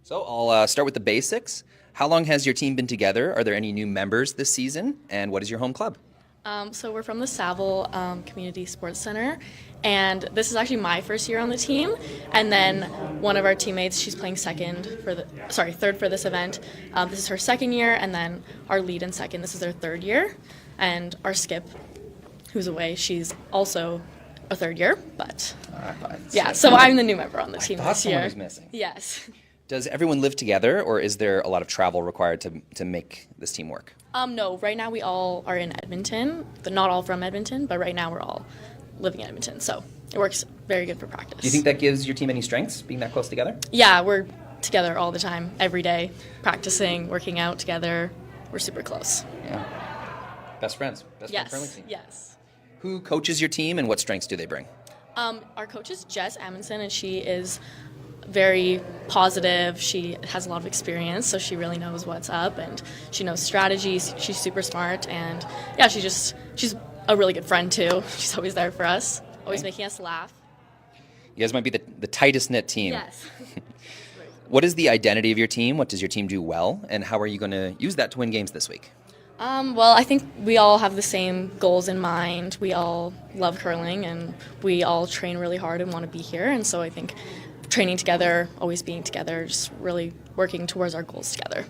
So I'll start with the basics. How long has your team been together? Are there any new members this season? And what is your home club? So we're from the Saville Community Sports Center, and this is actually my first year on the team. And then one of our teammates, she's playing third for this event. This is her second year, and then our lead in second, this is her third year. And our skip, who's away, she's also a third year. But yeah, so I'm the new member on the team I thought this someone year. was missing. Yes. Does everyone live together, or is there a lot of travel required to make this team work? No, right now we all are in Edmonton. Not all from Edmonton, but right now we're all living in Edmonton. So it works very good for practice. Do you think that gives your team any strengths, being that close together? Yeah, we're together all the time, every day, practicing, working out together. We're super close. Yeah. Best friends. Best friend curling Yes, team. yes. Who coaches your team, and what strengths do they bring? Our coach is Jess Amundsen, and she is very positive. She has a lot of experience, so she really knows what's up, and she knows strategies. She's super smart, and yeah, she's a really good friend too. She's always there for us, always making us laugh. You guys might be the tightest knit team. Yes. What is the identity of your team? What does your team do well, and how are you going to use that to win games this week? Well, I think we all have the same goals in mind. We all love curling, and we all train really hard and want to be here, and so I think training together, always being together, just really working towards our goals together.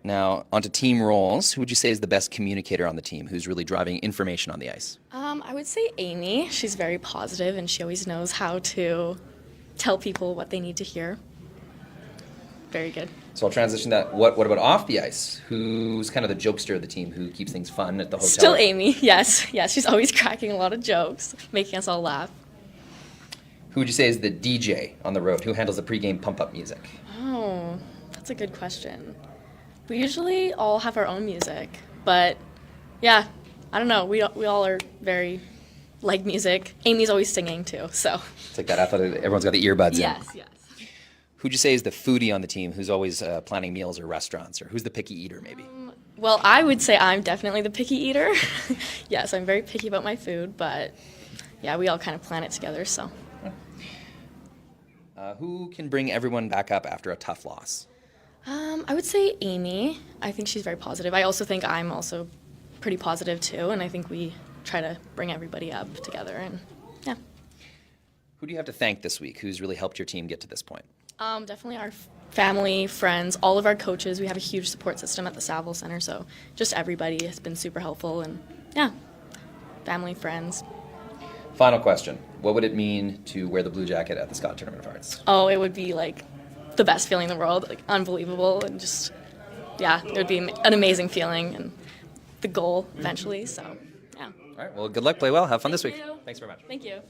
Now, onto team roles. Who would you say is the best communicator on the team? Who's really driving information on the ice? I would say Amy. She's very positive, and she always knows how to tell people what they need to hear. Very good. So I'll transition that. What about off the ice? Who's kind of the jokester of the team? Who keeps things fun at the hotel? Still Amy, yes. She's always cracking a lot of jokes, making us all laugh. Who would you say is the DJ on the road? Who handles the pregame pump-up music? Oh, that's a good question. We usually all have our own music, but yeah, I don't know. We all are very like music. Amy's always singing too, so. It's like that athletic. Everyone's got the earbuds in. Yes. Who'd you say is the foodie on the team? Who's always planning meals or restaurants, or who's the picky eater maybe? Well, I would say I'm definitely the picky eater. Yes, I'm very picky about my food, but yeah, we all kind of plan it together, so. Who can bring everyone back up after a tough loss? I would say Amy. I think she's very positive. I also think I'm also pretty positive too, and I think we try to bring everybody up together, and yeah. Who do you have to thank this week? Who's really helped your team get to this point? Definitely our family, friends, all of our coaches. We have a huge support system at the Saville Center, so just everybody has been super helpful, and yeah, family, friends. Final question. What would it mean to wear the blue jacket at the Scott Tournament of Hearts? Oh, it would be like the best feeling in the world, like unbelievable, and just, yeah, it would be an amazing feeling, and the goal eventually, so yeah. All right, well, good luck, play well, have fun this week. you. Thanks very much. Thank you.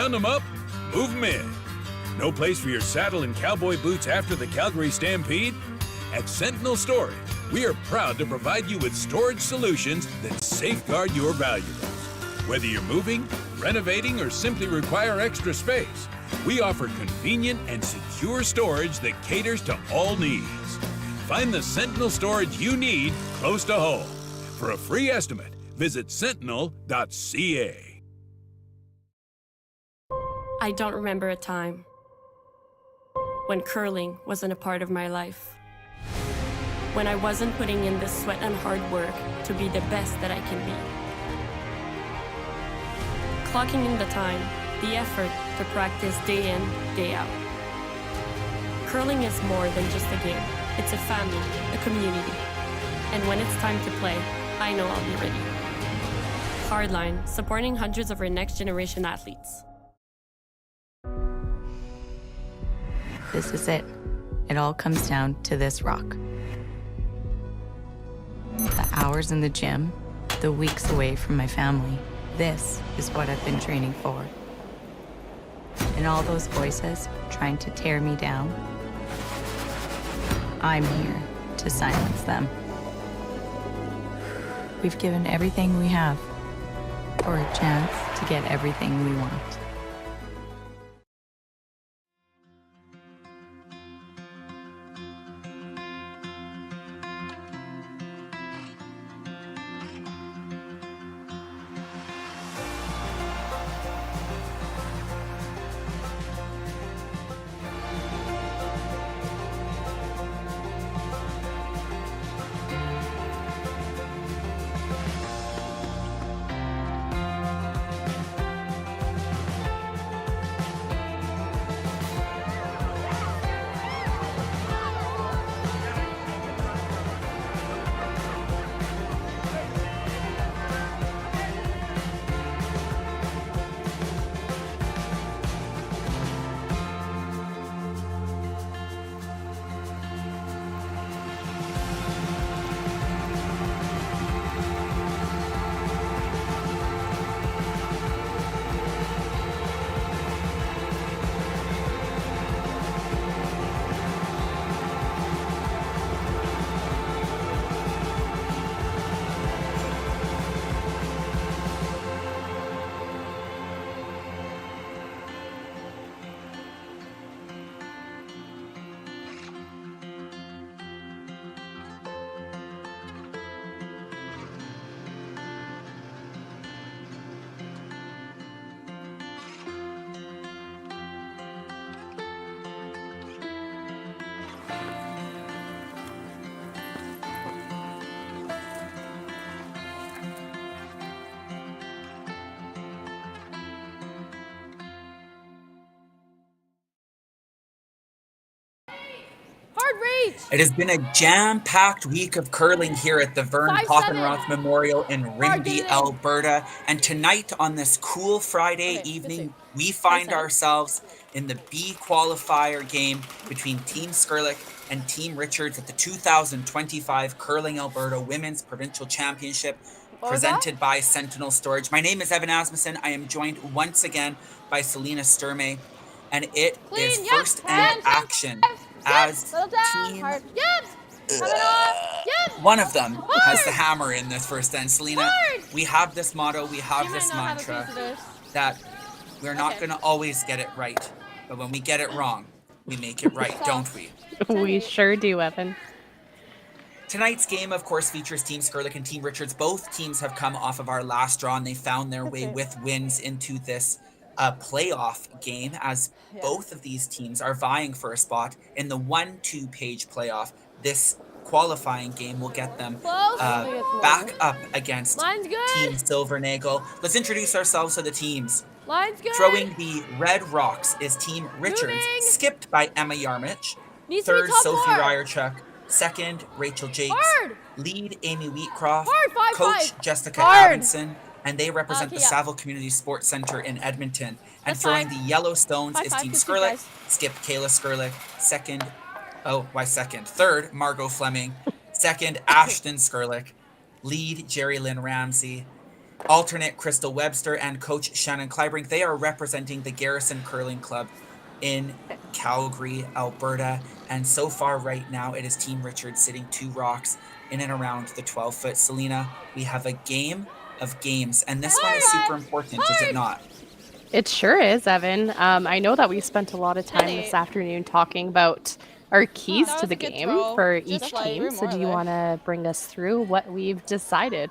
Round them up, move them in. No place for your saddle and cowboy boots after the Calgary Stampede? At Sentinel Storage, we are proud to provide you with storage solutions that safeguard your valuables. Whether you're moving, renovating, or simply require extra space, we offer convenient and secure storage that caters to all needs. Find the Sentinel storage you need close to home. For a free estimate, visit sentinel.ca. I don't remember a time when curling wasn't a part of my life. When I wasn't putting in the sweat and hard work to be the best that I can be. Clocking in the time, the effort to practice day in, day out. Curling is more than just a game. It's a family, a community. And when it's time to play, I know I'll be ready. Hardline, supporting hundreds of our next generation athletes. This is it. It all comes down to this rock. The hours in the gym, the weeks away from my family. This is what I've been training for. And all those voices trying to tear me down, I'm here to silence them. We've given everything we have for a chance to get everything we want. It has been a jam-packed week of curling here at the Vern Poffenroth Memorial in Rimbey, Alberta. And tonight, on this cool Friday evening, we find ourselves in the B-qualifier game between Team Skrlik and Team Richards at the 2025 Curling Alberta Women's Provincial Championship, presented by Sentinel Storage. My name is Evan Asmussen. I am joined once again by Selena Sturmey, and it is first-end action as team. One of them has the hammer in this first end. Selena, we have this motto, we have this mantra that we're not going to always get it right, but when we get it wrong, we make it right, don't we? We sure do, Evan. Tonight's game, of course, features Team Skrlik and Team Richards. Both teams have come off of our last draw, and they found their way with wins into this playoff game, as both of these teams are vying for a spot in the 1-2 page playoff. This qualifying game will get them back up against Team Silvernagel. Let's introduce ourselves to the teams. Throwing the red rocks is Team Richards, skipped by Emma Yarmich. Third, Sophie Ryerchuk. Second, Rachel Jakes. Lead, Amy Wheatcroft. Coach, Jessica Abenson. And they represent the Saville Community Sports Center in Edmonton. And throwing the yellow stones is Team Skrlik, skipped Kayla Skrlik. Third, Margot Fleming. Second, Ashton Skrlik. Lead, Jerry Lynn Ramsey. alternate Crystal Webster and coach Shannon Kleibrink. They are representing the Garrison Curling Club in Calgary, Alberta. And so far right now, it is Team Richards sitting 2 rocks in and around the 12-foot. Selena, we have a game of games, and this one is super important, is it not? It sure is, Evan. I know that we spent a lot of time this afternoon talking about our keys to the game for each team. So do you want to bring us through what we've decided?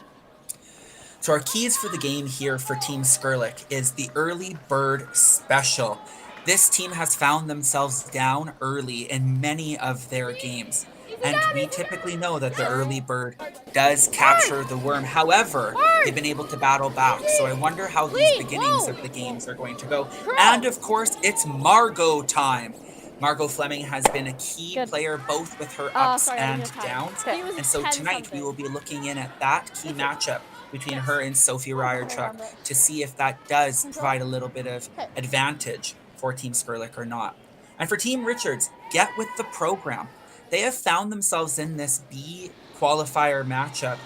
So our keys for the game here for Team Skrlik is the Early Bird Special. This team has found themselves down early in many of their games. And we typically know that the early bird does capture the worm. However, they've been able to battle back. So I wonder how these beginnings of the games are going to go. And of course, it's Margot time. Margot Fleming has been a key player both with her ups and downs. And so tonight we will be looking in at that key matchup between her and Sophie Ryerchuk to see if that does provide a little bit of advantage for Team Skrlik or not. And for Team Richards, get with the program. They have found themselves in this B-qualifier matchup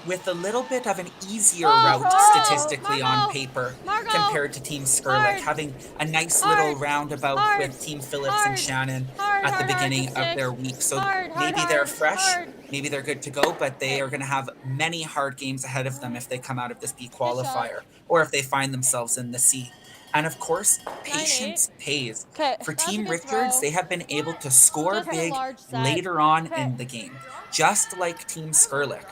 with a little bit of an easier route statistically on paper compared to Team Skrlik, having a nice little roundabout with Team Phillips and Shannon at the beginning of their week. So maybe they're fresh, maybe they're good to go, but they are going to have many hard games ahead of them if they come out of this B-qualifier or if they find themselves in the C. And of course, patience pays. For Team Richards, they have been able to score big later on in the game, just like Team Skrlik.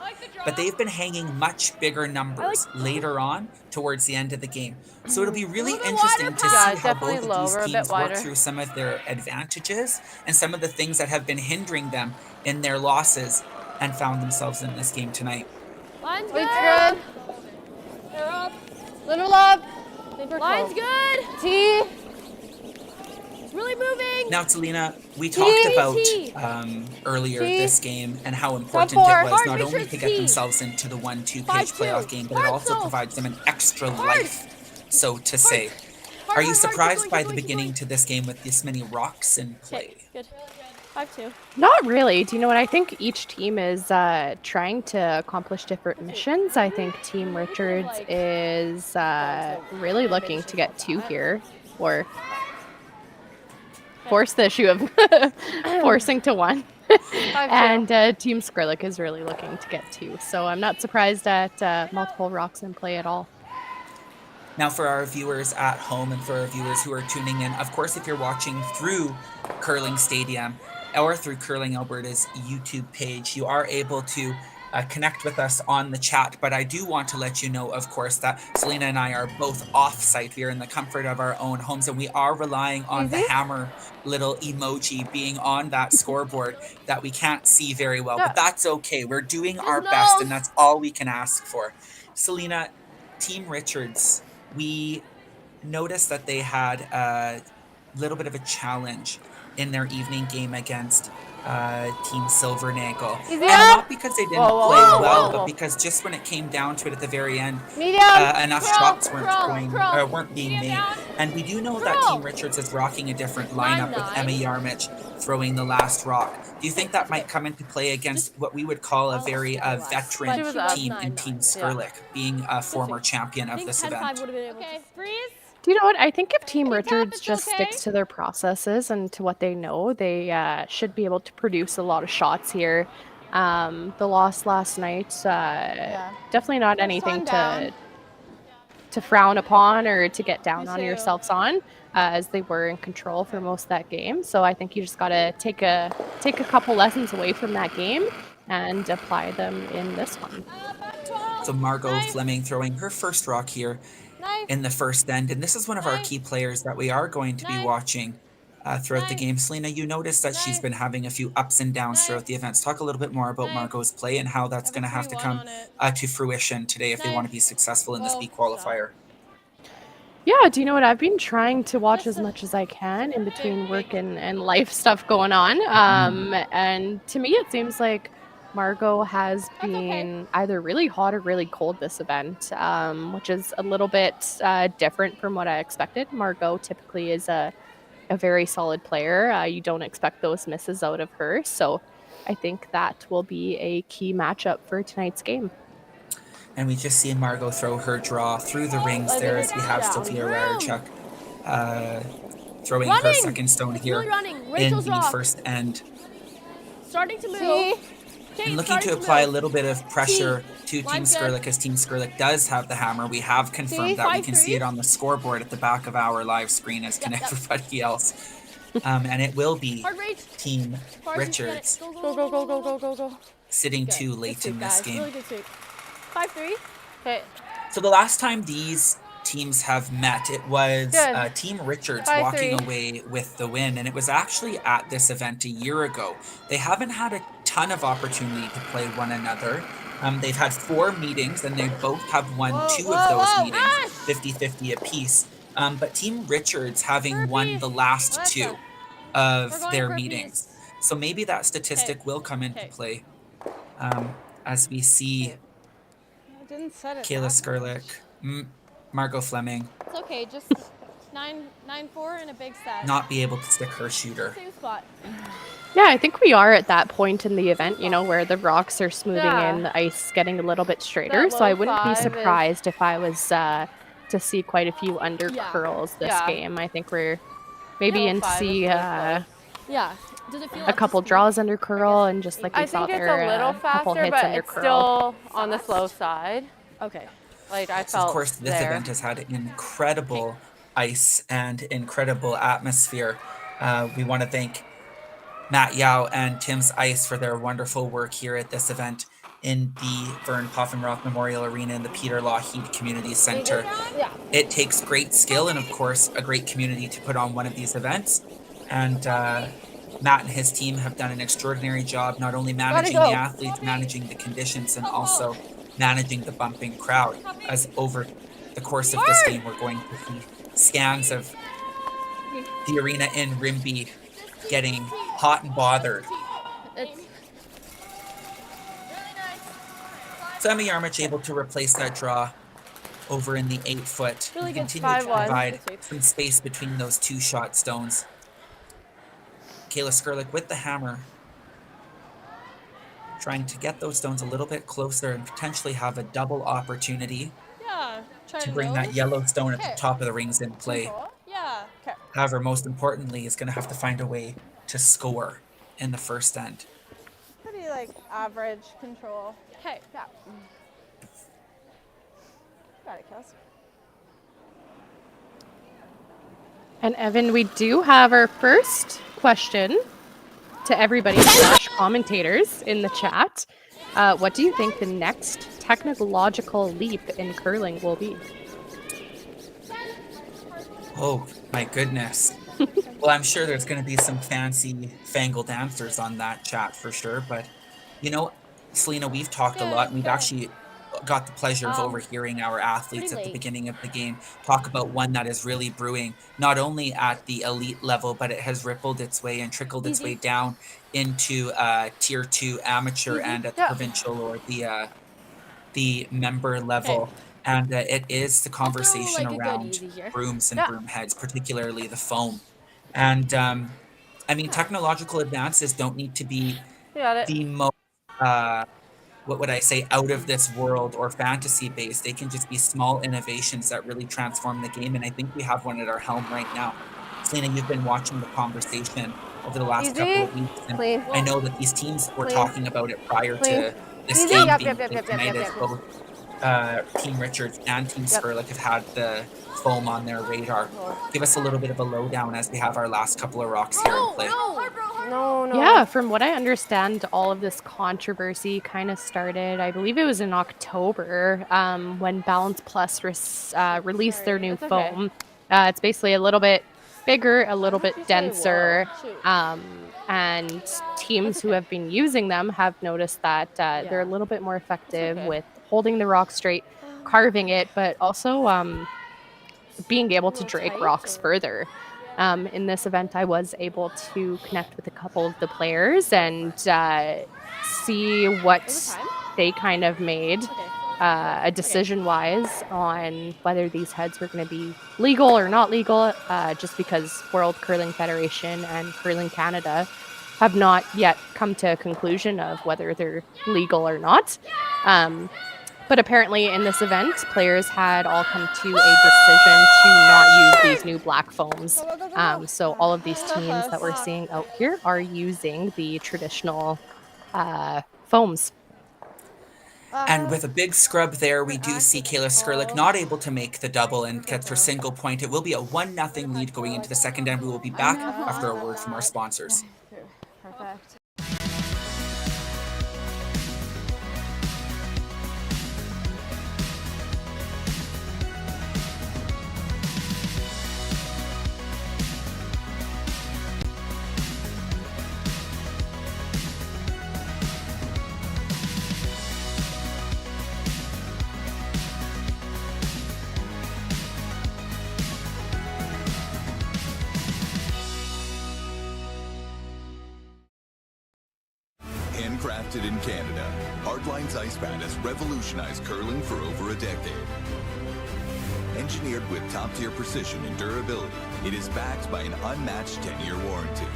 But they've been hanging much bigger numbers later on towards the end of the game. So it'll be really interesting to see how both of these teams work through some of their advantages and some of the things that have been hindering them in their losses and found themselves in this game tonight. Line's good. They're up. Little up. Line's good. T. It's really moving. Now, Selena, we talked about earlier this game and how important it was not only to get themselves into the 1-2 page playoff game, but it also provides them an extra life, so to say. Are you surprised by the beginning to this game with this many rocks in play? Good. 5-2. Not really. Do you know what? I think each team is trying to accomplish different missions. I think Team Richards is really looking to get 2 here, or force the issue of forcing to 1. And Team Skrlik is really looking to get 2. So I'm not surprised at multiple rocks in play at all. Now, for our viewers at home and for our viewers who are tuning in, of course, if you're watching through Curling Stadium or through Curling Alberta's YouTube page, you are able to connect with us on the chat. But I do want to let you know, of course, that Selena and I are both off-site. We are in the comfort of our own homes, and we are relying on the hammer little emoji being on that scoreboard that we can't see very well. But that's okay. We're doing our best, and that's all we can ask for. Selena, Team Richards, we noticed that they had a little bit of a challenge in their evening game against Team Silvernagel. And not because they didn't play well, but because just when it came down to it at the very end, enough shots weren't being made. And we do know that Team Richards is rocking a different lineup with Emma Yarmich throwing the last rock. Do you think that might come into play against what we would call a very veteran team in Team Skrlik, being a former champion of this event? Okay, freeze. Do you know what? I think if Team Richards just sticks to their processes and to what they know, they should be able to produce a lot of shots here. The loss last night, definitely not anything to frown upon or to get down on yourselves on, as they were in control for most of that game. So I think you just got to take a couple lessons away from that game and apply them in this one. So Margot Fleming throwing her first rock here in the first end. And this is one of our key players that we are going to be watching throughout the game. Selena, you noticed that she's been having a few ups and downs throughout the events. Talk a little bit more about Margot's play and how that's going to have to come to fruition today if they want to be successful in this B-qualifier. Yeah, do you know what? I've been trying to watch as much as I can in between work and life stuff going on. And to me, it seems like Margot has been either really hot or really cold this event, which is a little bit different from what I expected. Margot typically is a very solid player. You don't expect those misses out of her. So I think that will be a key matchup for tonight's game. And we just see Margot throw her draw through the rings there as we have Sophia Ryerchuk throwing her second stone here in the first end. Starting to move. And looking to apply a little bit of pressure to Team Skrlik, as Team Skrlik does have the hammer. We have confirmed that. We can see it on the scoreboard at the back of our live screen, as can everybody else. And it will be Team Richards Go. sitting too late in this game. Really good sweep. 5-3. Okay. So the last time these teams have met, it was Team Richards 5-3. walking away with the win, and it was actually at this event a year ago. They haven't had a ton of opportunity to play one another. They've had 4 meetings, and they both have won 2 of those meetings, 50-50 apiece. But Team Richards having won the last 2 of their meetings. So maybe that statistic will come into play as we see Kayla Skrlik, Margot Fleming It's okay. Just 9-4 in a big set. not be able to stick her shooter. Same spot. Yeah, I think we are at that point in the event, you know, where the rocks are smoothing in, the ice getting a little bit straighter. So I wouldn't be surprised if I was to see quite a few under curls this game. I think we're maybe in to see Yeah. Does it feel a couple draws under curl, and just like we saw there, a couple hits but under it's curl. still on the slow side. Okay. Like I So felt of course, this event has had incredible ice and incredible atmosphere. We want to thank Matt Yao and Tim's Ice for their wonderful work here at this event in the Vern Poffenroth Memorial Arena in the Peter Lougheed Community Center. It takes great skill and, of course, a great community to put on one of these events. And Matt and his team have done an extraordinary job, not only managing the athletes, managing the conditions, and also managing the bumping crowd. As over the course of this game, we're going to see scans of the arena in Rimbey getting hot and bothered. So Emma Yarmich able to replace that draw over in the 8-foot. Really good. Continue to provide some space between those 2 shot stones. Kayla Skrlik with the hammer, trying to get those stones a little bit closer and potentially have a double opportunity to bring that yellow stone at the top of the rings in play. However, most importantly, is going to have to find a way to score in the first end. pretty like average control. Okay. Yeah. Got it, Kels. And Evan, we do have our first question to everybody / commentators in the chat. What do you think the next technological leap in curling will be? Oh my goodness. Well, I'm sure there's going to be some fancy fangled answers on that chat for sure. But, you know, Selena, we've talked a lot. And we've actually got the pleasure of overhearing our athletes at the beginning of the game talk about one that is really brewing, not only at the elite level, but it has rippled its way and trickled its way down into tier 2 amateur and at the provincial or the member level. And it is the conversation around brooms and broom heads, particularly the foam. And I mean, technological advances don't need to be the most, what would I say, out of this world or fantasy based. They can just be small innovations that really transform the game. And I think we have one at our helm right now. Selena, you've been watching the conversation over the last couple of weeks. And I know that these teams were talking about it prior to this game being tonight, as both Team Richards and Team Skrlik have had the foam on their radar. Give us a little bit of a lowdown as we have our last couple of rocks here in play. No. Yeah, from what I understand, all of this controversy kind of started, I believe it was in October, when Balance Plus released their new foam. It's basically a little bit bigger, a little bit denser, and teams who have been using them have noticed that they're a little bit more effective with holding the rock straight, carving it, but also being able to drag rocks further. In this event, I was able to connect with a couple of the players and see what they kind of made a decision-wise on whether these heads were going to be legal or not legal, just because World Curling Federation and Curling Canada have not yet come to a conclusion of whether they're legal or not. But apparently in this event, players had all come to a decision to not use these new black foams. So all of these teams that we're seeing out here are using the traditional foams. And with a big scrub there, we do see Kayla Skrlik not able to make the double and gets her single point. It will be a 1-0 lead going into the second, and we will be back after a word from our sponsors. Perfect. Handcrafted in Canada, Hardline's Ice Pad has revolutionized curling for over a decade. Engineered with top-tier precision and durability, it is backed by an unmatched 10-year warranty.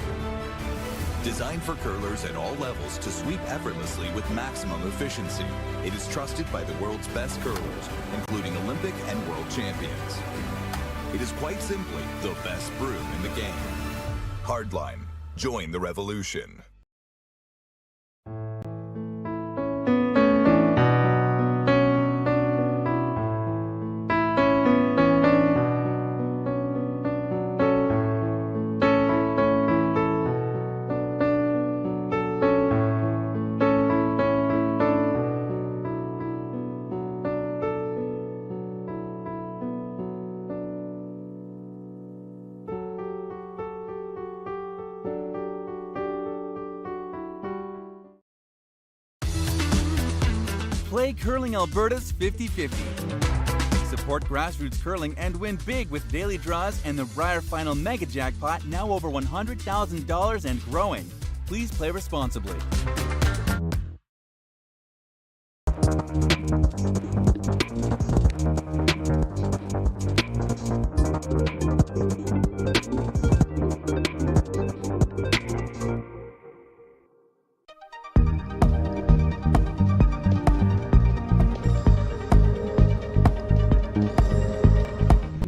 Designed for curlers at all levels to sweep effortlessly with maximum efficiency, it is trusted by the world's best curlers, including Olympic and world champions. It is quite simply the best broom in the game. Hardline. Join the revolution. Play Curling Alberta's 50-50. Support grassroots curling and win big with daily draws and the Briar Final Mega Jackpot, now over $100,000 and growing. Please play responsibly.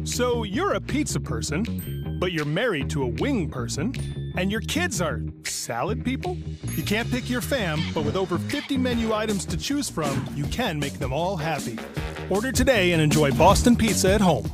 So you're a pizza person, but you're married to a wing person, and your kids are salad people? You can't pick your fam, but with over 50 menu items to choose from, you can make them all happy. Order today and enjoy Boston Pizza at home.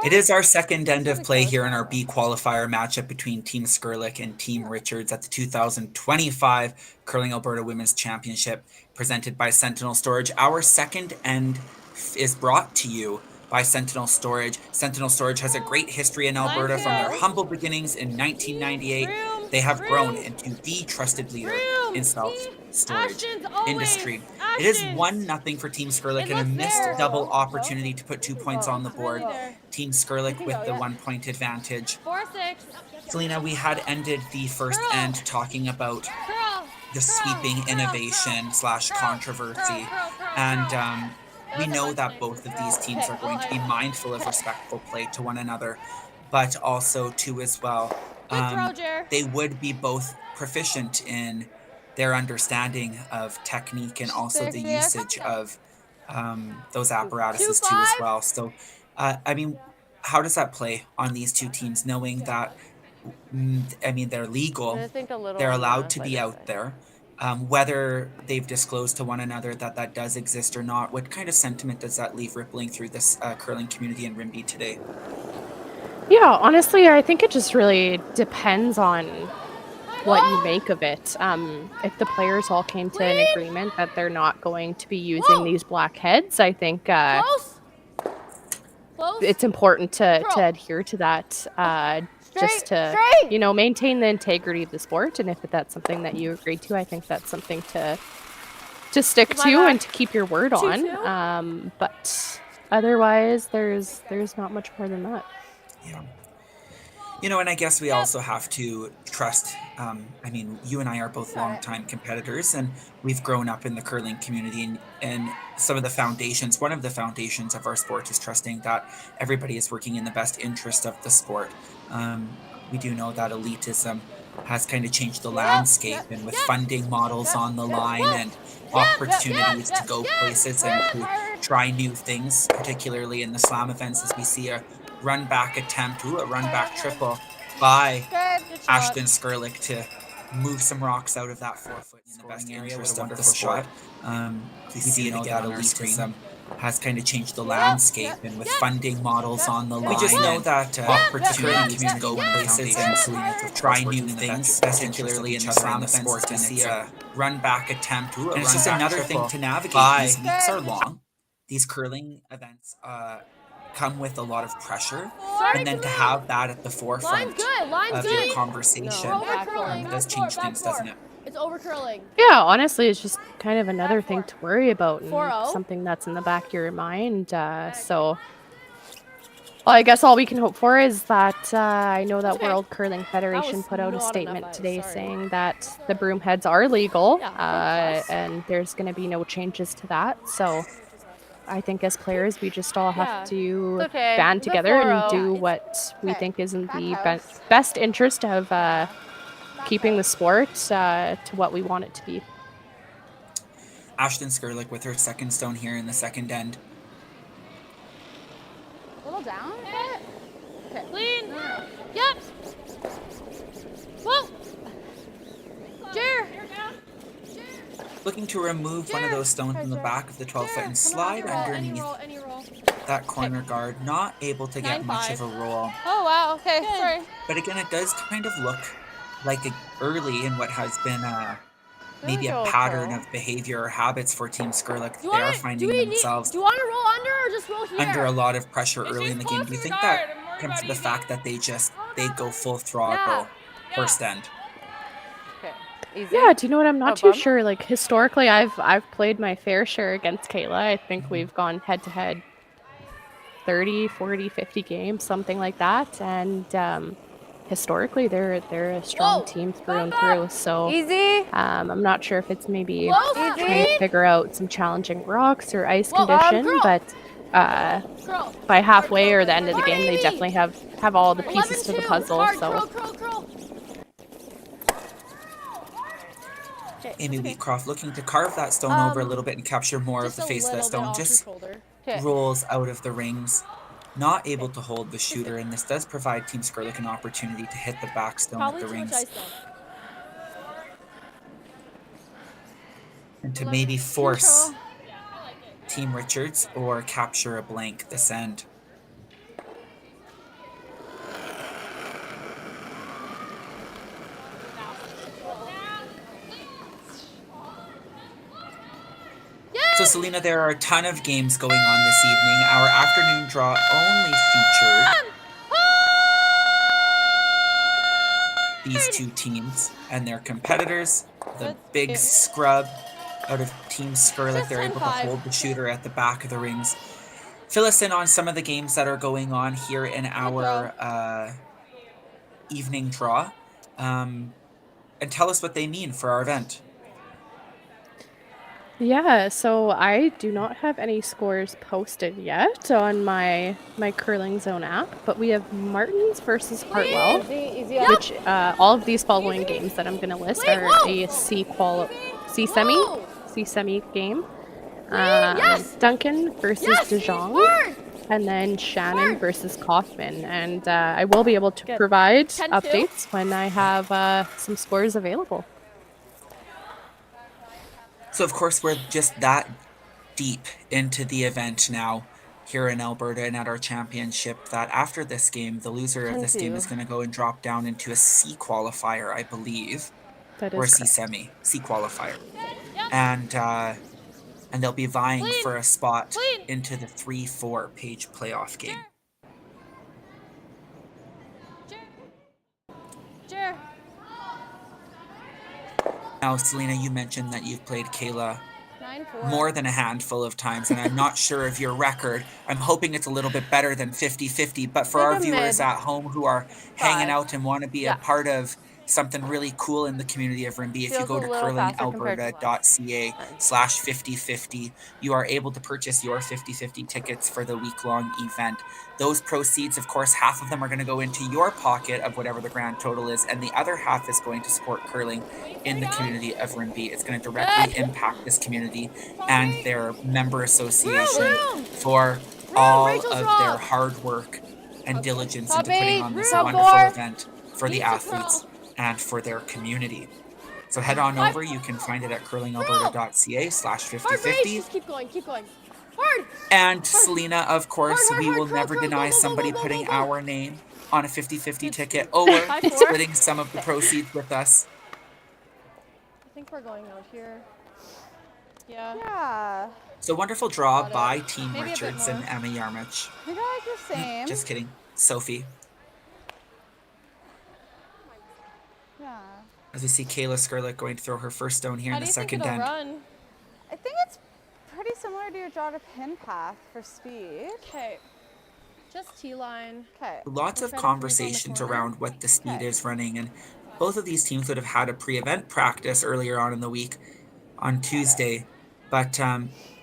It is our second end of play here in our B qualifier matchup between Team Skrlik and Team Richards at the 2025 Curling Alberta Women's Championship presented by Sentinel Storage. Our second end is brought to you by Sentinel Storage. Sentinel Storage has a great history in Alberta from their humble beginnings in 1998. They have grown into the trusted leader in self-storage industry. It is 1-0 for Team Skrlik and a missed double opportunity to put 2 points on the board. Team Skrlik with the 1 point advantage. 4-6. Selena, we had ended the first end talking about the sweeping innovation / controversy. And we know that both of these teams are going to be mindful of respectful play to one another, but also too as well, they would be both proficient in their understanding of technique and also the usage of those apparatuses too as well. So, I mean, how does that play on these two teams, knowing that, I mean, they're legal, they're allowed to be out there, whether they've disclosed to one another that that does exist or not? What kind of sentiment does that leave rippling through this curling community in Rimbey today? Yeah, honestly, I think it just really depends on what you make of it. If the players all came to an agreement that they're not going to be using these black heads, I think it's important to adhere to that, just to maintain the integrity of the sport. And if that's something that you agreed to, I think that's something to stick to and to keep your word on. But otherwise, there's not much more than that. Yeah. You know, and I guess we also have to trust. I mean, you and I are both longtime competitors, and we've grown up in the curling community. And some of the foundations, one of the foundations of our sport is trusting that everybody is working in the best interest of the sport. We do know that elitism has kind of changed the landscape, and with funding models on the line and opportunities to go places and to try new things, particularly in the slam events, as we see a run back attempt, a run back triple by Ashton Skrlik to move some rocks out of that 4-foot in the best interest of the sport. We see it again on our screen. Has kind of changed the landscape, and with funding models on the line, we just know that opportunities to go places and to try new things, particularly in the slam events, to see a run back attempt, and it's just another thing to navigate. These weeks are long. These curling events come with a lot of pressure, and then to have that at the forefront of your conversation does change things, doesn't it? It's over curling. Yeah, honestly, it's just kind of another thing to worry about, and something that's in the back of your mind. So, well, I guess all we can hope for is that I know that World Curling Federation put out a statement today saying that the broom heads are legal, and there's going to be no changes to that. So, I think as players, we just all have to band together and do what we think is in the best interest of keeping the sport to what we want it to be. Ashton Skrlik with her second stone here in the second end. A little down. Okay. Clean. Yep. Whoa. Jer. Looking to remove one of those stones in the back of the 12-foot and slide underneath that corner guard. Not able to get much of a roll. Oh, wow. Okay, sorry. But again, it does kind of look like early in what has been maybe a pattern of behavior or habits for Team Skrlik. They are finding themselves do you want to roll under or just roll here? Under a lot of pressure early in the game. Do you think that comes to the fact that they go full throttle first end? Yeah, do you know what? I'm not too sure. Like, historically, I've played my fair share against Kayla. I think we've gone head-to-head 30, 40, 50 games, something like that. And historically, they're a strong team through and through. So I'm not sure if it's maybe trying to figure out some challenging rocks or ice condition, but by halfway or the end of the game, they definitely have all the pieces to the puzzle. So. Amy Wheatcroft looking to carve that stone over a little bit and capture more of the face of that stone. Just rolls out of the rings. Not able to hold the shooter, and this does provide Team Skrlik an opportunity to hit the back stone at the rings. And to maybe force Team Richards or capture a blank this end. So, Selena, there are a ton of games going on this evening. Our afternoon draw only featured these two teams and their competitors. The big scrub out of Team Skrlik. They're able to hold the shooter at the back of the rings. Fill us in on some of the games that are going on here in our evening draw. And tell us what they mean for our event. Yeah, so I do not have any scores posted yet on my Curling Zone app, but we have Martins versus Hartwell, which all of these following games that I'm going to list are a C semi game. Duncan versus DeJong, and then Shannon versus Kaufman. And I will be able to provide updates when I have some scores available. So, of course, we're just that deep into the event now here in Alberta and at our championship that after this game, the loser of this game is going to go and drop down into a C qualifier, I believe. That is or C semi, C qualifier. And they'll be vying for a spot into the 3-4 page playoff game. Now, Selena, you mentioned that you've played Kayla more than a handful of times, and I'm not sure of your record. I'm hoping it's a little bit better than 50-50, but for our viewers at home who are hanging out and want to be a part of something really cool in the community of Rimbey. If you Feels go a to little faster compared to curlingalberta.ca/5050, you are able to purchase your 50/50 tickets for the week-long event. Those proceeds, of course, half of them are going to go into your pocket of whatever the grand total is, and the other half is going to support curling in the community of Rimbey. It's going to directly impact this community and their member association for all of their hard work and diligence into putting on this wonderful event for the athletes and for their community. So head on over. You can find it at curlingalberta.ca/5050. Just keep going, keep going. Hard! And Selena, of course, we will never deny somebody putting our name on a 50/50 ticket or splitting some of the proceeds with us. I think we're going out here. Yeah. Yeah. So wonderful draw by Team Maybe a bit Richards and more. Emma Yarmich. I think I like the same. Just kidding. Sophie. Yeah. As we see Kayla Skrlik going to throw her first stone here in the second end. Run? I think it's pretty similar to your draw to pin path for speed. Okay. Just T-line. Okay. Lots of conversations around what the speed is running, and both of these teams would have had a pre-event practice earlier on in the week on Tuesday. But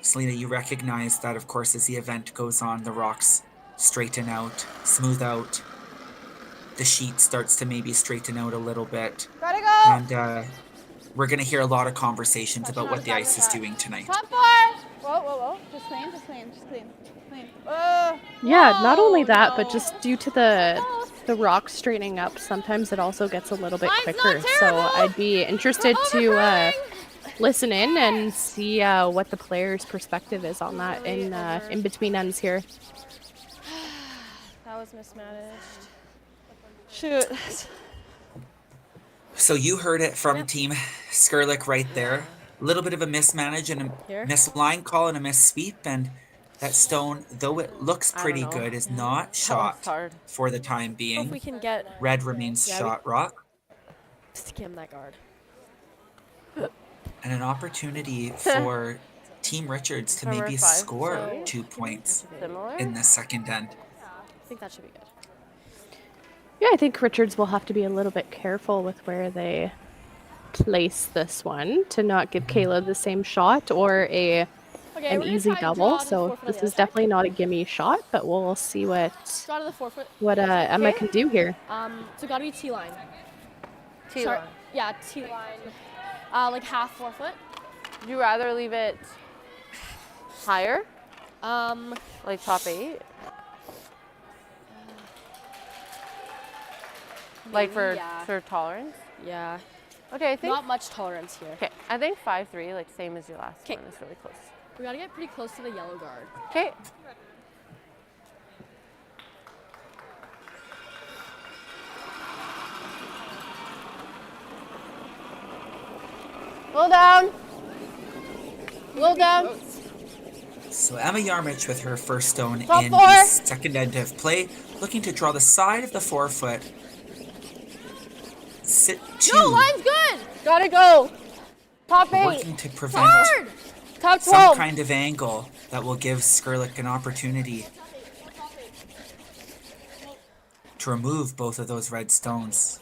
Selena, you recognize that, of course, as the event goes on, the rocks straighten out, smooth out. The sheet starts to maybe straighten out a little bit. Gotta go! And we're going to hear a lot of conversations about what the ice is doing tonight. Top 4! Whoa, whoa, whoa. Just clean, just clean, just clean. Clean. Yeah, not only that, but just due to the rock straightening up, sometimes it also gets a little bit quicker. So I'd be interested to listen in and see what the player's perspective is on that in between ends here. That was mismanaged. Shoot. So you heard it from Team Skrlik right there. A little bit of a mismanage and a missed line call and a missed sweep, and that stone, though it looks pretty good, is not shot for the time being. If we can get Red remains shot rock. skim that guard. And an opportunity for Team Richards to maybe score 2 points in the second end. I think that should be good. Yeah, I think Richards will have to be a little bit careful with where they place this one to not give Kayla the same shot or an easy double. So this is definitely not a gimme shot, but we'll see what Draw to the 4 foot. Emma can do here. So gotta be T-line. T-line. Yeah, T-line. Like half 4 foot. Would you rather leave it higher? Like top 8? Like for tolerance? Yeah. Okay, I think Not much tolerance here. Okay, I think 5-3, like same as your last one, is really close. We gotta get pretty close to the yellow guard. Okay. Roll down. Roll down. So Emma Yarmich with her first stone Top in 4. the second end of play, looking to draw the side of the 4 foot. Sit 2. No, line's good. Gotta go. Top 8. Working to prevent Top 12. some kind of angle that will give Skrlik an opportunity to remove both of those red stones.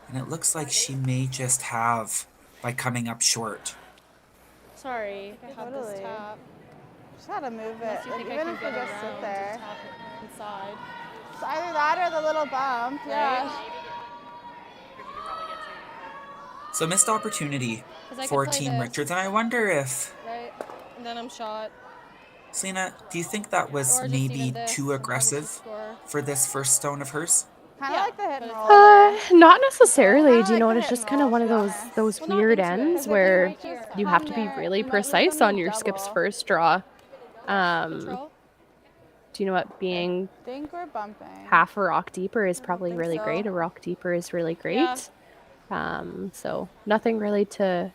And it looks like she may just have by coming up short. Sorry, I have this tap. Just gotta move it. You Like, think I even can if we get just sit around there. inside. It's either that or the little bump. Yeah. So missed opportunity 'Cause I could for play Team this. Richards. And I wonder if, Right. And then I'm shot. Selena, do you think that was Or just maybe even this, too and probably aggressive score. for this first stone of hers? Kind of like the hit and roll. Not necessarily. Kinda Do you know like what? the It's hit just and kind of roll, one of to be those honest. those Well, not weird into it, ends 'cause if where right here, you have to be there, really and then precise when on you your skip's double. first draw. Control. Do you know what? Being I think we're bumping. half a rock deeper is probably think really so. great. A rock deeper is really great. Yeah. So nothing really to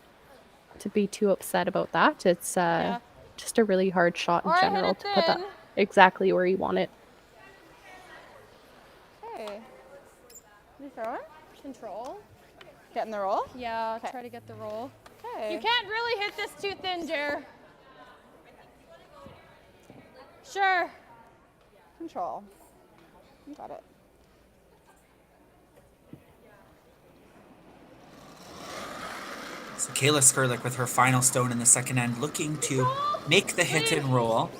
be too upset about that. It's just a really hard shot in Or I hit general it to put that thin. exactly where you want it. Okay. You throwing? Control. Getting the roll? Yeah, try to get the roll. Okay. You can't really hit this too thin, Jer. Sure. Control. You got it. So Kayla Skrlik with her final stone in the second end, looking to make the hit and roll.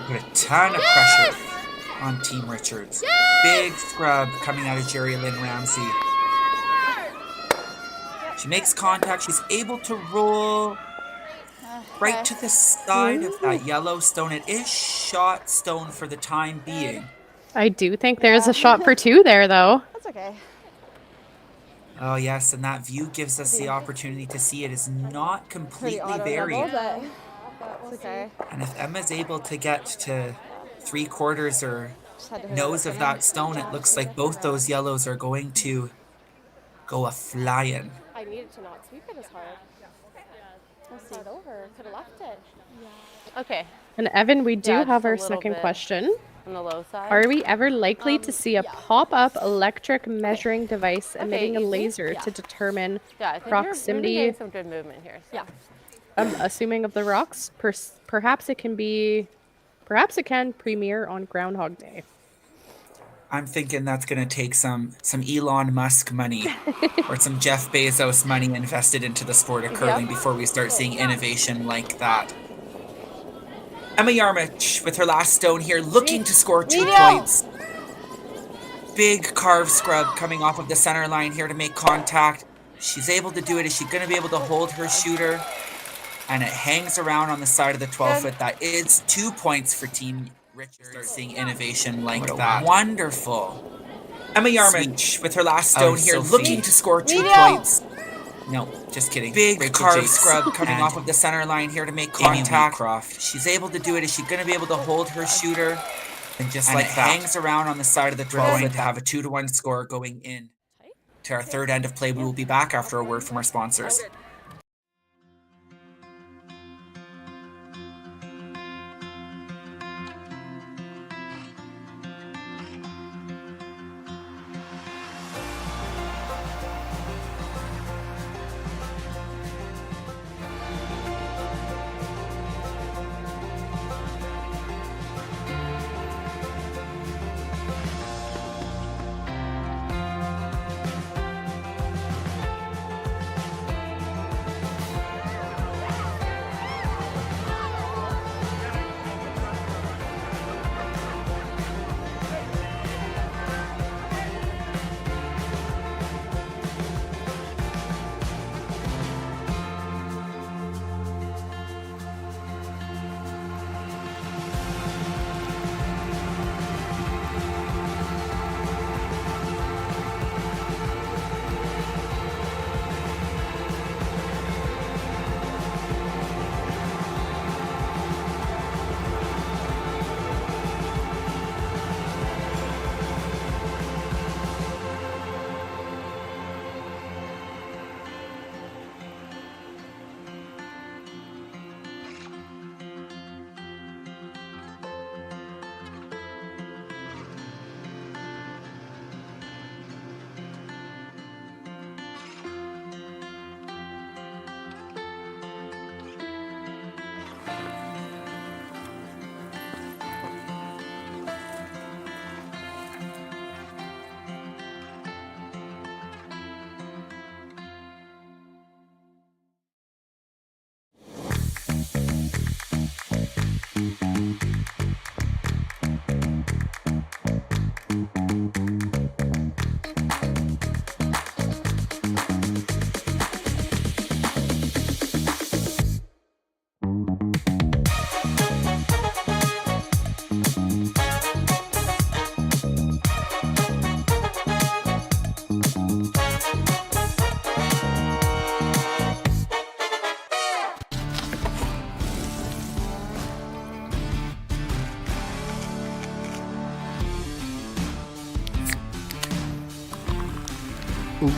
Put a ton of pressure on Team Richards. Big scrub coming out of Jerry Lynn Ramsey. She makes contact. She's able to roll right to the side of that yellow stone. It is shot stone for the time being. I do think there's a shot for 2 there, though. That's okay. Oh, yes, and that view gives us the opportunity to see it is not completely buried. Okay. And if Emma's able to get to 3/4 or nose of that stone, it looks like both those yellows are going to go a-flying. I needed to not sweep it as hard. We'll see it over. Could have left it. Yeah. Okay. And Evan, we do Yeah, have just a our little second bit question. On the low side. Are we ever likely to see a pop-up electric measuring device emitting a laser to determine Yeah, I think proximity? you're getting some good movement here. So. Yeah. Assuming of the rocks, perhaps it can premiere on Groundhog Day. I'm thinking that's going to take some Elon Musk money or some Jeff Bezos money invested into the sport of curling before we start seeing innovation like that. Emma Yarmich with her last stone here, looking to score 2 points. Big carve scrub coming off of the center line here to make contact. She's able to do it. Is she going to be able to hold her shooter? And it hangs around on the side of the 12-foot. That is 2 points for Team Richards. Start seeing innovation like that. Wonderful. Emma Yarmich with her last stone here, looking to score 2 points. No, just kidding. Big carve scrub coming off of the center line here to make contact. She's able to do it. Is she going to be able to hold her shooter? And just like that, hangs around on the side of the 12-foot to have a 2-1 score going in. To our third end of play, we will be back after a word from our sponsors.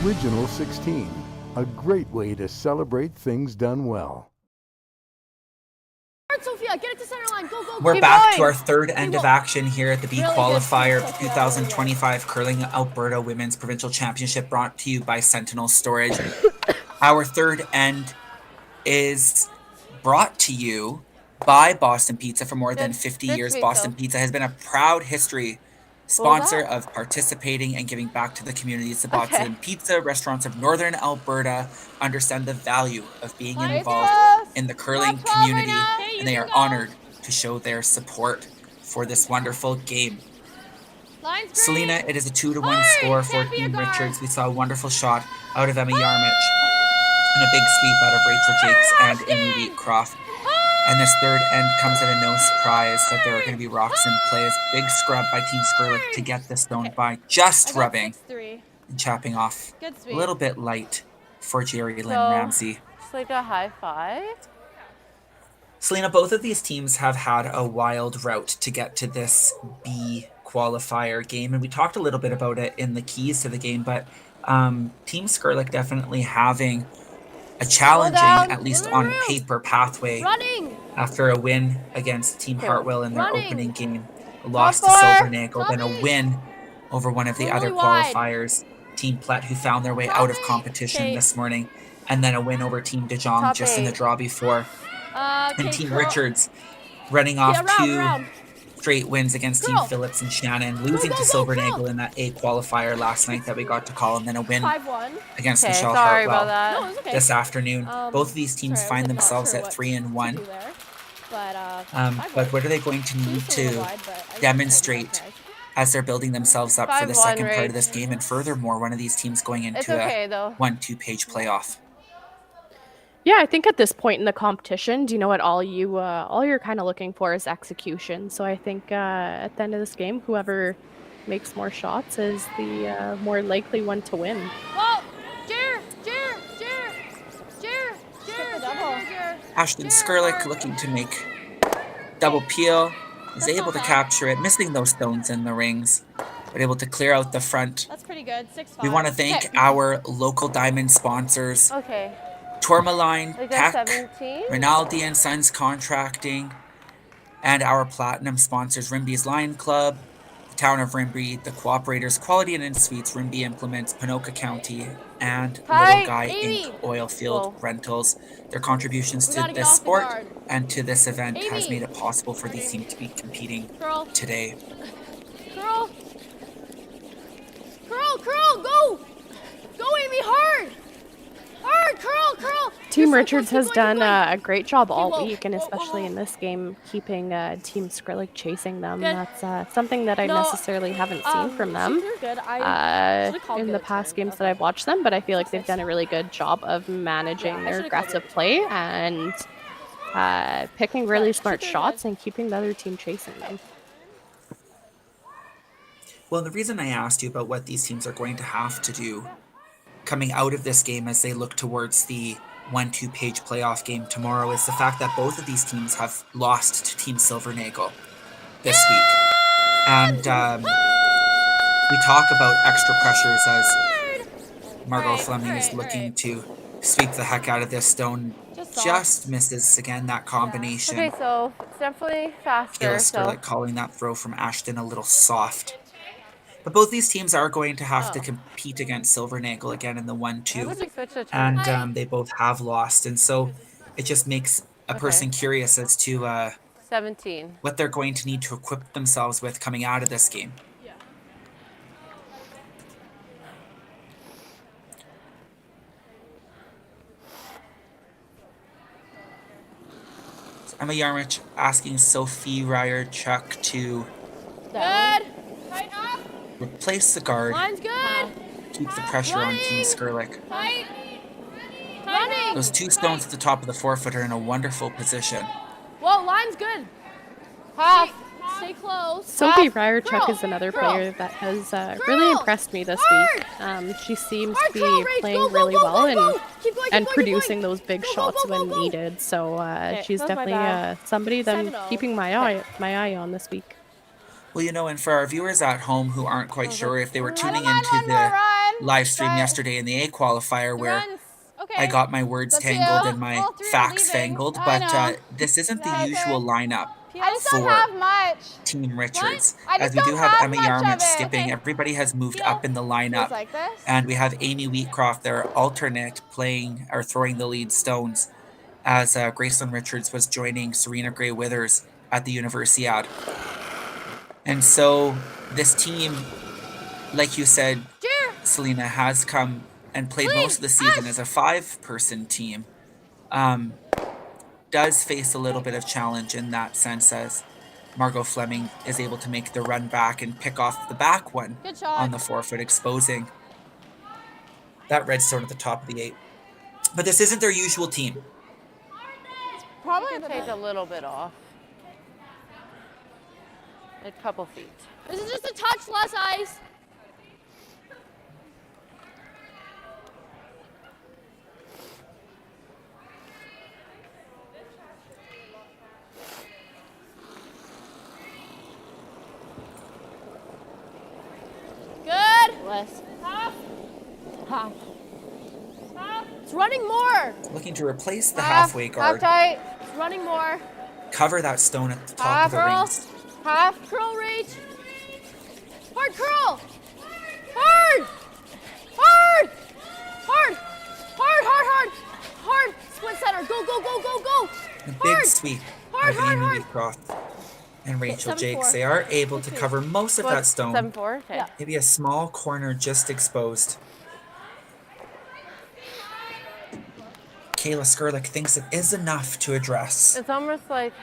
Original 16, a great way to celebrate things done well. Sophia, get it to center line. Go, go, go. We're back to our third end of action here at the B-QUALIFIER of 2025 Curling Alberta Women's Provincial Championship, brought to you by Sentinel Storage. Our third end is brought to you by Boston Pizza. For more than 50 years, Boston Pizza has been a proud history sponsor of participating and giving back to the community. It's about pizza restaurants of Northern Alberta understand the value of being involved in the curling community, and they are honored to show their support for this wonderful game. Selena, it is a 2-1 score for Team Richards. We saw a wonderful shot out of Emma Yarmich and a big sweep out of Rachel Jakes and Amy Wheatcroft. And this third end comes at a no surprise that there are going to be rocks in play. As big scrub by Team Skrlik to get the stone by just rubbing and chopping off a little bit light for Jerry Lynn Ramsey. It's like a high five. Selena, both of these teams have had a wild route to get to this B qualifier game, and we talked a little bit about it in the keys to the game, but Team Skrlik definitely having a challenging, at least on paper, pathway after a win against Team Hartwell in their opening game, a loss to Silvernagel, then a win over one of the other qualifiers, Team Plett, who found their way out of competition this morning, and then a win over Team De Jong just in the draw before. And Team Richards running off 2 straight wins against Team Phillips and Shannon, losing to Silvernagel in that A qualifier last night that we got to call, and then a win against Michelle Hartwell this afternoon. Both of these teams find themselves at 3-1. But what are they going to need to demonstrate as they're building themselves up for the second part of this game? And furthermore, one of these teams going into a 1-2-page playoff. Yeah, I think at this point in the competition, do you know what all you're kind of looking for is execution. So I think at the end of this game, whoever makes more shots is the more likely one to win. Ashton Skrlik looking to make double peel, is able to capture it, missing those stones in the rings, but able to clear out the front. That's pretty good. 6-5. We want to thank our local diamond sponsors. Tourmaline, Tech, Rinaldi and Sons Contracting, and our platinum sponsors, Rimbey's Lion Club, the Town of Rimbey, the Cooperators, Quality and Suites, Rimbey Implements, Ponoka County, and Little Guy Inc. Oilfield Rentals. Their contributions to this sport and to this event has made it possible for these teams to be competing today. Curl, go! Go, Amy, hard! Curl! Team Richards has done a great job all week, and especially in this game, keeping Team Skrlik chasing them. That's something that I necessarily haven't seen from them in the past games that I've watched them, but I feel like they've done a really good job of managing their aggressive play and picking really smart shots and keeping the other team chasing them. Well, the reason I asked you about what these teams are going to have to do coming out of this game as they look towards the 1-2-page playoff game tomorrow is the fact that both of these teams have lost to Team Silvernagel this week. And we talk about extra pressures as Margot Fleming is looking to sweep the heck out of this stone. Just misses again that combination. Okay, so it's definitely faster. Kayla Skrlik calling that throw from Ashton a little soft. But both these teams are going to have to compete against Silvernagel again in the 1-2. And they both have lost. And so it just makes a person curious as to 17. What they're going to need to equip themselves with coming out of this game. So Emma Yarmich asking Sophie Ryerchuk to replace the guard, keep the pressure on Team Skrlik. Those 2 stones at the top of the 4-footer in a wonderful position. Whoa, line's good. Half. Stay close. Sophie Ryerchuk is another player that has really impressed me this week. She seems to be playing really well and producing those big shots when needed. So she's definitely somebody that I'm keeping my eye on this week. Well, you know, and for our viewers at home who aren't quite sure if they were tuning into the live stream yesterday in the A qualifier where I got my words tangled and my facts fangled, but this isn't the usual lineup for Team Richards. As we do have Emma Yarmich skipping, everybody has moved up in the lineup, and we have Amy Wheatcroft, their alternate, playing or throwing the lead stones, as Gracelyn Richards was joining Serena Gray Withers at the Universiade. And so this team, like you said, Selena, has come and played most of the season as a 5-person team. Does face a little bit of challenge in that sense as Margot Fleming is able to make the run back and pick off the back one on the forefoot, exposing that redstone at the top of the 8. But this isn't their usual team. Probably take a little bit off. A couple feet. This is just a touch less ice. Good. Less. Half. Half. Half. It's running more. Looking to replace the halfway guard. Half tight. It's running more. Cover that stone at the top of the rings. Half curl reach. Hard curl. Hard. Hard. Hard. Hard, hard, hard. Hard. Split center. Go, go, go, go, go. A big sweep of Amy Croft and Rachel 7-4. Jakes. They are able to cover most of that stone. 7-4? Okay. Yeah. Maybe a small corner just exposed. Kayla Skrlik thinks it is enough to address. It's almost like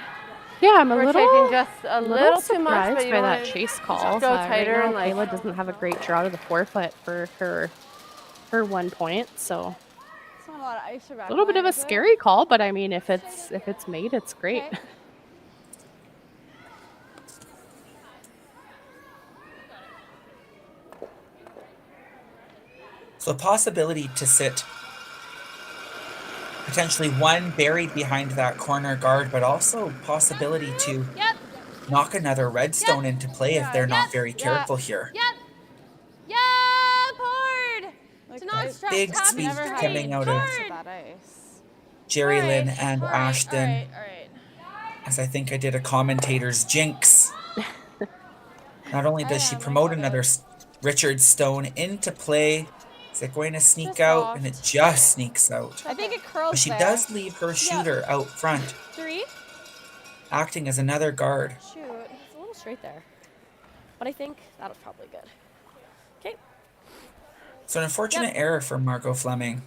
I'm a we're little taking just a little too much, surprised but you by know that what? chase call. Go tighter right and now, like Kayla doesn't have a great draw to the forefoot for her 1 point, so It's not a lot of ice or a little bit of a scary call, but I mean, if it's made, it's great. Okay. So a possibility to sit potentially one buried behind that corner guard, but also possibility to knock another redstone into play if they're not very careful here. Yep, hard. It's not stressed. Big Half speed never coming out of Jerry Lynn and Ashton. As I think I did a commentator's jinx. Not only does she promote another Richard Stone into play, is it going to sneak out? And it just sneaks out. I think it curls But she there. does leave her shooter out front, 3. acting as another guard. Shoot, it's a little straight there. But I think that was probably good. Okay. So an unfortunate error for Margot Fleming.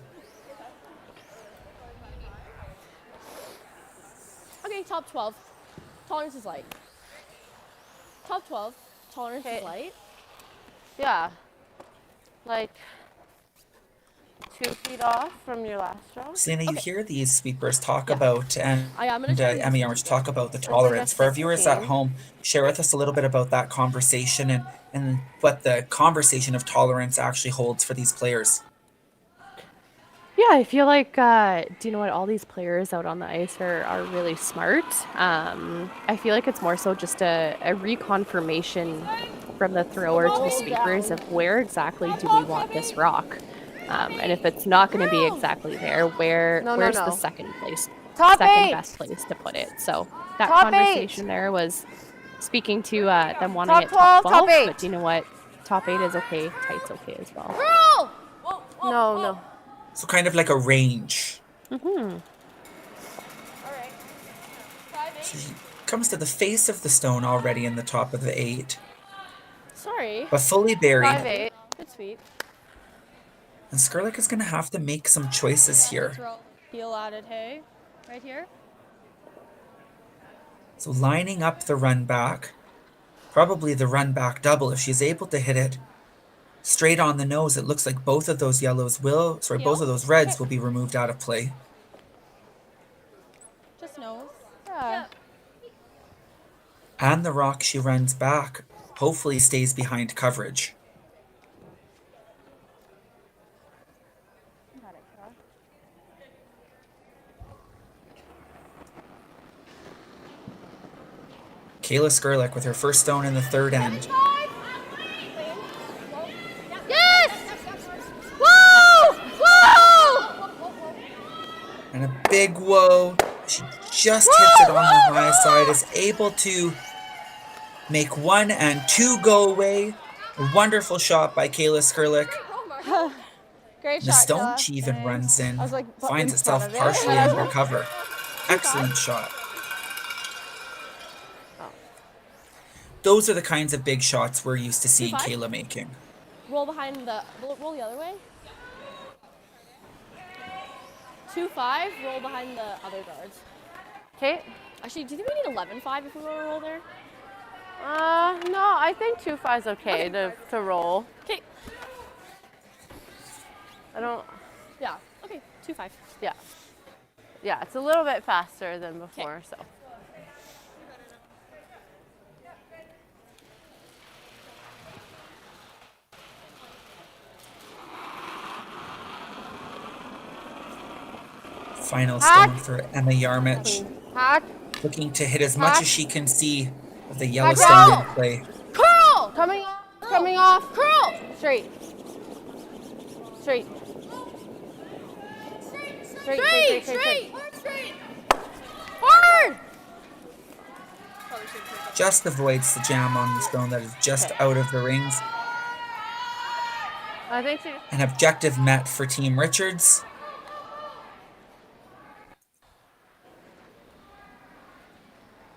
Okay, top 12. Tolerance is light. Top 12. Tolerance is light. Yeah. Like 2 feet off from your last draw. Selena, you hear these sweepers talk about, and I'm gonna try Emmy Armage talk about the tolerance. For our viewers at home, share with us a little bit about that conversation and what the conversation of tolerance actually holds for these players. Yeah, I feel like, do you know what, all these players out on the ice are really smart. I feel like it's more so just a reconfirmation from the thrower to the sweepers of where exactly do we want this rock. And if it's not going to be exactly there, where's the second best place to put it? So that conversation there was speaking to them wanting it top 12, but do you know what? Top 8 is okay, tight's okay as well. No. So kind of like a range. Mm-hmm. So she comes to the face of the stone already in the top of the 8. Sorry. But fully buried. 5-8. Good sweet. And Skrlik is going to have to make some choices here. Heel added hay. Right here. So lining up the run back. Probably the run back double if she's able to hit it straight on the nose. It looks like both of those both of those reds will be removed out of play. Just nose. Yeah. And the rock she runs back hopefully stays behind coverage. Kayla Skrlik with her first stone in the third end. Yes! Whoa! Whoa! And a big whoa. She just hits it on the high side, is able to make 1 and 2 go away. A wonderful shot by Kayla Skrlik. Great And the shot, stone Kayla. she even runs in, I was like, finds in itself front of it. partially under cover. Excellent shot. those are the kinds of big shots we're used to seeing 2-5. Kayla making. Roll behind the, roll the other way. 2-5, roll behind the other guards. Okay. Actually, do you think we need 11-5 if we want to roll there? No, I think 2-5 is okay, to roll. Okay. I don't. Yeah. Okay. 2-5. Yeah. Yeah, it's a little bit faster than before, so. Final stone for Emma Yarmich. Hack. Looking to hit as much Hack. as she can see of the Yellowstone in play. Curl! Coming off. Curl! Straight. Straight. Straight! Hard! Just avoids the jam on the stone that is just out of the rings. I think she. An objective met for Team Richards.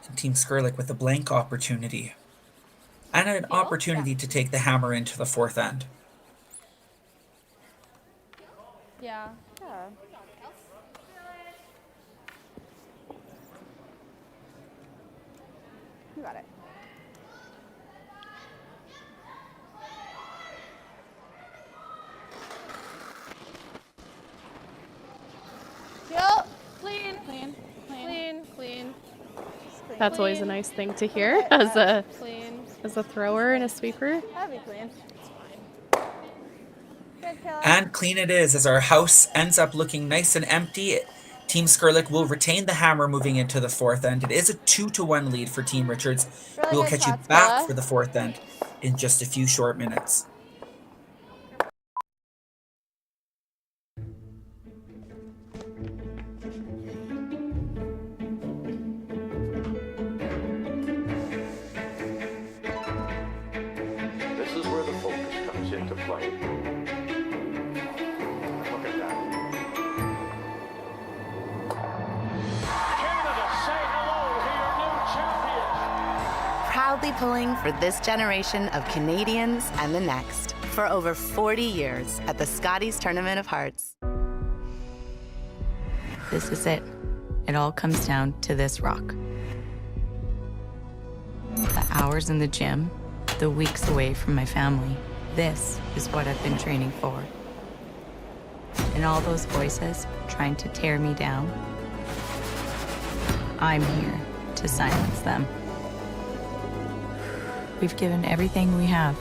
And Team Skrlik with a blank opportunity. And an opportunity to take the hammer into the fourth end. Yeah. You got it. Yep. Clean. That's always a nice thing to hear as a thrower and a sweeper. That'd be clean. Good, Kayla. And clean it is as our house ends up looking nice and empty. Team Skrlik will retain the hammer moving into the fourth end. It is a 2-1 lead for Team Richards. Really We will good catch you shots, back Kayla. for the fourth end in just a few short minutes. This is where the focus comes into play. Look at that. Canada, say hello to your new champions. Proudly pulling for this generation of Canadians and the next for over 40 years at the Scotties Tournament of Hearts. This is it. It all comes down to this rock. The hours in the gym, the weeks away from my family. This is what I've been training for. And all those voices trying to tear me down, I'm here to silence them. We've given everything we have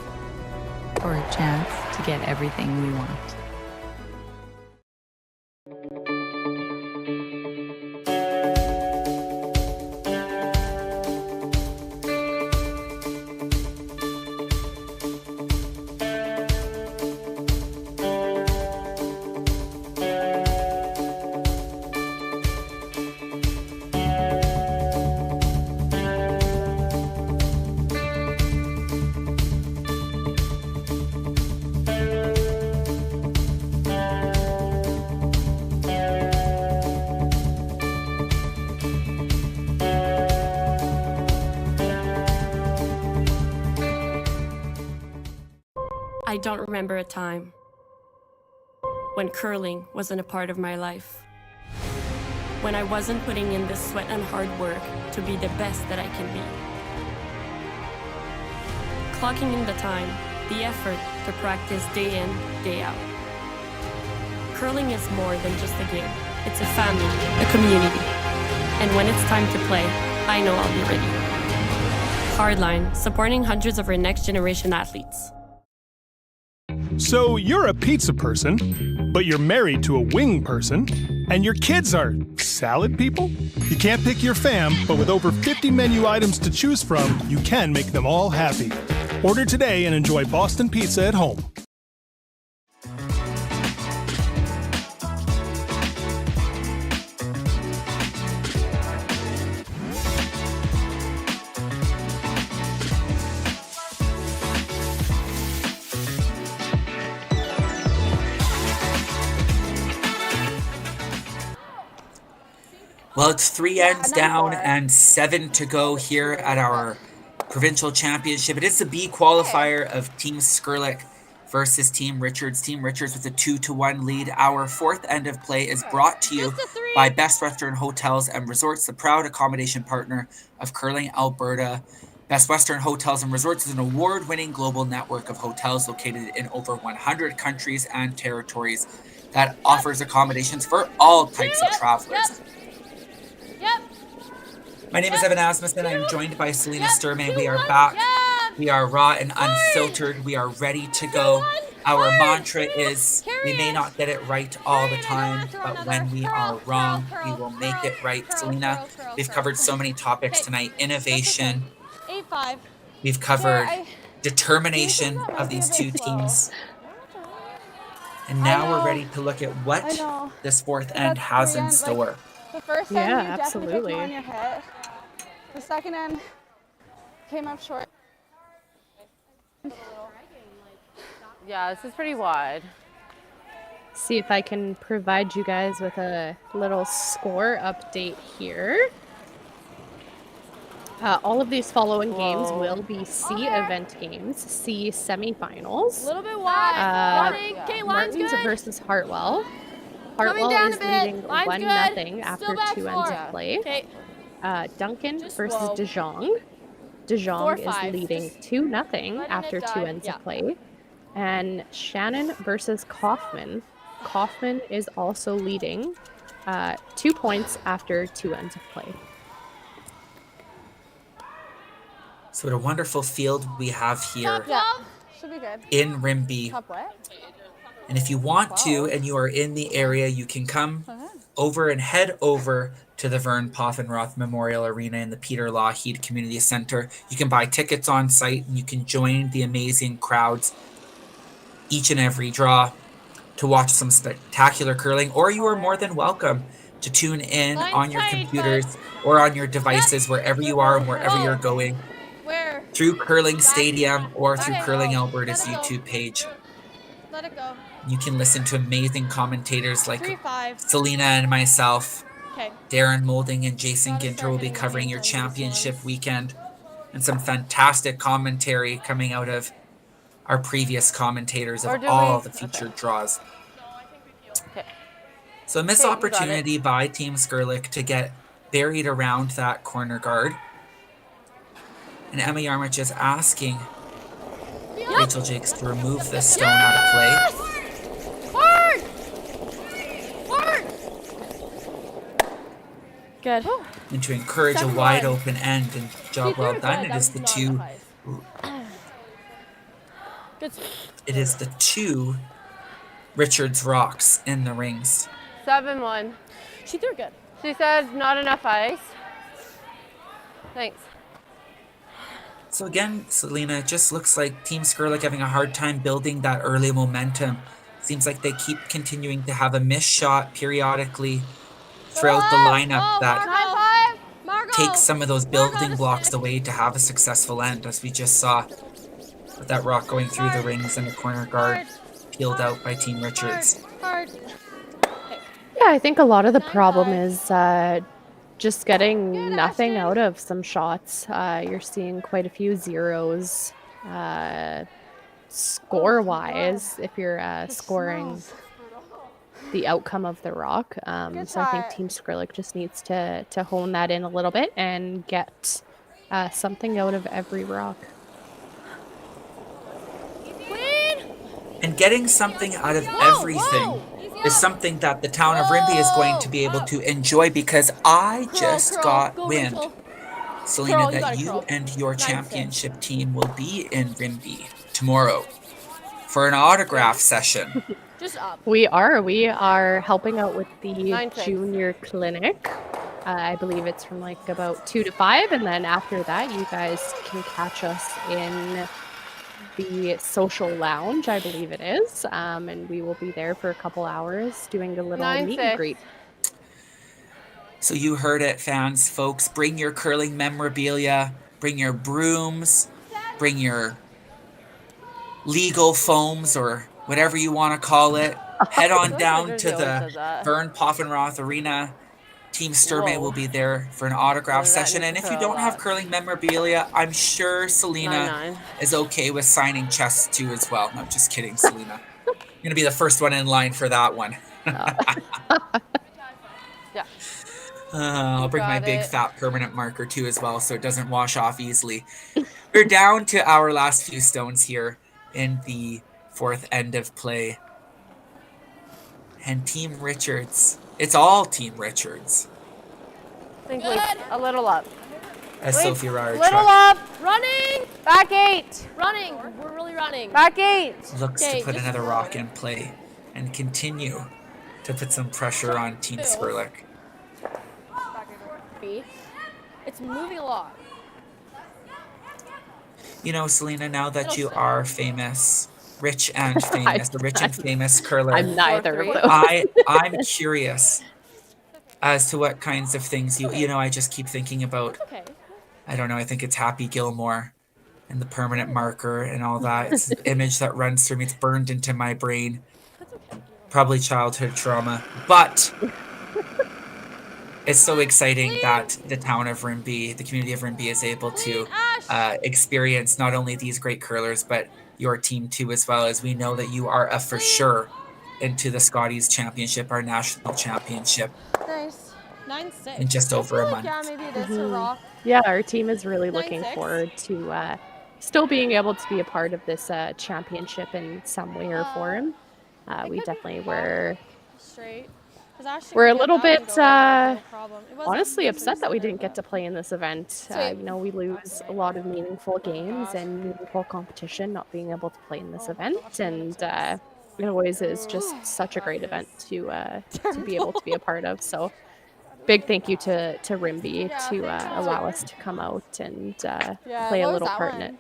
for a chance to get everything we want. I don't remember a time when curling wasn't a part of my life. When I wasn't putting in the sweat and hard work to be the best that I can be. Clocking in the time, the effort to practice day in, day out. Curling is more than just a game. It's a family, a community. And when it's time to play, I know I'll be ready. Hardline, supporting hundreds of our next generation athletes. So you're a pizza person, but you're married to a wing person, and your kids are salad people? You can't pick your fam, but with over 50 menu items to choose from, you can make them all happy. Order today and enjoy Boston Pizza at home. Well, it's 3 ends down and 7 to go here at our provincial championship. It is the B qualifier of Team Skrlik versus Team Richards. Team Richards with a 2-1 lead. Our fourth end of play is brought to you by Best Western Hotels and Resorts, the proud accommodation partner of Curling Alberta. Best Western Hotels and Resorts is an award-winning global network of hotels located in over 100 countries and territories that offers accommodations for all types of travelers. My name is Evan Asmussen. I am joined by Selena Sturmey. We are back. We are raw and unfiltered. We are ready to go. Our mantra is, we may not get it right all the time, but when we are wrong, we will make it right. Selena, we've covered so many topics tonight. Innovation. 8-5. We've covered determination of these two teams. And now we're ready to look at what this fourth end has in store. The first end, you definitely picked on your hit. The second end came up short. Yeah, this is pretty wide. See if I can provide you guys with a little score update here. All of these following games will be C event games, C semifinals. A little bit wide. Okay, line's Martins good. versus Hartwell. Coming Hartwell down is a bit. leading Line's 1-0 good. after Still back 2 ends four. of play. Okay. Duncan versus whoa. De Jong. De Jong is 4-5. leading 2-0 after 2 ends of play. And Shannon versus Kaufman. Kaufman is also leading 2 points after 2 ends of play. So what a wonderful field we have here Should be good. in Rimbey. Top wet. And if you want to, and you are in the area, you can come over and head over to the Vern Poffenroth Memorial Arena in the Peter Lougheed Community Center. You can buy tickets on site, and you can join the amazing crowds each and every draw to watch some spectacular curling, or you are more than welcome to tune in on your computers or on your devices, wherever you are and wherever you're going, through Curling Stadium or through Curling Alberta's YouTube page. Let it go. You can listen to amazing commentators like 3-5. Selena and myself. Okay. Darren Moulding and Jason Ginter will be covering your championship weekend, and some fantastic commentary coming out of our previous commentators of all the featured draws. So a missed opportunity by Team Skrlik to get buried around that corner guard. And Emma Yarmich is asking Rachel Jakes to remove the stone out of play. Hard! Hard! Good. And to encourage a wide open end, and job well done. It is the two Richards rocks in the rings. 7-1. She threw good. She says not enough ice. Thanks. So again, Selena, it just looks like Team Skrlik having a hard time building that early momentum. Seems like they keep continuing to have a missed shot periodically throughout the lineup that takes some of those building blocks away to have a successful end, as we just saw with that rock going through the rings and the corner guard peeled out by Team Richards. Yeah, I think a lot of the problem is just getting nothing out of some shots. You're seeing quite a few zeros score-wise if you're scoring the outcome of the rock. So I think Team Skrlik just needs to hone that in a little bit and get something out of every rock. And getting something out of everything is something that the town of Rimbey is going to be able to enjoy, because I just got wind, Selena, that you and your championship team will be in Rimbey tomorrow for an autograph session. We are helping out with the junior clinic. I believe it's from like about 2 to 5, and then after that you guys can catch us in the social lounge, I believe it is, and we will be there for a couple hours doing a little meet and greet. So you heard it, fans, folks. Bring your curling memorabilia, bring your brooms, bring your legal foams or whatever you want to call it. Head on down to the Vern Poffenroth Arena Team Sturmey Whoa. will be there for an autograph Yeah, that session. needs And to if throw you a don't have lot. curling memorabilia, I'm sure Selena 9-9. is okay with signing chests too as well. No, just kidding, Selena. You're going to be the first one in line for that one. Yeah. I'll bring my got big it. fat permanent marker too as well so it doesn't wash off easily. We're down to our last few stones here in the fourth end of play. And Team Richards, it's all Team Richards. I think a little up. As Wait, Sophie Ryer little up. Running. Back 8. Running. We're really running. Back 8. looks Okay, to put just another rock in play and continue to put some pressure on Team Skrlik. B. It's moving a lot. You know, Selena, now that you are famous, rich and famous, the rich and famous curler, I'm neither of those. I'm curious as to what kinds of things you know, I just keep thinking about, Okay. I don't know, I think it's Happy Gilmore and the permanent marker and all that. It's an image that runs through me. It's burned into my brain. Probably childhood trauma. But it's so exciting that the town of Rimbey, the community of Rimbey, is able to experience not only these great curlers, but your team too, as well, as we know that you are a for sure into the Scotties Championship, our national championship, Nice. 9-6. in just over a month. Yeah, maybe it is a rock. Yeah, our team is really looking 9-6. forward to still being able to be a part of this championship in some way or form. We definitely were Straight. we're a little bit honestly upset that we didn't get to play in this event. You know, we lose a lot of meaningful games and meaningful competition not being able to play in this event, and it always is just such a great event to be able to be a part of. So big thank you to Rimbey to allow us to come out and play a little part in it.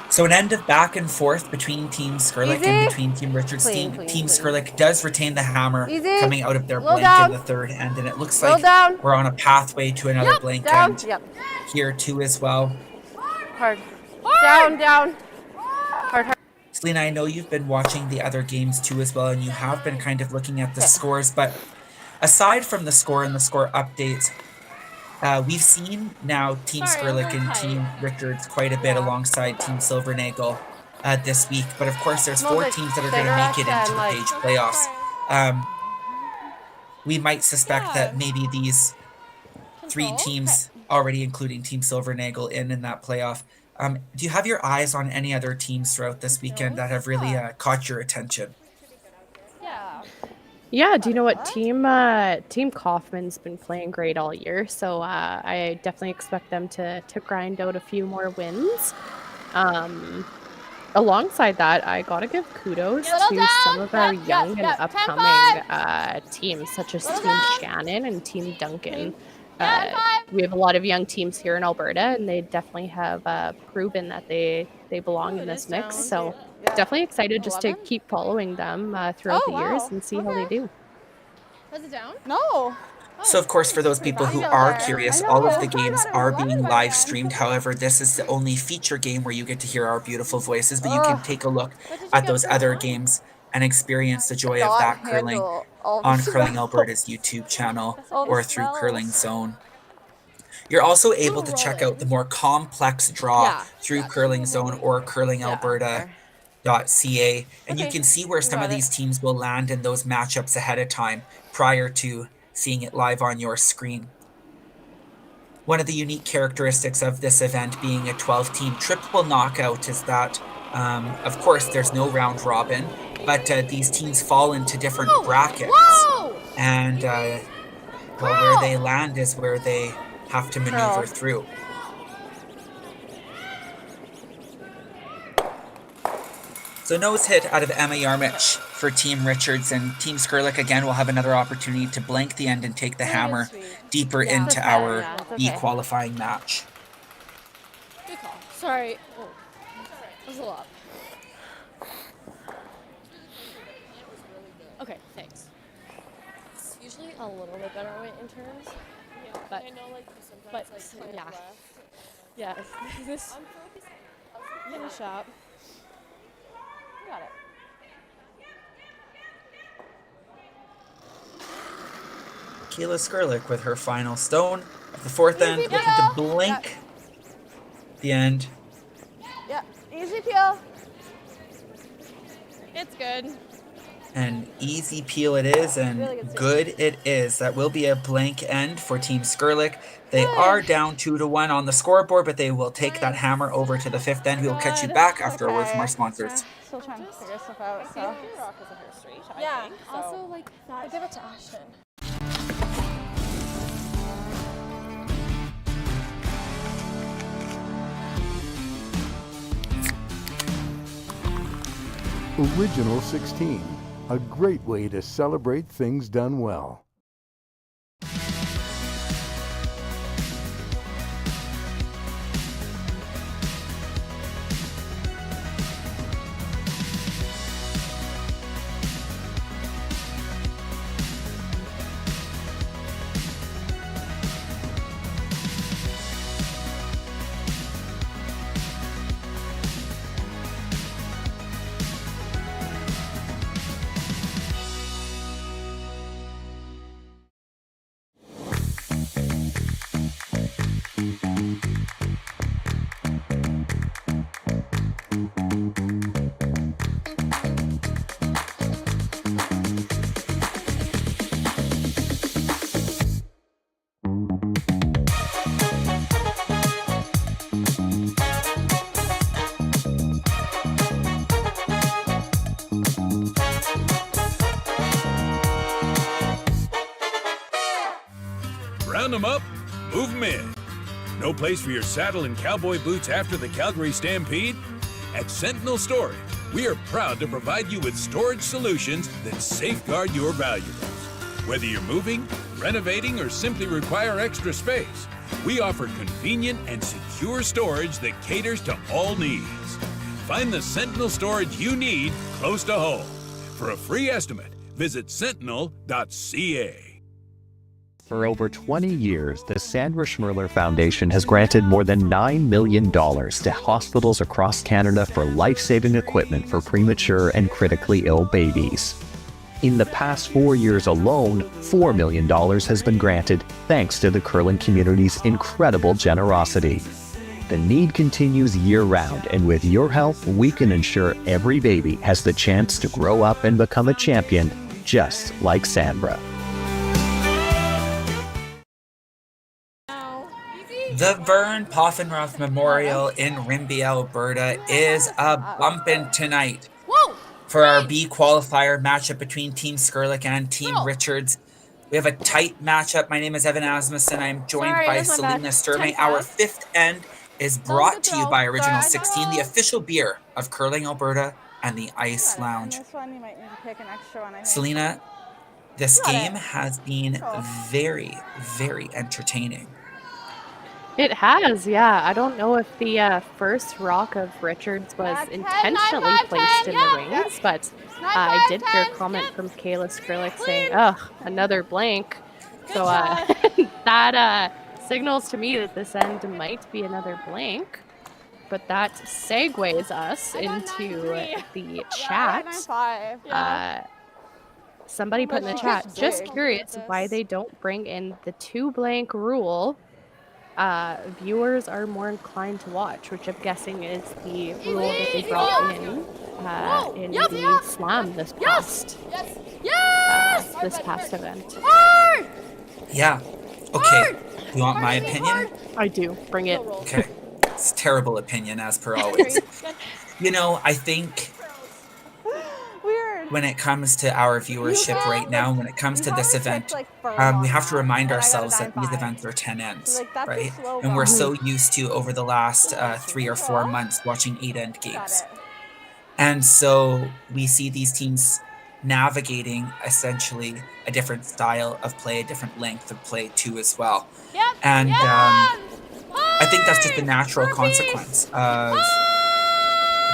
So an end of back and forth between Team Skrlik and between Team Richards. Team Skrlik does retain the hammer coming out of their blank in the third end, and it looks like we're on a pathway to another blank end here too as well. Hard. Down, down. Hard, hard. Selena, I know you've been watching the other games too as well, and you have been kind of looking at the scores, but aside from the score and the score updates, we've seen now Team Skrlik and Team Richards quite a bit alongside Team Silvernagel this week. But of course, there's 4 teams that are going to make it into the Page playoffs. We might suspect that maybe these 3 teams, already including Team Silvernagel, in that playoff. Do you have your eyes on any other teams throughout this weekend that have really caught your attention? Yeah, do you know what? Team Kaufman's been playing great all year, so I definitely expect them to grind out a few more wins. Alongside that, I gotta give kudos to some of our young and upcoming teams, such as Team Shannon and Team Duncan. We have a lot of young teams here in Alberta, and they definitely have proven that they belong in this mix. So definitely excited just to keep following them throughout the years and see how they do. Was it down? No. So of course, for those people who are curious, all of the games are being live streamed. However, this is the only feature game where you get to hear our beautiful voices, but you can take a look at those other games and experience the joy of that curling on Curling Alberta's YouTube channel or through Curling Zone. You're also able to check out the more complex draw through Curling Zone or curlingalberta.ca, and you can see where some of these teams will land in those matchups ahead of time prior to seeing it live on your screen. One of the unique characteristics of this event being a 12-team triple knockout is that, of course, there's no round robin, but these teams fall into different brackets, and well, where they land is where they have to maneuver through. So nose hit out of Emma Yarmich for Team Richards, and Team Skrlik again will have another opportunity to blank the end and take the hammer deeper into our B-qualifying match. Good call. Sorry. Oh, that was a lot. Okay, thanks. It's usually a little bit better in terms. But I know, like, sometimes, yeah. Yes. Finish up. You got it. Kayla Skrlik with her final stone of the fourth end, looking to blink the end. Yeah, easy peel. It's good. An easy peel it is, and Really good it is. That will be a blank end for Team Skrlik. They are down 2-1 on the scoreboard, but they will take that hammer over to the fifth end. We will catch you back after a word from our sponsors. Still trying to figure stuff out. So. Yeah. Also, like that. Give it to Ashton. Original 16, a great way to celebrate things done well. Round them up, move them in. No place for your saddle and cowboy boots after the Calgary Stampede? At Sentinel Storage, we are proud to provide you with storage solutions that safeguard your valuables. Whether you're moving, renovating, or simply require extra space, we offer convenient and secure storage that caters to all needs. Find the Sentinel storage you need close to home. For a free estimate, visit sentinel.ca. For over 20 years, the Sandra Schmirler Foundation has granted more than $9 million to hospitals across Canada for life-saving equipment for premature and critically ill babies. In the past 4 years alone, $4 million has been granted thanks to the curling community's incredible generosity. The need continues year-round, and with your help, we can ensure every baby has the chance to grow up and become a champion, just like Sandra. The Vern Poffenroth Memorial in Rimbey, Alberta is a bumpin' tonight for our B qualifier matchup between Team Skrlik and Team Richards. We have a tight matchup. My name is Evan Asmussen. I'm joined by Selena Sturmey. Our fifth end is brought to you by Original 16, the official beer of Curling Alberta and the Ice Lounge. Selena, this game has been very, very entertaining. It has, yeah. I don't know if the first rock of Richards was intentionally placed in the rings, but I did hear a comment from Kayla Skrlik saying, ugh, another blank. So that signals to me that this end might be another blank. But that segues us into the chat. Somebody put in the chat, just curious why they don't bring in the 2 blank rule. Viewers are more inclined to watch, which I'm guessing is the rule that they brought in the slam this past event. Yeah. Okay. You want my opinion? I do. Bring it. Okay. It's a terrible opinion, as per always. You know, I think when it comes to our viewership right now, when it comes to this event, we have to remind ourselves that these events are 10 ends, right? And we're so used to, over the last 3 or 4 months, watching 8-end games. And so we see these teams navigating essentially a different style of play, a different length of play too as well. And I think that's just a natural consequence of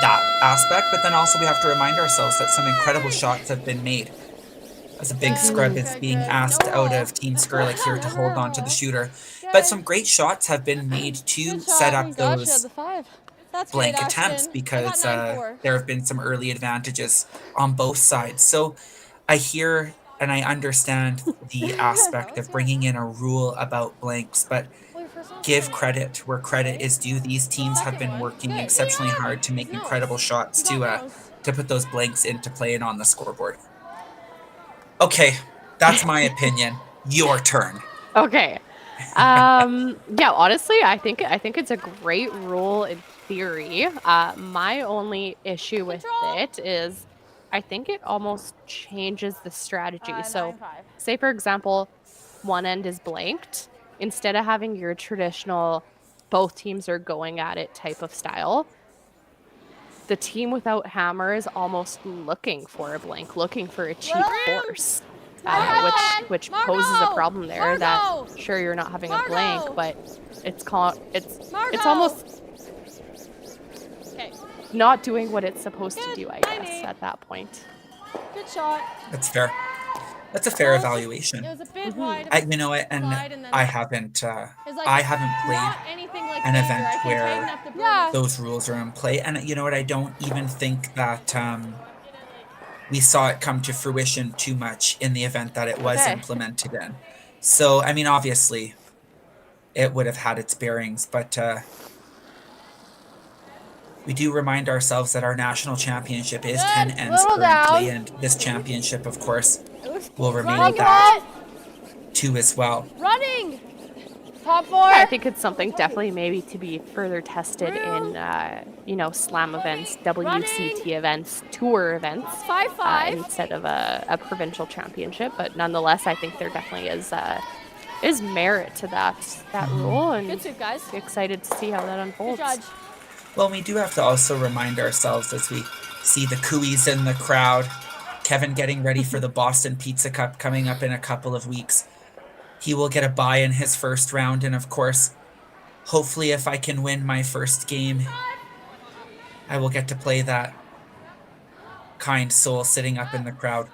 that aspect, but then also we have to remind ourselves that some incredible shots have been made. As a big scrub is being asked out of Team Skrlik here to hold on to the shooter. But some great shots have been made to set up those That's blank great, attempts Ashton. because I got 9-4. there have been some early advantages on both sides. So I hear and I understand the aspect of bringing in a rule about blanks, but give credit where credit is due. These teams have been working exceptionally hard to make incredible shots to put those blanks into play and on the scoreboard. Okay, that's my opinion. Your turn. Okay. Yeah, honestly, I think it's a great rule in theory. My only issue with it is I think it almost changes the strategy. So, 9-5. say for example, one end is blanked. Instead of having your traditional both teams are going at it type of style, the team without hammer is almost looking for a blank, looking for a cheap force. Which poses a problem there. That sure you're not having a blank, but it's almost not doing what it's supposed to do, I guess, at that point. Good shot. That's fair. That's a fair evaluation. It was a bit wide. You know what? And I haven't played an event where those rules are in play. And you know what? I don't even think that we saw it come to fruition too much in the event that it was implemented in. So, I mean, obviously, it would have had its bearings, but we do remind ourselves that our national championship is 10 ends currently, and this championship, of course, will remain that too as well. Running! Top 4! I think it's something definitely maybe to be further tested in, slam events, WCT events, tour events, 5-5 instead of a provincial championship. But nonetheless, I think there definitely is merit to that rule, and good suit, guys. Excited to see how that unfolds. Good judge. Well, we do have to also remind ourselves as we see the cooies in the crowd, Kevin getting ready for the Boston Pizza Cup coming up in a couple of weeks. He will get a bye in his first round, and of course, hopefully if I can win my first game, I will get to play that kind soul sitting up in the crowd.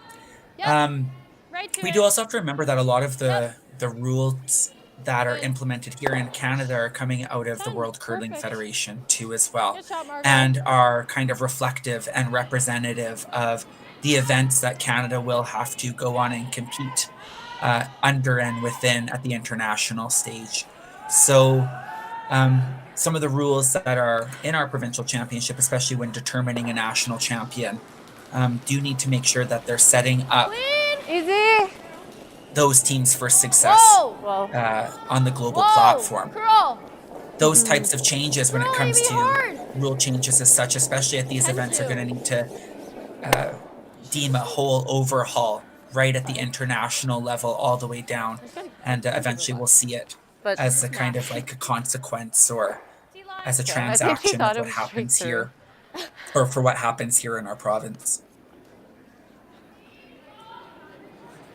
We do also have to remember that a lot of the rules that are implemented here in Canada are coming out of the World Curling Federation too as well, and are kind of reflective and representative of the events that Canada will have to go on and compete under and within at the international stage. So some of the rules that are in our provincial championship, especially when determining a national champion, do need to make sure that they're setting up those teams for success on the global platform. Those types of changes when it comes to rule changes as such, especially at these events, are going to need to deem a whole overhaul right at the international level all the way down, and eventually we'll see it as a kind of like a consequence or as a transaction of what happens here, or for what happens here in our province.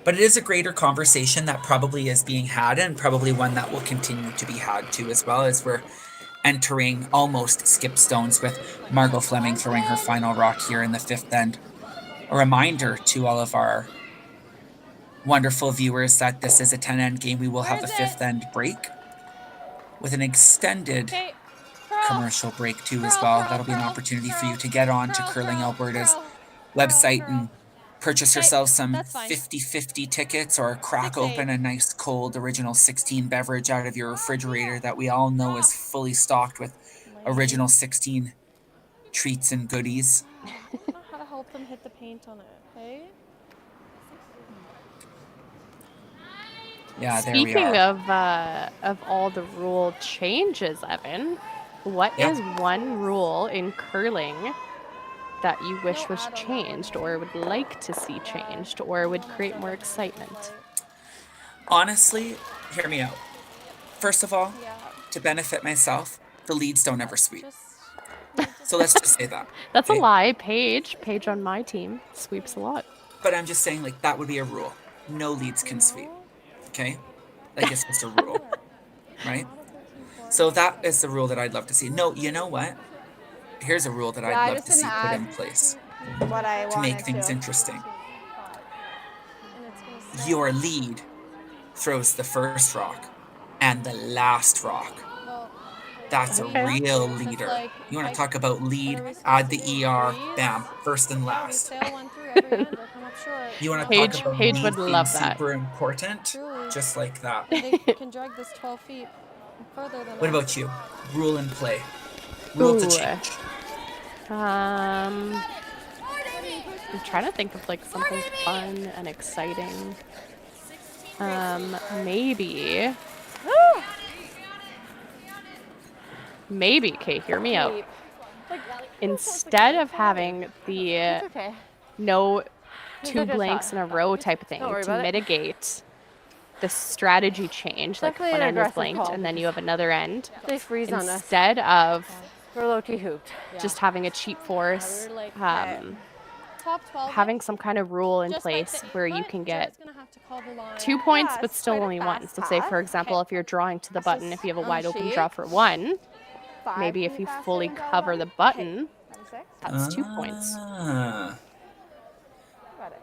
But it is a greater conversation that probably is being had, and probably one that will continue to be had too, as well as we're entering almost skip stones with Margot Fleming throwing her final rock here in the fifth end. A reminder to all of our wonderful viewers that this is a 10-end game. We will have the fifth end break with an extended commercial break too as well. That'll be an opportunity for you to get on to Curling Alberta's website and purchase yourself some 50-50 tickets, or crack open a nice cold original 16 beverage out of your refrigerator that we all know is fully stocked with original 16 treats and goodies. How to help them hit the paint on it, okay? Yeah, there we Speaking are. of all the rule changes, Evan, what is one rule in curling that you wish was changed, or would like to see changed, or would create more excitement? Honestly, hear me out. First of all, to benefit myself, the leads don't ever sweep. So let's just say that. That's a lie. Paige on my team sweeps a lot. But I'm just saying, like, that would be a rule. No leads can sweep. Okay? Like, it's just a rule. Right? So that is the rule that I'd love to see. No, you know what? Here's a rule that I'd love to see put in place to make things interesting. Your lead throws the first rock and the last rock That's a real leader. You want to talk about lead? Add the ER. Bam. First and last. Sail one through every end or come up short. You want to talk about Paige lead would being love that. super important? Truly. Just like that. They can drag this 12 feet further than What us. about you? Rule and play. Rule to Ooh. change. I'm trying to think of like something fun and exciting. Maybe, okay, hear me out. Instead of having the Okay. no Here's two a good blanks shot. in a row type of thing Don't worry to about it. mitigate the strategy change, like Definitely one an end is aggressive blanked call and then you have another end. They freeze on us. Instead of We're low key hooped. just having a cheap force, Top 12. having some kind of rule in Just like place the where you input, can Jared's get gonna have to call the line. 2 points, Yeah, but it's still quite a only one. fast So say, pass. for example, if you're drawing to the button, if you have a on wide the open sheet. draw for 1, 5 maybe if feet you faster fully than draw cover one. the button, Okay. that's 2 points. Ah, Got it.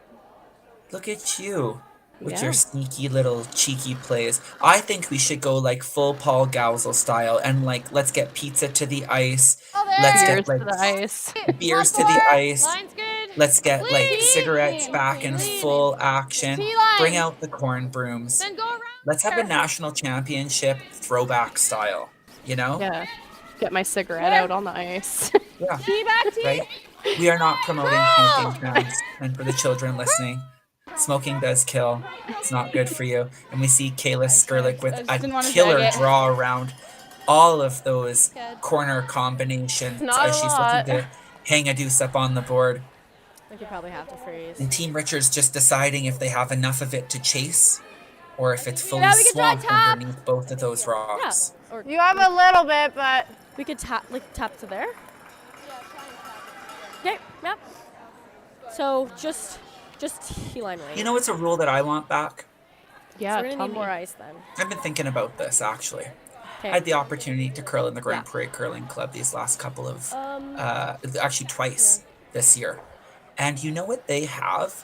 look at you with Yeah. your sneaky little cheeky plays. I think we should go like full Paul Gausel style and like let's get pizza to the ice. Let's Beers get to like the ice. beers to the ice. Line's good. Let's get like Lead. cigarettes back in Lead. full action. T-line. Bring out the corn brooms. Then go around. Let's have a national championship throwback style, you know? Yeah. Get my cigarette out on the ice. Yeah. Tee back, tee. Right? We are not promoting smoking, friends. And for the children listening, smoking does kill. It's not good for you. And we see Kayla Skrlik with just didn't a wanna killer drag it. draw around all of those Good. corner combinations Not as a she's lot. looking to hang a deuce up on the board. We could probably have to freeze. And Team Richards just deciding if they have enough of it to chase or if it's fully Yeah, we can try swamped tap. underneath both of those rocks. Or You have a little bit, but we could tap to there. Okay. Yep. So just T-line weight. You know what's a rule that I want back? Yeah, so we're gonna tell need me. more ice then. I've been thinking about this actually. Okay. I had the opportunity to curl in the Grand Yeah. Prairie Curling Club these last couple of, actually twice this year. And you know what they have?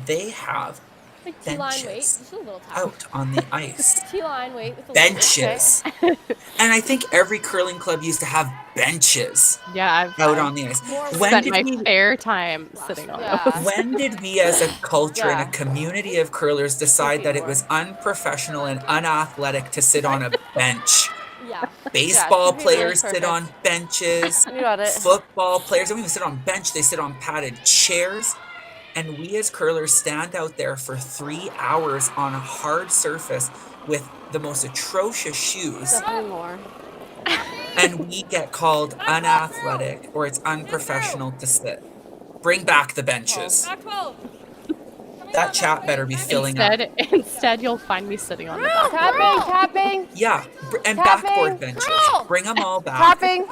They have Like T-line weight. benches Just a little tap. out on the ice. T-line weight with a Benches. And I think every curling club used to have benches Yeah, I've out on the ice. When spent did my we fair time sitting on Yeah. those. when did we as a culture and Yeah. a community of curlers decide that it was unprofessional and unathletic to sit on a bench? Yeah. Baseball Yeah, players perfect. sit on benches. You got it. Football players don't even sit on bench, they sit on padded chairs. And we as curlers stand out there for 3 hours on a hard surface with the most atrocious shoes, Definitely more. and we get called unathletic or it's unprofessional to sit. Bring back the benches. Back 12. That chat better be filling up. Instead, you'll find me sitting on the back. Tapping. Yeah, and Tapping. backboard benches. Bring them all back. Tapping.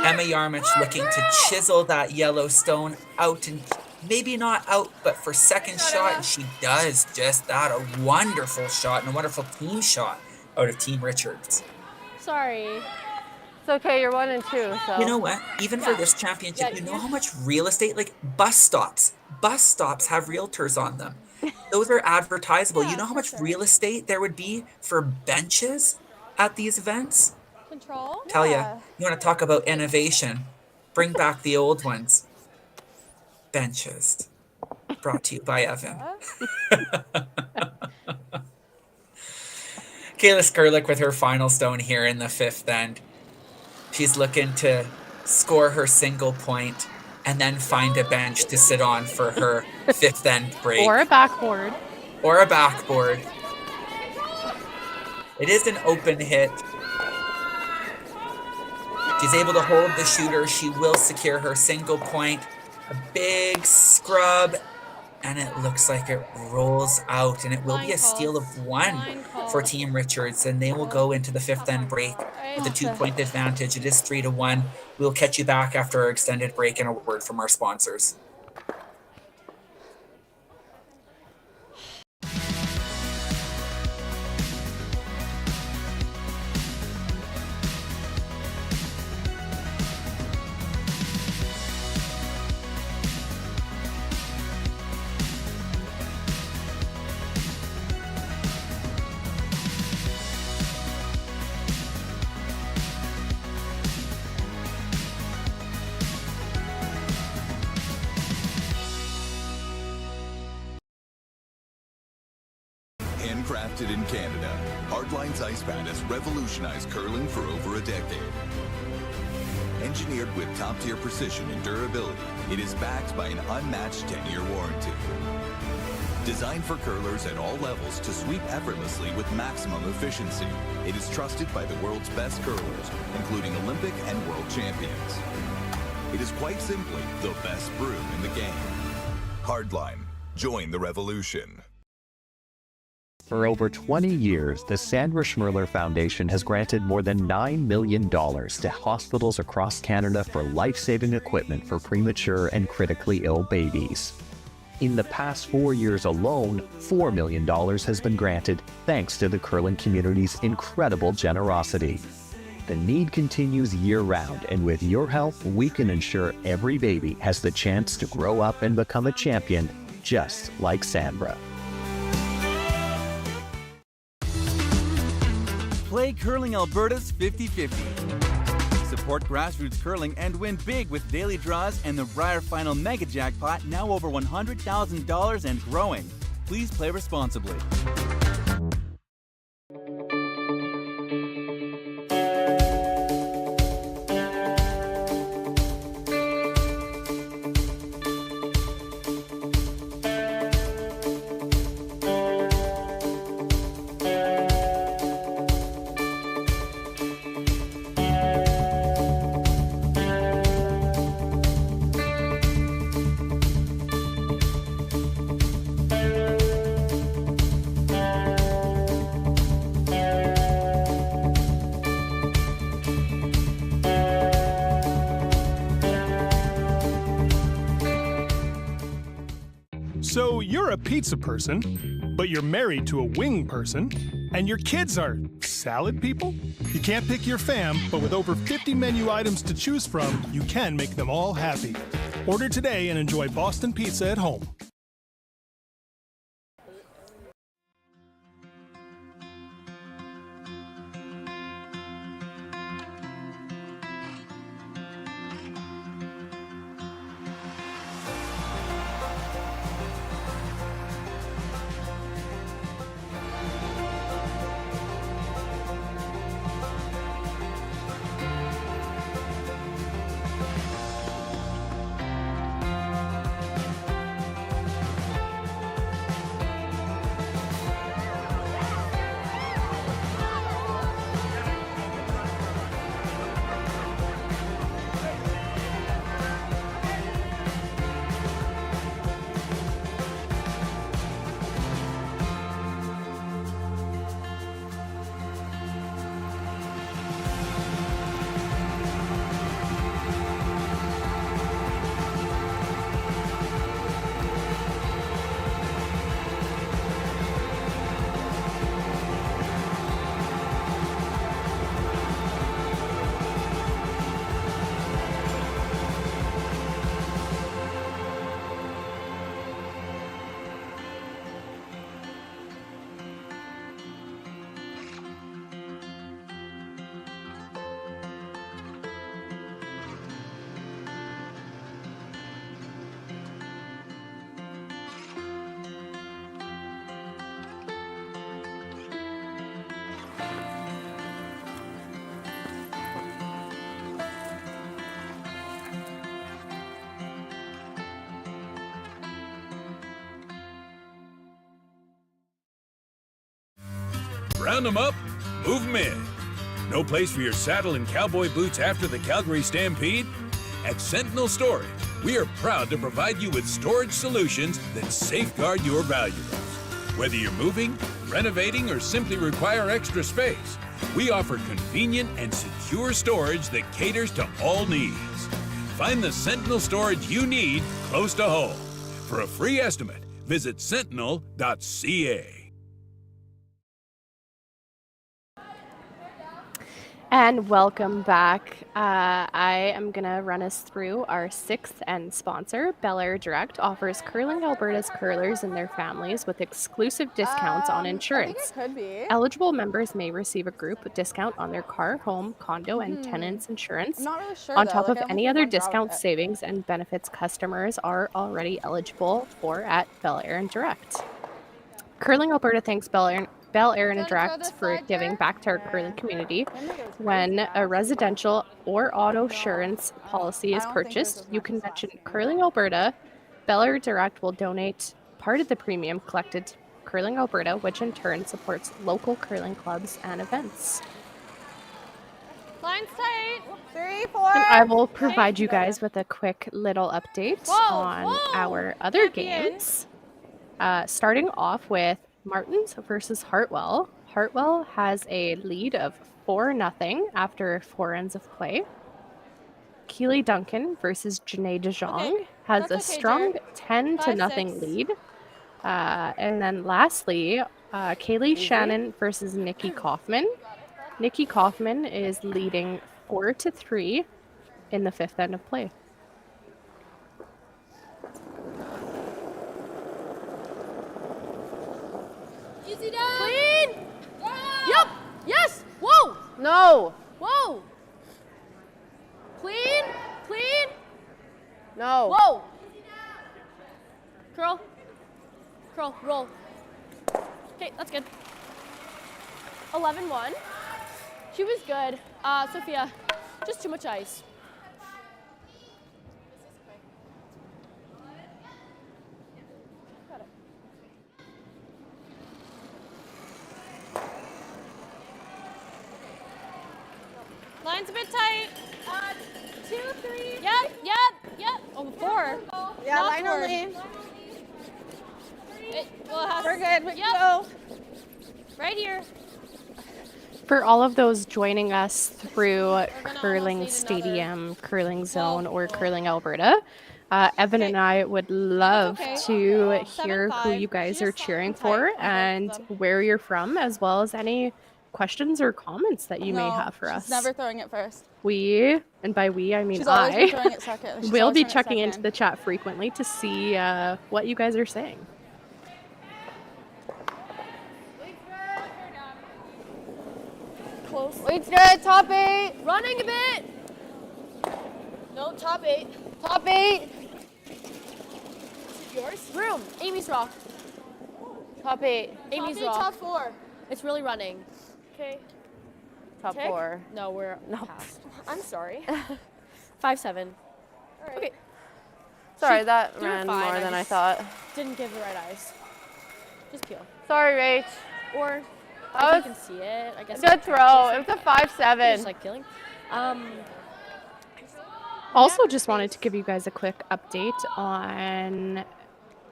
Emma Yarmich looking to chisel that yellow stone out, and maybe not out, but for second shot, and she does just that. A wonderful shot and a wonderful team shot out of Team Richards. Sorry. It's okay, you're 1 and 2, so. You know what? Even for this championship, you know how much real estate, like bus stops have realtors on them. Those are advertisable. You know how much real estate there would be for benches at these events? Control. Tell ya, you want to talk about innovation? Bring back the old ones. Benches. Brought to you by Evan. Kayla Skrlik with her final stone here in the 5th end. She's looking to score her single point and then find a bench to sit on for her 5th end break. Or a backboard. Or a backboard. It is an open hit. She's able to hold the shooter. She will secure her single point. A big scrub. And it looks like it rolls out. And it will be a steal of 1 for Team Richards. And they will go into the 5th end break with a 2-point advantage. It is 3-1. We'll catch you back after our extended break and a word from our sponsors. Crafted in Canada, Hardline's ice pad has revolutionized curling for over a decade. Engineered with top-tier precision and durability, it is backed by an unmatched 10-year warranty. Designed for curlers at all levels to sweep effortlessly with maximum efficiency, it is trusted by the world's best curlers, including Olympic and world champions. It is quite simply the best broom in the game. Hardline. Join the revolution. For over 20 years, the Sandra Schmirler Foundation has granted more than $9 million to hospitals across Canada for life-saving equipment for premature and critically ill babies. In the past 4 years alone, $4 million has been granted thanks to the curling community's incredible generosity. The need continues year-round, and with your help, we can ensure every baby has the chance to grow up and become a champion, just like Sandra. Play Curling Alberta's 50-50. Support grassroots curling and win big with daily draws and the Briar Final Mega Jackpot, now over $100,000 and growing. Please play responsibly. So you're a pizza person, but you're married to a wing person, and your kids are salad people? You can't pick your fam, but with over 50 menu items to choose from, you can make them all happy. Order today and enjoy Boston Pizza at home. Round them up, move them in. No place for your saddle and cowboy boots after the Calgary Stampede? At Sentinel Storage, we are proud to provide you with storage solutions that safeguard your valuables. Whether you're moving, renovating, or simply require extra space, we offer convenient and secure storage that caters to all needs. Find the Sentinel storage you need close to home. For a free estimate, visit sentinel.ca. And welcome back. I am going to run us through our sixth end sponsor. Bel Air Direct offers Curling Alberta's curlers and their families with exclusive discounts on insurance. Could be. Eligible members may receive a group discount on their car, home, condo, and tenants insurance. I'm not really sure, on though. top Like, of I don't any think other I'm proud of discount it. savings and benefits customers are already eligible for at Bel Air and Direct. Curling Alberta thanks Bel Air Bel Air and Direct for giving back to our curling community. When a residential or auto insurance policy is purchased, you can mention Curling Alberta. Bel Air Direct will donate part of the premium collected to Curling Alberta, which in turn supports local curling clubs and events. Line's tight. 3, 4. And I will provide you guys with a quick little update on our other games. Starting off with Martins versus Hartwell. Hartwell has a lead of 4-0 after 4 ends of play. Keely Duncan versus Janae DeJong has a strong 10-0 lead. And then lastly, Kaylee Shannon versus Nikki Kaufman. Nikki Kaufman is leading 4-3 in the 5th end of play. Easy down. Clean. Yep. Yes. Whoa. No. Whoa. Clean. Clean. No. Whoa. Curl. Curl. Roll. Okay, that's good. 11-1. She was good. Sophia, just too much ice. Line's a bit tight. 2, 3. Yep. Oh, 4. Yeah, Not line 4. only. We're good. We go. Right here. For all of those joining us through Curling Stadium, Curling Zone, or Curling Alberta, Evan and I would love to hear who you guys are cheering for and where you're from, as well as any questions or comments that you may have for us. She's never throwing it first. We, and by we, I mean She's always been throwing I, it second. will be checking into the chat frequently to see what you guys are saying. Close. Wait, good. Top 8. Running a bit. No, top 8. Top 8. Yours? Room. Amy's rock. Top 8. Amy's Top eight, rock. top 4. It's really running. Okay. Top 4. No, we're past. I'm sorry. 5-7. Right. Okay. Sorry, She that threw it ran fine. more than I just thought. Didn't give the right eyes. Just peel. Sorry, Rach. Or That if you can see it, I guess. Good throw. It was a 5-7. Just like peeling. Also, just wanted to give you guys a quick update on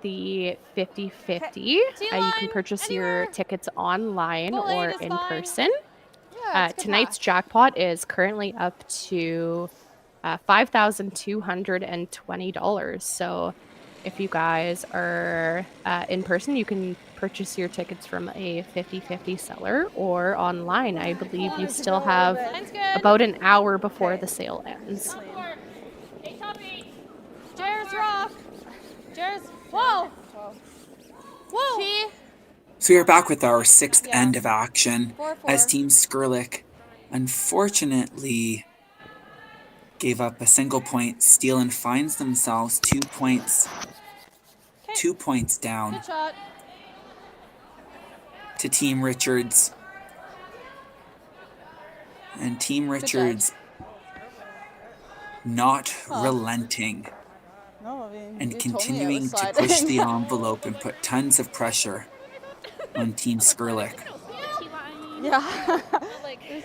the 50-50. You can purchase your tickets online or in person. Tonight's jackpot is currently up to $5,220. So if you guys are in person, you can purchase your tickets from a 50-50 seller or online. I believe you still have about an hour before the sale ends. Jared's rock. Jared's. Whoa. Whoa. So we are back with our 6th end of action as Team Skrlik unfortunately gave up a single point steal and finds themselves 2 points. 2 points down Good shot. to Team Richards. And Team Richards not relenting and continuing to push the envelope and put tons of pressure on Team Skrlik. Yeah.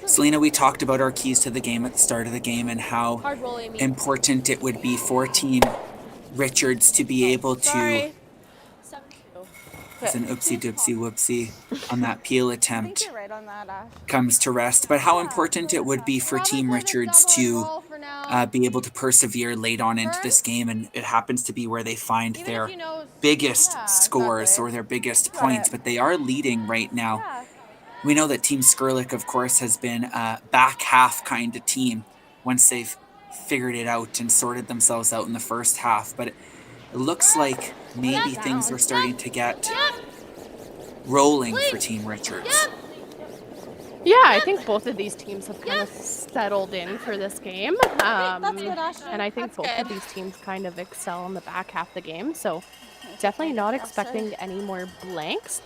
Selena, we talked about our keys to the game at the start of the game and how important it would be for Team Richards to be able to... It's an oopsie-doopsie whoopsie on that peel attempt. Comes to rest. But how important it would be for Team Richards to be able to persevere late on into this game, and it happens to be where they find their biggest scores or their biggest points, but they are leading right now. We know that Team Skrlik, of course, has been a back half kind of team once they've figured it out and sorted themselves out in the first half, but it looks like maybe things are starting to get rolling for Team Richards. Yeah, I think both of these teams have kind of settled in for this game. And I think both of these teams kind of excel in the back half of the game. So definitely not expecting any more blanks.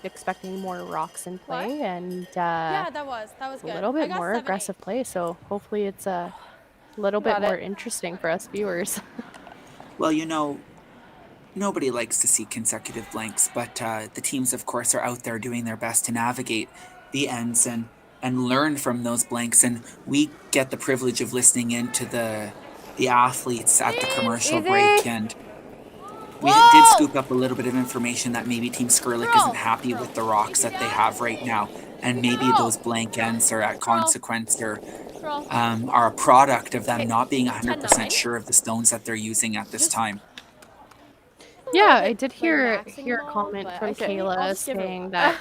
expecting more rocks in play and Yeah, that was a good. little I bit got more 7-8. aggressive play. So hopefully it's a little bit Got more it. interesting for us viewers. Well, nobody likes to see consecutive blanks, but the teams, of course, are out there doing their best to navigate the ends and learn from those blanks. And we get the privilege of listening in to the athletes at the commercial break. And we did scoop up a little bit of information that maybe Team Skrlik isn't happy with the rocks that they have right now. And maybe those blank ends are at consequence or are a product of them not being 100% sure of the stones that they're using at this time. Yeah, I did hear a comment from Kayla saying that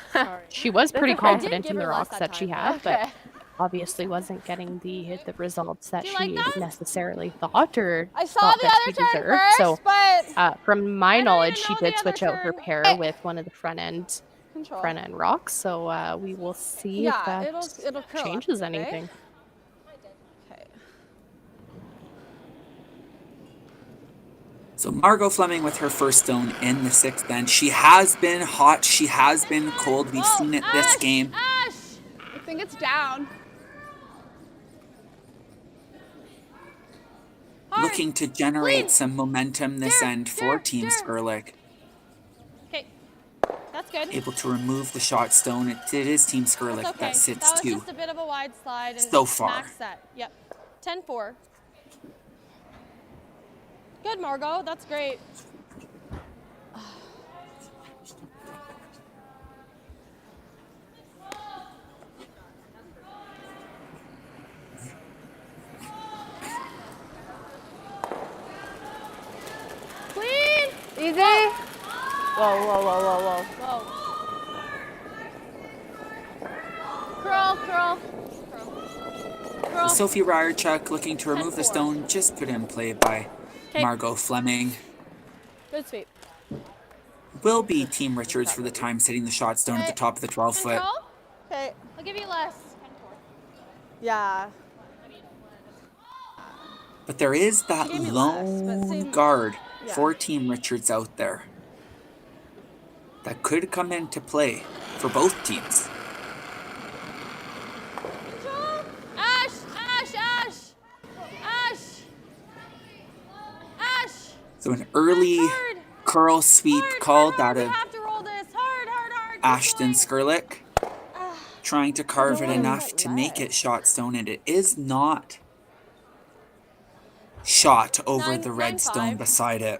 she was pretty confident in the rocks that she had, but obviously wasn't getting the results that she necessarily thought or thought that she deserved. So from my knowledge, she did switch out her pair with one of the front end rocks. So we will see if that changes anything. So Margot Fleming with her first stone in the 6th end. She has been hot. She has been cold. We've seen it this game. Ash! I think it's down. Looking to generate some momentum this end for Team Skrlik. Okay, that's good. Able to remove the shot stone. It is Team Skrlik Okay. that sits That was two just a bit of a wide slide. And so far. max set. Yep. 10-4. Good, Margot. That's great. Clean. Easy. Whoa, whoa, whoa, whoa, whoa. Whoa. Curl, curl. Curl. Sophie Ryerchuk looking to remove the stone, just put in play by Margot Fleming. Good sweep. Will be Team Richards for the time sitting the shot stone at the top of the 12-foot. Okay, I'll give you less. Yeah. But there is that lone guard for Team Richards out there that could come into play for both teams. Ash! Ash! Ash! Ash! Ash! So an early curl sweep called out of Ashton Skrlik, trying to carve it enough to make it shot stone, and it is not shot over the red stone beside it.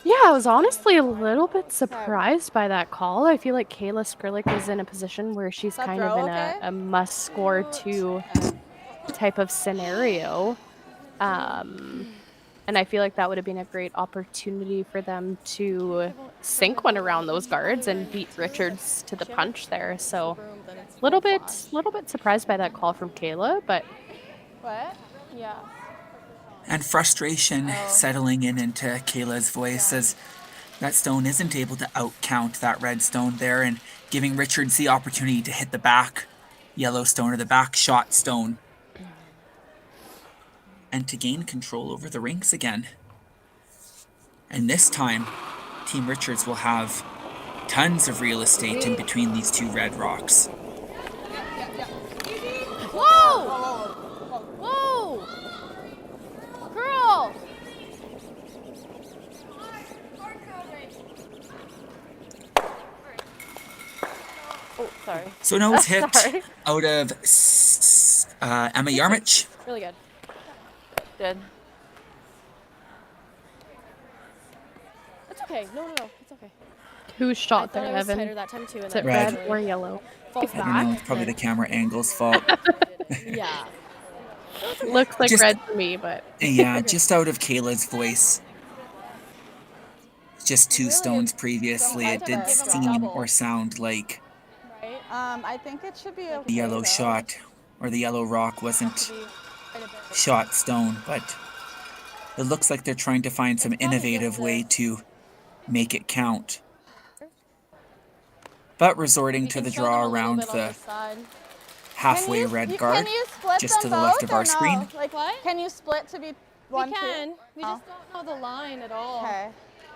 Yeah, I was honestly a little bit surprised by that call. I feel like Kayla Skrlik is in a position where she's kind of in a must-score 2 type of scenario. And I feel like that would have been a great opportunity for them to sink one around those guards and beat Richards to the punch there. So a little bit surprised by that call from Kayla, but What? Yeah. And frustration settling in into Kayla's voice as that stone isn't able to outcount that red stone there, and giving Richards the opportunity to hit the back yellow stone or the back shot stone and to gain control over the rinks again. And this time, Team Richards will have tons of real estate in between these two red rocks. Whoa! Whoa! Curl! Oh, sorry. So nose hit Sorry. out of Emma Yarmich. Really good. Good. It's okay. No, it's okay. who's shot I there, thought it was Evan? tighter that time too, and Is then it Red. red or yellow? falls I don't know, back. it's probably the camera angle's fault. Yeah. Looks like Just- red to me, but Yeah, just out of Kayla's voice. Just 2 stones previously, it did seem or sound like Right? I think it should be the okay. yellow though. shot or the yellow rock wasn't shot stone, but it looks like they're trying to find some innovative way to make it count. But resorting to the draw around the halfway red guard, Can you split just to them the left both of our or no? screen. Like, can you split to be one, We can. two? We just don't know the line at all. Okay.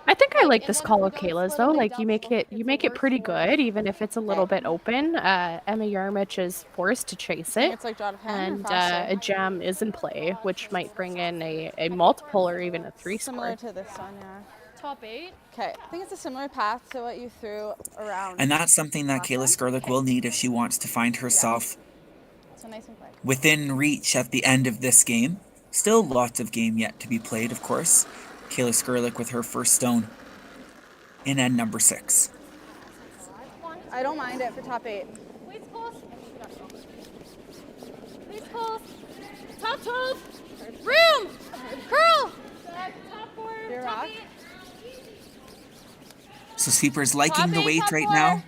I think I like this call of Kayla's though. Like you make it pretty good, even if it's a little bit open. Emma Yarmich is forced to chase it, It's like draw to pen or and faster? a jam is in play, which might bring in a multiple or even a 3 Similar score. to this one, yeah. Top 8. Okay, I think it's a similar path to what you threw around. And that's something that Kayla Skrlik will need if she wants to find herself So nice and quick. within reach at the end of this game. Still lots of game yet to be played, of course. Kayla Skrlik with her first stone in end number 6. I don't mind it for top 8. Please close. Please close. Top 12. Room. Curl. Top 4. Your rock. So Sweeper's liking Top the 8, weight top right 4. now.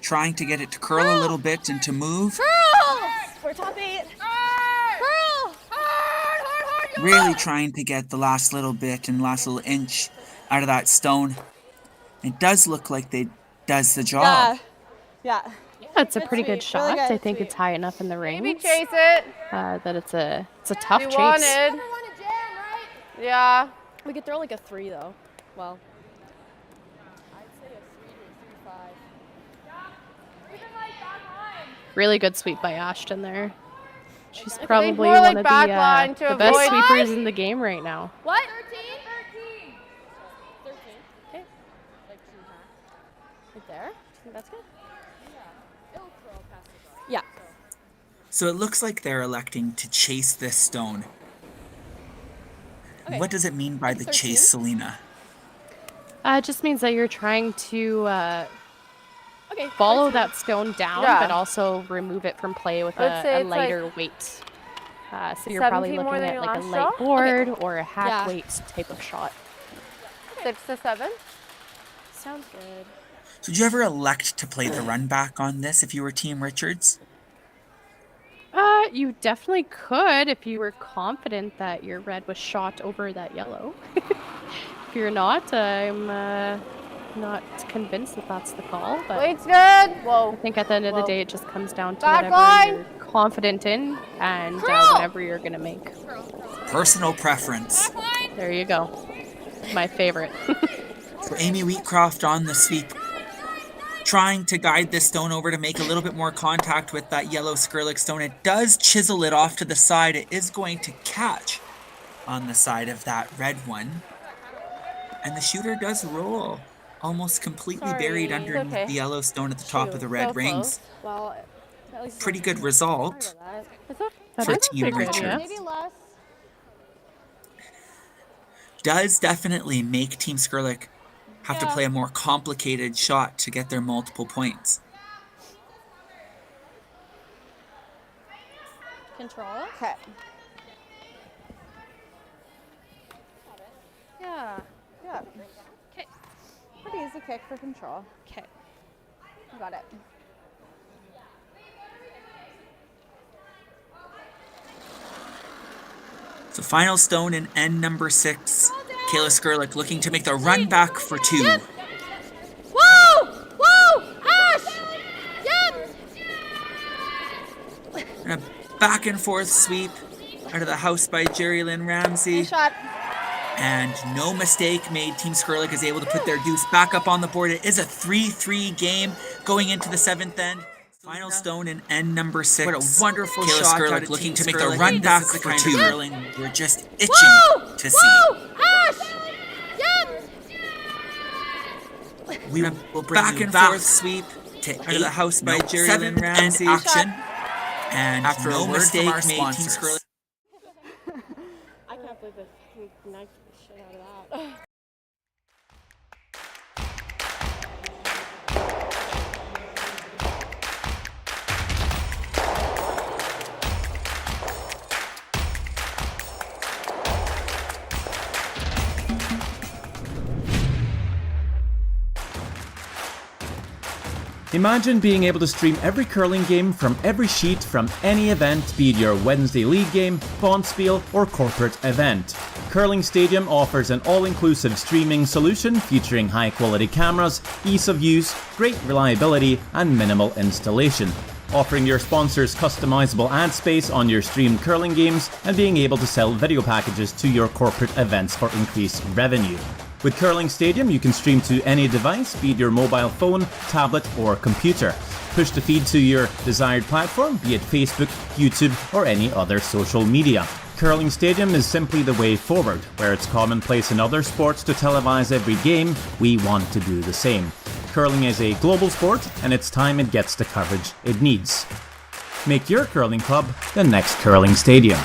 Trying to get it to curl a little bit and to move. Curl. We're top 8. Curl. Hard. Really trying to get the last little bit and last little inch out of that stone. It does look like they does the job. Yeah. Yeah, it's a pretty good sweet, really shot. good, I think sweet. it's high enough in the rings. Maybe chase it. That it's a tough You chase. wanted. Yeah. We could throw like a 3 though. Well. Really good sweep by Ashton there. She's think probably more one like of back line to the best avoid- sweepers in the game right now. What? 13. Okay. Right there. That's good. Yeah. So it looks like they're electing to chase this stone. Okay. What does it mean by the 13? chase, Selena? It just means that you're trying to Okay. follow 13. that stone down, Yeah. but also remove it from play with I'd say a it's like lighter weight. So you're probably 17 more looking than at your like a last light shot? board or a half Yeah. weight type of shot. 6 to 7. Sounds good. So did you ever elect to play the run back on this if you were Team Richards? You definitely could if you were confident that your red was shot over that yellow. If you're not, I'm not convinced that that's the call. But Weight's good. Whoa. I think at the end of the Whoa. day, it just comes down to Back whatever line. you're confident in and Curl. whatever you're going to make. Personal preference. There you go. My favorite. So Amy Wheatcroft on the sweep. Trying to guide this stone over to make a little bit more contact with that yellow Skrlik stone. It does chisel it off to the side. It is going to catch on the side of that red one. And the shooter does roll. Almost completely buried Sorry. underneath Okay. the yellow stone at the top of the red So rings. Well, at least Pretty good result It's okay. That for is Team pretty good, yeah. Richards. maybe less. Does definitely make Team Skrlik have to play a more complicated shot to get their multiple points. Control. Okay. Yeah. Yeah. Okay. Pretty easy kick for control. Okay. I got it. So final stone in end number 6. Kayla Skrlik looking to make the run back for 2. Whoa! Whoa! Ash! Yep! And a back and forth sweep out of the house by Jerry Lynn Ramsey. Nice shot. And no mistake made. Team Skrlik is able to put their deuce back up on the board. It is a 3-3 game going into the 7th end. Final stone in end number 6. What a wonderful Kayla shot Skrlik out of looking Team to make Skrlik. the run back This is the for kind 2. of curling we're just itching Whoa! to see. Whoa! Ash! Yep! We will bring back and forth sweep to out of the house by Jerry Lynn Ramsey. Action. And After no a word mistake from our made. Team sponsors. Skrlik. I can't believe this. We knifed the shit out of that. Imagine being able to stream every curling game from every sheet from any event, be it your Wednesday league game, bonspiel, or corporate event. Curling Stadium offers an all-inclusive streaming solution featuring high-quality cameras, ease of use, great reliability, and minimal installation. offering your sponsors customizable ad space on your streamed curling games and being able to sell video packages to your corporate events for increased revenue. With Curling Stadium, you can stream to any device, be it your mobile phone, tablet, or computer. Push the feed to your desired platform, be it Facebook, YouTube, or any other social media. Curling Stadium is simply the way forward. Where it's commonplace in other sports to televise every game, we want to do the same. Curling is a global sport, and it's time it gets the coverage it needs. Make your curling club the next Curling Stadium.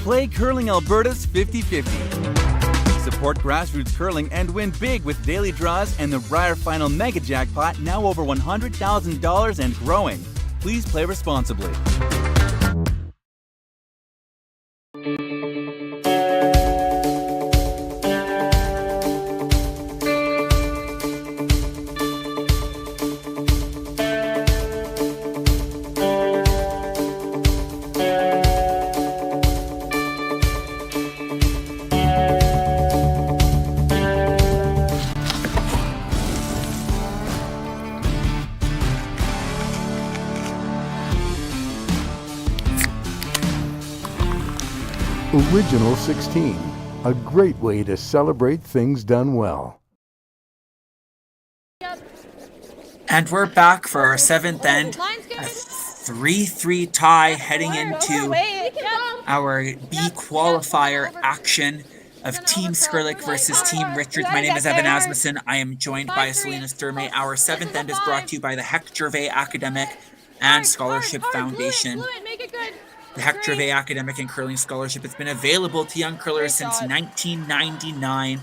Play Curling Alberta's 50-50. Support grassroots curling and win big with daily draws and the Briar Final Mega Jackpot, now over $100,000 and growing. Please play responsibly. Original 16, a great way to celebrate things done well. And we're back for our seventh end. A 3-3 tie heading into our B qualifier action of Team Skrlik versus Team Richards. My name is Evan Asmussen. I am joined by Selena Sturmey. Our seventh end is brought to you by the Heck Gervais Academic and Scholarship Foundation. The Heck Gervais Academic and Curling Scholarship has been available to young curlers since 1999.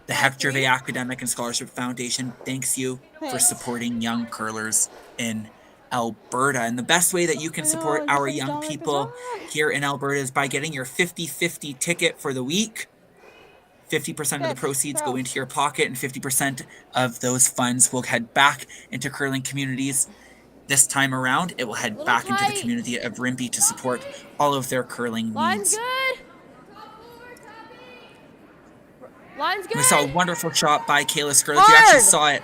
The Heck Gervais Academic and Scholarship Foundation thanks you for supporting young curlers in Alberta. And the best way that you can support our young people here in Alberta is by getting your 50-50 ticket for the week. 50% of the proceeds go into your pocket, and 50% of those funds will head back into curling communities. This time around, it will head back into the community of Rimbey to support all of their curling needs. Line's good. We saw a wonderful shot by Kayla Skrlik. You actually saw it,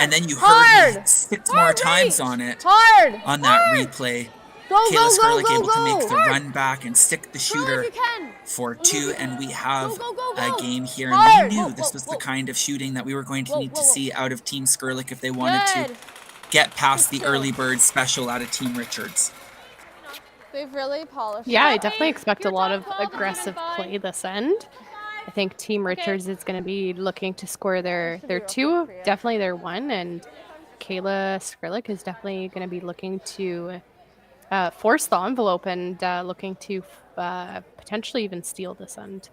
and then you heard me 6 more times on it on that replay. Kayla Skrlik able to make the run back and stick the shooter for 2, and we have a game here. And we knew this was the kind of shooting that we were going to need to see out of Team Skrlik if they wanted to get past the early bird special out of Team Richards. They've really polished. Yeah, I definitely expect a lot of aggressive play this end. I think Team Richards is going to be looking to score their 2, definitely their 1, and Kayla Skrlik is definitely going to be looking to force the envelope and looking to potentially even steal this end.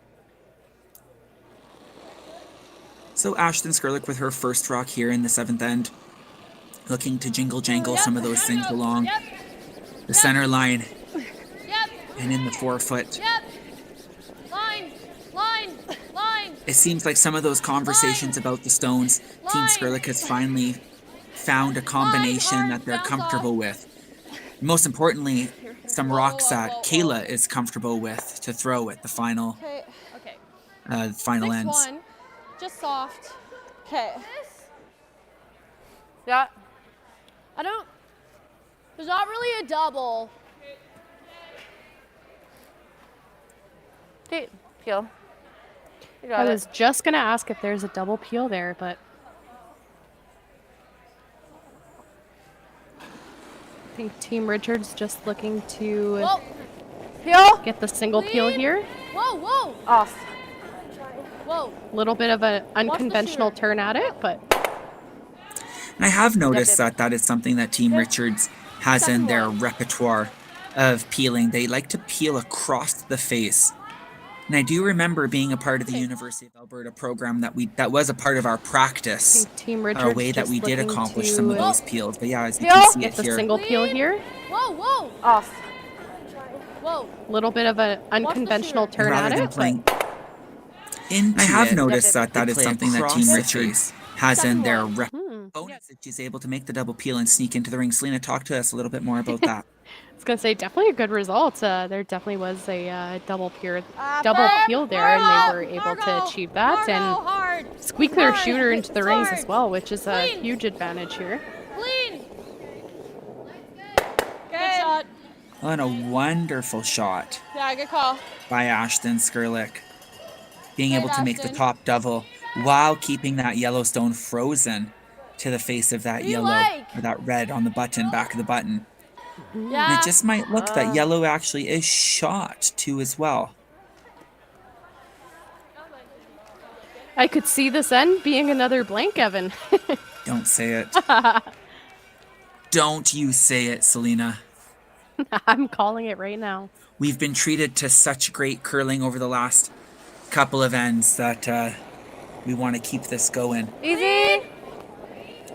So Ashton Skrlik with her first rock here in the 7th end, looking to jingle-jangle some of those things along the center line and in the forefoot. Line. It seems like some of those conversations about the stones, Team Skrlik has finally found a combination that they're comfortable with. Most importantly, some rocks that Kayla is comfortable with to throw at the final final ends. 6-1. Just soft. Okay. Yeah. There's not really a double. Okay, peel. I was just going to ask if there's a double peel there, but I think Team Richards just looking to get the single peel here. Whoa. Off. Whoa. A little bit of an unconventional turn at it, but... And I have noticed that is something that Team Richards has in their repertoire of peeling. They like to peel across the face And I do remember being a part of the University of Alberta program that was a part of our practice, Team a Richards way that just we did looking accomplish to some of those peels. But yeah, as you can see it It's a here. single peel here. Whoa, whoa. Off. Whoa. A little bit of an unconventional turn rather at than it. playing but I have noticed Yep, that is play something that across Team the Richards has in their Hmm. bonus that she's able to make the double peel and sneak into the ring. Selena, talk to us a little bit more about that. I was gonna say definitely a good result. There definitely was a double peel there, and they were able to achieve that and squeak their shooter into the rings as well, which is a huge advantage here. Clean. Good shot. Oh, and a wonderful shot Yeah, good call. by Ashton Skrlik. Being Great, able to make the Ashton. top double while keeping that Yellowstone frozen to the face of that What do you yellow, like? or that red on the button, back of the button. Yeah. And it just might look that yellow actually is shot too as well. I could see this end being another blank, Evan. Don't say it. Don't you say it, Selena. I'm calling it right now. We've been treated to such great curling over the last couple of ends that we want to keep this going. Easy.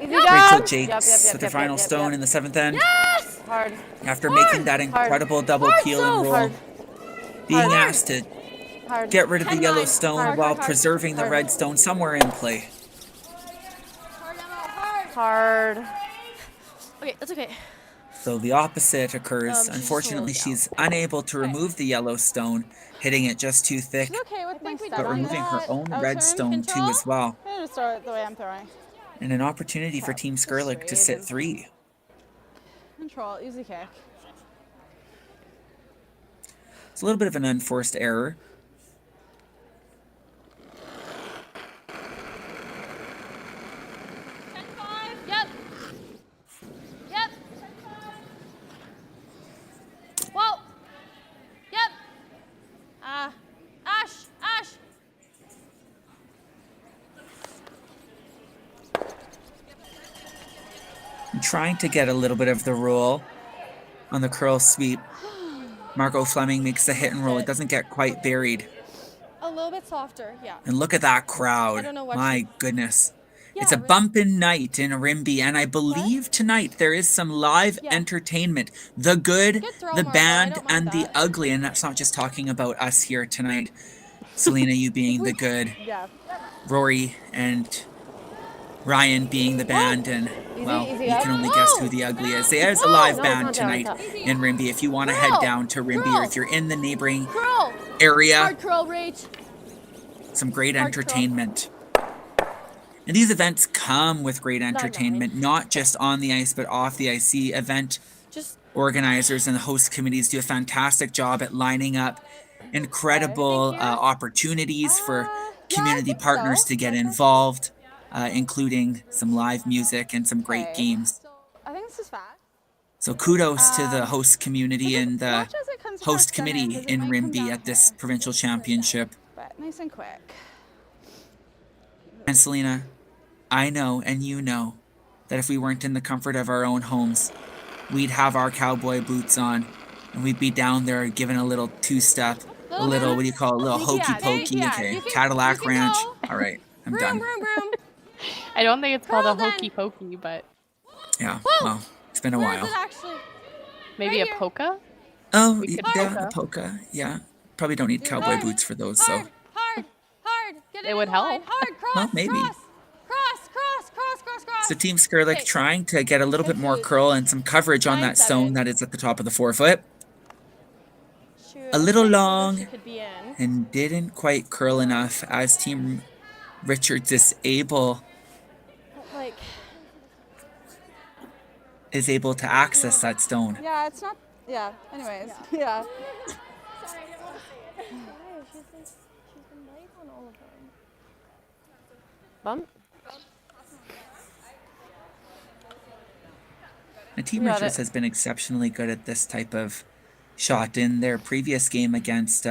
Easy Rachel done. Jakes with the final stone in the 7th end. Yes. Hard. After making that incredible double Hard peel and so. roll, being Hard. asked to Hard. get rid of the 10-9. yellow stone Hard, while hard, hard. preserving the Hard. red stone somewhere in play. Hard. Okay, that's okay. So the opposite occurs. She's just a Unfortunately, little she's unable to remove the yellow stone, hitting it just too thick, Okay with my but removing her own red stone too as well. I'm gonna just throw it the way I'm throwing. And an opportunity for Team Skrlik to sit 3. Control, easy kick. It's a little bit of an unforced error. Yep. Yep. Whoa. Yep. Ash. I'm trying to get a little bit of the roll on the curl sweep. Margot Fleming makes the hit and roll. It doesn't get quite buried. A little bit softer, yeah. And look at that I crowd. don't know what My goodness. It's a bumpin' night in Rimbey, and I believe tonight there is some live entertainment. The good, throw, the Margot. I band, don't mind and the ugly. And that's not just talking about us here tonight. Selena, you being the good. Yeah. Rory and Ryan being the band, and well, easy you up. can only guess who the ugly is. There's a live No, band not down, tonight not in Rimbey. If you want to head down to Rimbey, or if you're in the neighboring Curl. area, Hard curl, Rach. some great Hard curl. entertainment. And these events come with great entertainment, not just on the ice, but off the ice. The event Just organizers and the host committees do a fantastic job at lining up incredible opportunities for community partners to get involved, including some live music and some great games. I think this is fast. So kudos to the host community and the Watch as it comes host across center, committee 'cause it in might come Rimbey down at this provincial championship. But nice and quick. And Selena, I know and you know that if we weren't in the comfort of our own homes, we'd have our cowboy boots on and we'd be down there giving a little two-step, a little, what do you call it, a little hokey pokey, okay, Cadillac Ranch. All right, I'm done. I don't think it's called Curl a then. hokey pokey, but Yeah, well, it's been a Where is while. it actually? maybe Right a here. polka? Oh, We could yeah, polka. a polka, yeah. Probably don't need cowboy boots for those, so. Hard. Get It in would the line. help. Hard. Cross. Well, maybe. Cross. So Team Skrlik Okay. trying to get a little bit more curl and some coverage on that 9-7. stone that is at the top of the forefoot. Shoot. A little long Could be in. and didn't quite curl enough as Team Richards is able Like, to access that stone. yeah, it's not. Yeah. Anyways. Yeah. Bump. And Team Got Richards it. has been exceptionally good at this type of shot. In their previous game against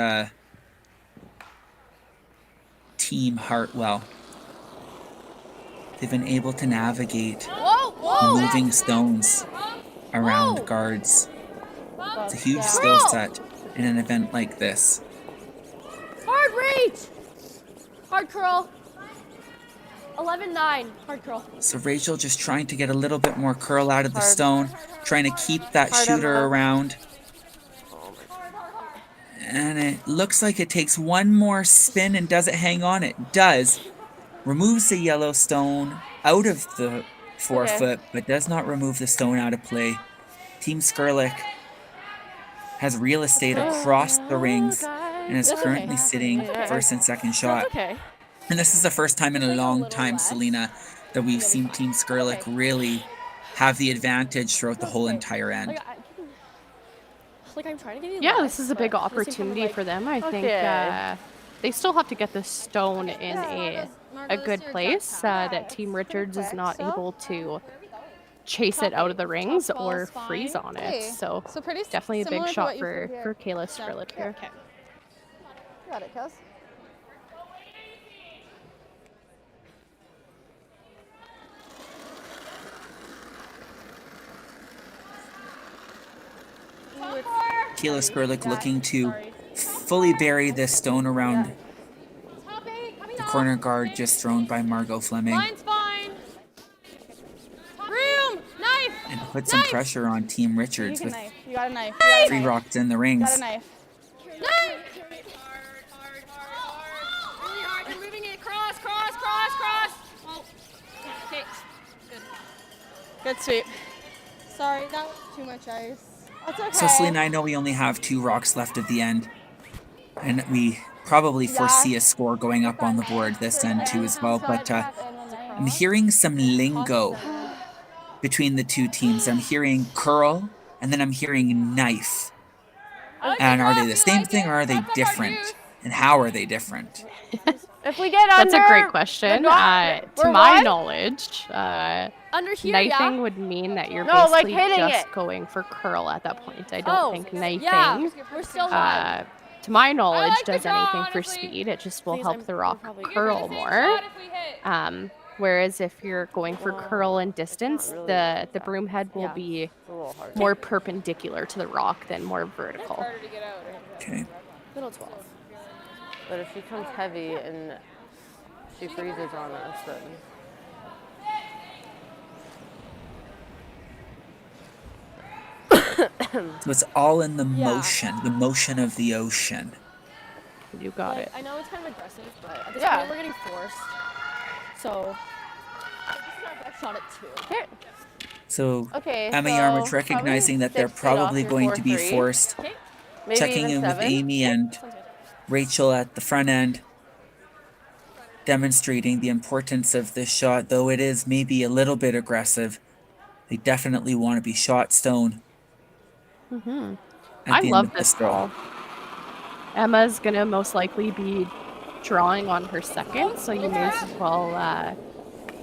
Team Hartwell, they've been able to navigate Whoa. moving stones around guards. It's a huge skill set in an event like this. reach. Hard curl. 11-9. Hard curl. So Rachel just trying to get a little bit more curl out of the stone, trying to keep that shooter around. And it looks like it takes one more spin, and does it hang on? It does. Removes the yellow stone out of the forefoot, but does not remove the stone out of play. Team Skrlik has real estate across the rings and is currently sitting first and second shot. And this is the first time in a long time, Selena, that we've seen Team Skrlik really have the advantage throughout the whole entire end. I'm trying to give you Yeah, this is a big opportunity for them. I think they still have to get the stone in a good place that Team Richards is not able to chase it out of the rings or freeze on it. So definitely a big shot for Kayla Skrlik here. Got it, cuz. Kayla Skrlik looking to fully bury this stone around the corner guard just thrown by Margot Fleming. Line's fine. Room. Knife. And put some pressure on Team Richards with You got a knife. 3 rocks in the rings. Got a knife. Knife. Really hard. You're moving it. Cross. Oh. Okay. Good. Good sweep. Sorry, that was too much ice. That's okay. So Selena, I know we only have 2 rocks left at the end, and we probably foresee a score going up on the board this end too as well, but I'm hearing some lingo between the two teams. I'm hearing curl, and then I'm hearing knife. And are they the same thing, or are they different? And how are they different? If we get under, that's a great question. To my knowledge, under here, knifing would mean that you're like basically hitting just going for curl at that point. I don't think knifing, we're still live. to my knowledge, does anything for speed. It just will help the rock curl more. Whereas if you're going for curl and distance, the broom head will be more perpendicular to the rock than more vertical. Okay. Little 12. But if she comes heavy and she freezes on us, then... So it's all in the motion of the ocean. You got it. I know it's kind of aggressive, but at this point we're getting forced. So this is our best shot at 2. Here. So Emma Yarmouth recognizing that they're probably going to be forced, checking in with Amy and Rachel at the front end, demonstrating the importance of this shot, though it is maybe a little bit aggressive. They definitely want to be shot stone. I love this ball. Emma's gonna most likely be drawing on her second, so you may as well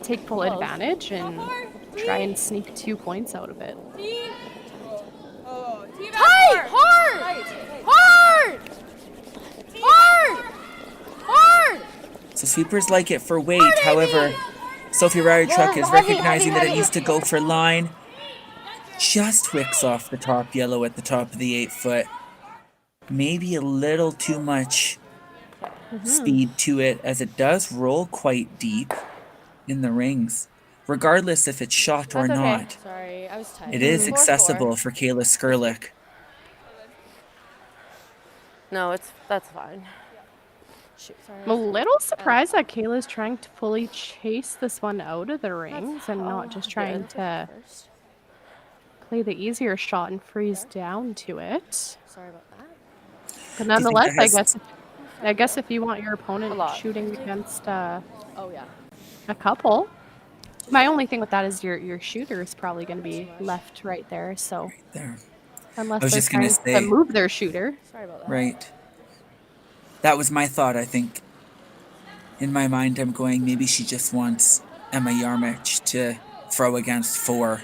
take full advantage and try and sneak 2 points out of it. Tight! Hard! So sweepers like it for weight. However, Sophie Ryerchuk is recognizing that it needs to go for line. Just wicks off the top yellow at the top of the 8 foot. Maybe a little too much speed to it, as it does roll quite deep in the rings, regardless if it's shot or not. Sorry, I was tired. It is accessible for Kayla Skrlik. No, that's fine. Shoot, sorry. I'm a little surprised that Kayla's trying to fully chase this one out of the rings and not just trying to play the easier shot and freeze down to it. Sorry about that. But nonetheless, I guess if you want your opponent shooting against a couple, my only thing with that is your shooter is probably going to be left right there. So unless they're trying to move their shooter. Sorry about that. Right. That was my thought. I think in my mind I'm going, maybe she just wants Emma Yarmouth to throw against 4.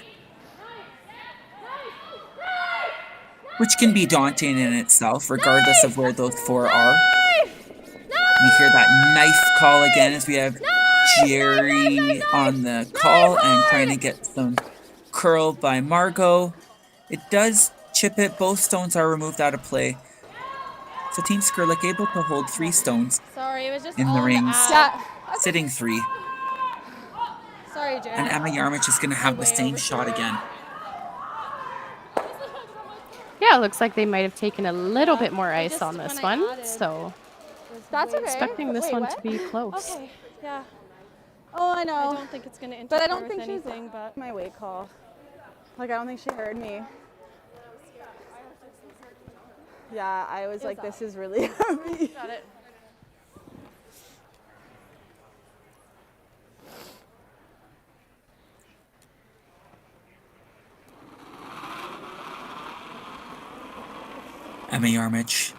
Which can be daunting in itself, regardless of where those 4 are. You hear that knife call again as we have Jerry on the call and trying to get some curl by Margot. It does chip it. Both stones are removed out of play. So Team Skrlik able to hold 3 stones Sorry, it was just in the on rings, app. sitting 3. Sorry, Jen. And Emma Yarmich is going to have the same shot again. Yeah, it looks like they might have taken a little bit more ice on this one. So That's okay. expecting this Wait, one what? to be close. Okay, yeah. Oh, I know. I don't think it's going to interfere But I don't think with anything, but my weight call. Like, I don't think she heard me. Yeah, I was like, this is really heavy. Got it. Emma Yarmich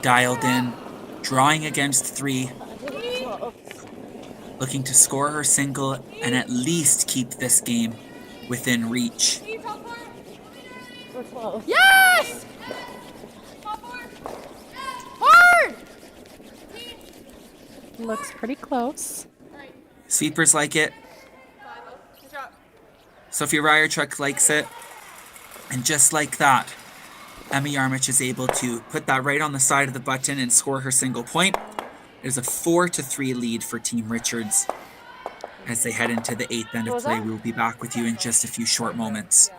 dialed in, drawing against 3, looking to score her single and at least keep this game within reach. We're close. Yes! Hard! Looks pretty close. Sweepers like it. Sophia Ryerchuk likes it. And just like that, Emma Yarmich is able to put that right on the side of the button and score her single point. It is a 4-3 lead for Team Richards as they head into the 8th end of play. We will be back with you in just a few short moments.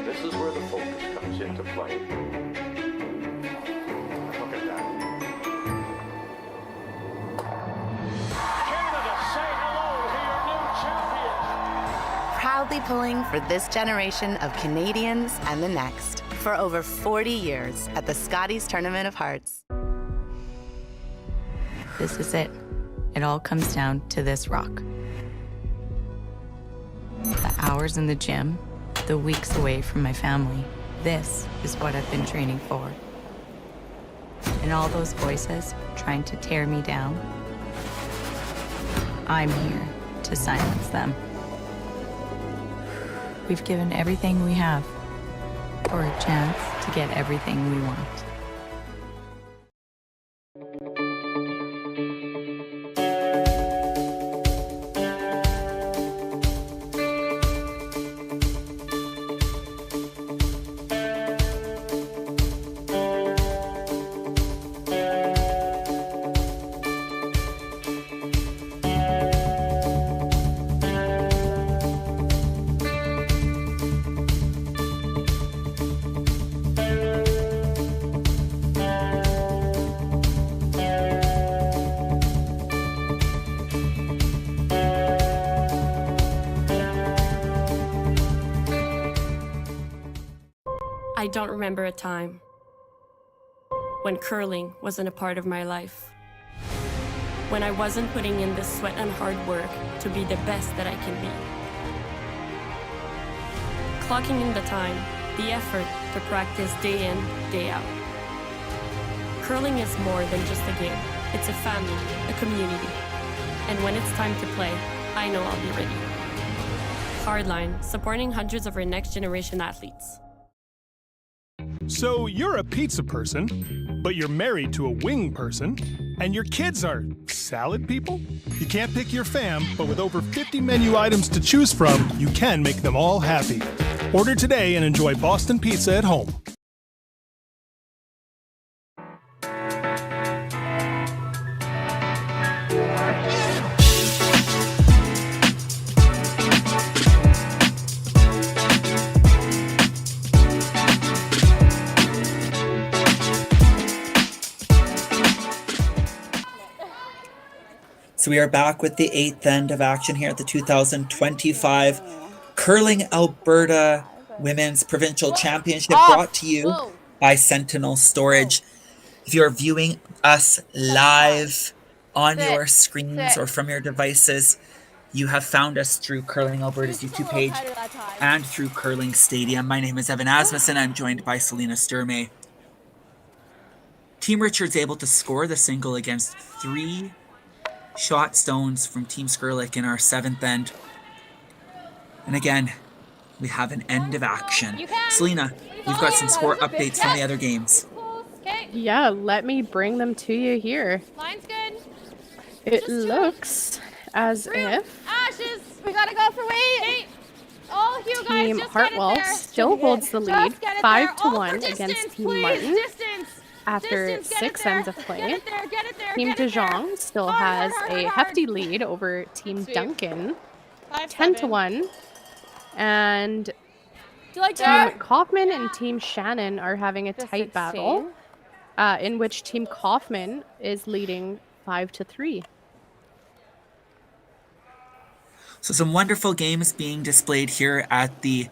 This is where the focus comes into play. Look at that. Canada, say hello to your new champion. Proudly pulling for this generation of Canadians and the next for over 40 years at the Scotties Tournament of Hearts. This is it. It all comes down to this rock. The hours in the gym, the weeks away from my family. This is what I've been training for. And all those voices trying to tear me down, I'm here to silence them. We've given everything we have for a chance to get everything we want. I don't remember a time when curling wasn't a part of my life. When I wasn't putting in the sweat and hard work to be the best that I can be. Clocking in the time, the effort to practice day in, day out. Curling is more than just a game. It's a family, a community. And when it's time to play, I know I'll be ready. Hardline, supporting hundreds of our next generation athletes. So you're a pizza person, but you're married to a wing person, and your kids are salad people? You can't pick your fam, but with over 50 menu items to choose from, you can make them all happy. Order today and enjoy Boston Pizza at home. So we are back with the 8th end of action here at the 2025 Curling Alberta Women's Provincial Championship, brought to you by Sentinel Storage. If you are viewing us live on your screens or from your devices, you have found us through Curling Alberta's YouTube page and through Curling Stadium. My name is Evan Asmussen. I'm joined by Selena Sturmey. Team Richards able to score the single against 3 shot stones from Team Skrlik in our 7th end. And again, we have an end of action. Selena, we've got some score updates from the other games. Yeah, let me bring them to you here. Line's good. It looks as if Ashes, we gotta go for weight. All of you guys, Team just Hartwell get it there. still holds the lead Just get it 5 there. to All 1 for against distance, Team please. Martin Distance. after Distance, get it 6 there. ends of play. Get it there, get it there, Team get it there. DeJong still Hard, has hard, a hard, hefty hard. lead over Team Sweep. Duncan, 5-7. 10 to 1. And Do you like Team that? Kaufman and Team Shannon are having a tight battle, in which Team Kaufman is leading 5 to 3. So some wonderful games being displayed here at the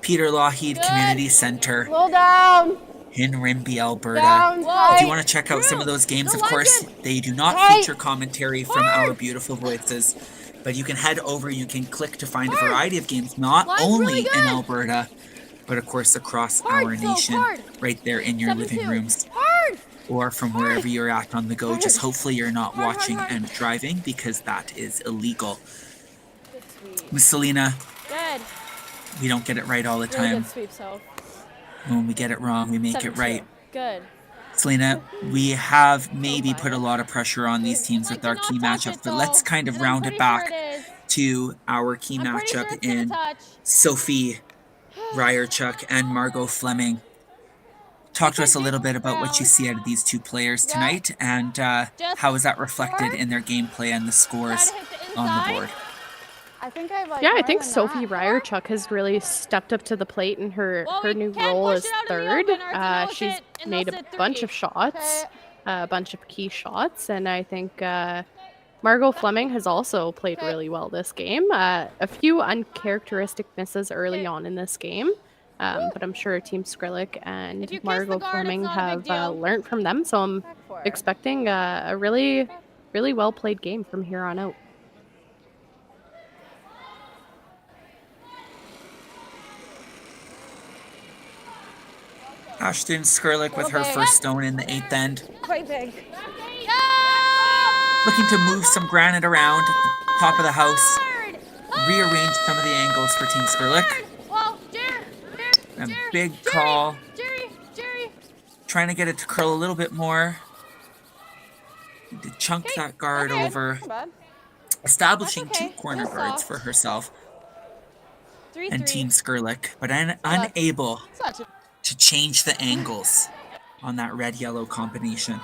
Peter Lougheed Community Center Slow down. in Rimbey, Alberta. Down, If you want to check out some of those games, of course, they do not feature commentary from our beautiful voices, but you can head over, you can click to find a variety of games, not only in Alberta, but of course across our nation, right there in your living rooms. Or from wherever you're at on the go. Just hopefully you're not watching and driving, because that is illegal. Miss Selena, Good. we don't get it right all the Really time. good sweep, so. When we get it wrong, we make it 7-2. right. Good. Selena, we have maybe put a lot of pressure on these teams with our key matchup, but let's kind of round it back to our key matchup in Sophie Ryerchuk and Margot Fleming. Talk to us a little bit about what you see out of these two players tonight, and how is that reflected in their gameplay and the scores on the board. I think I like. Yeah, I think Sophie Ryerchuk has really stepped up to the plate in her new role as third. She's made a bunch of shots, a bunch of key shots, and I think Margot Fleming has also played really well this game. A few uncharacteristic misses early on in this game, but I'm sure Team Skrlik and Margot Fleming have learned from them, so I'm expecting a really, really well played game from here on out. Ashton Skrlik with her first stone in the 8th end. Quite big. Looking to move some granite around at the top of the house. Rearrange some of the angles for Team Skrlik. A big call. Trying to get it to curl a little bit more. Need to chunk that guard over. Establishing two corner guards for herself and Team Skrlik, but unable to change the angles on that red-yellow combination.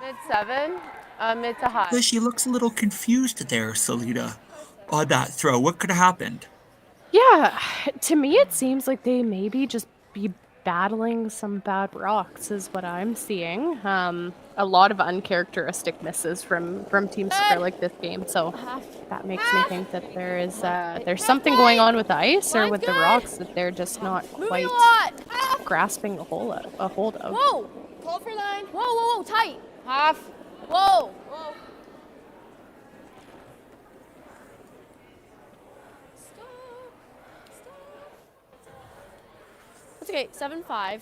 Mid-7, mid to high. She looks a little confused there, Selena, on that throw. What could have happened? Yeah, to me it seems like they maybe just be battling some bad rocks is what I'm seeing. A lot of uncharacteristic misses from Team Skrlik this game, so that makes me think that there's something going on with the ice or with the rocks that they're just not quite grasping a hold of. Whoa! Hold for line. Whoa, whoa, whoa, tight. Half. Whoa. Whoa. That's okay. 7-5.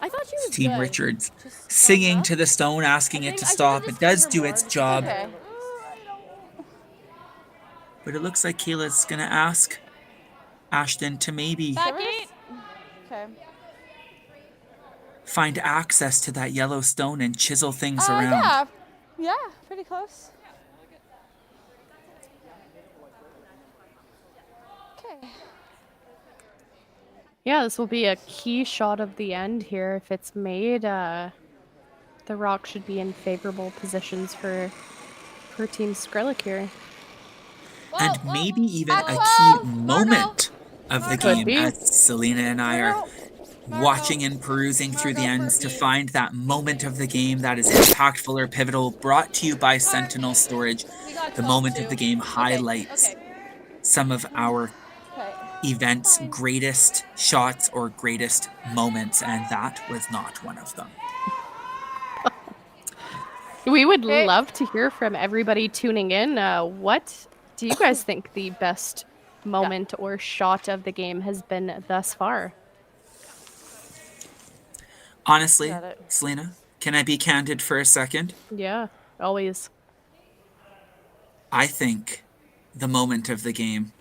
I thought she was Team good. Richards singing to the stone, asking it to stop. It does do its job. Okay. But it looks like Kayla's going to ask Ashton to maybe Back 8. Okay. find access to that yellow stone and chisel things around. Yeah. Yeah, pretty close. Okay. Yeah, this will be a key shot of the end here. If it's made, the rock should be in favorable positions for Team Skrlik here. And maybe even a key moment of the game, as Selena and I are watching and perusing through the ends to find that moment of the game that is impactful or pivotal. Brought to you by Sentinel Storage. The moment of the game highlights some of our event's greatest shots or greatest moments, and that was not one of them. We would love to hear from everybody tuning in. What do you guys think the best moment or shot of the game has been thus far? Honestly, Selena, can I be candid for a second? Yeah, always. I think the moment of the game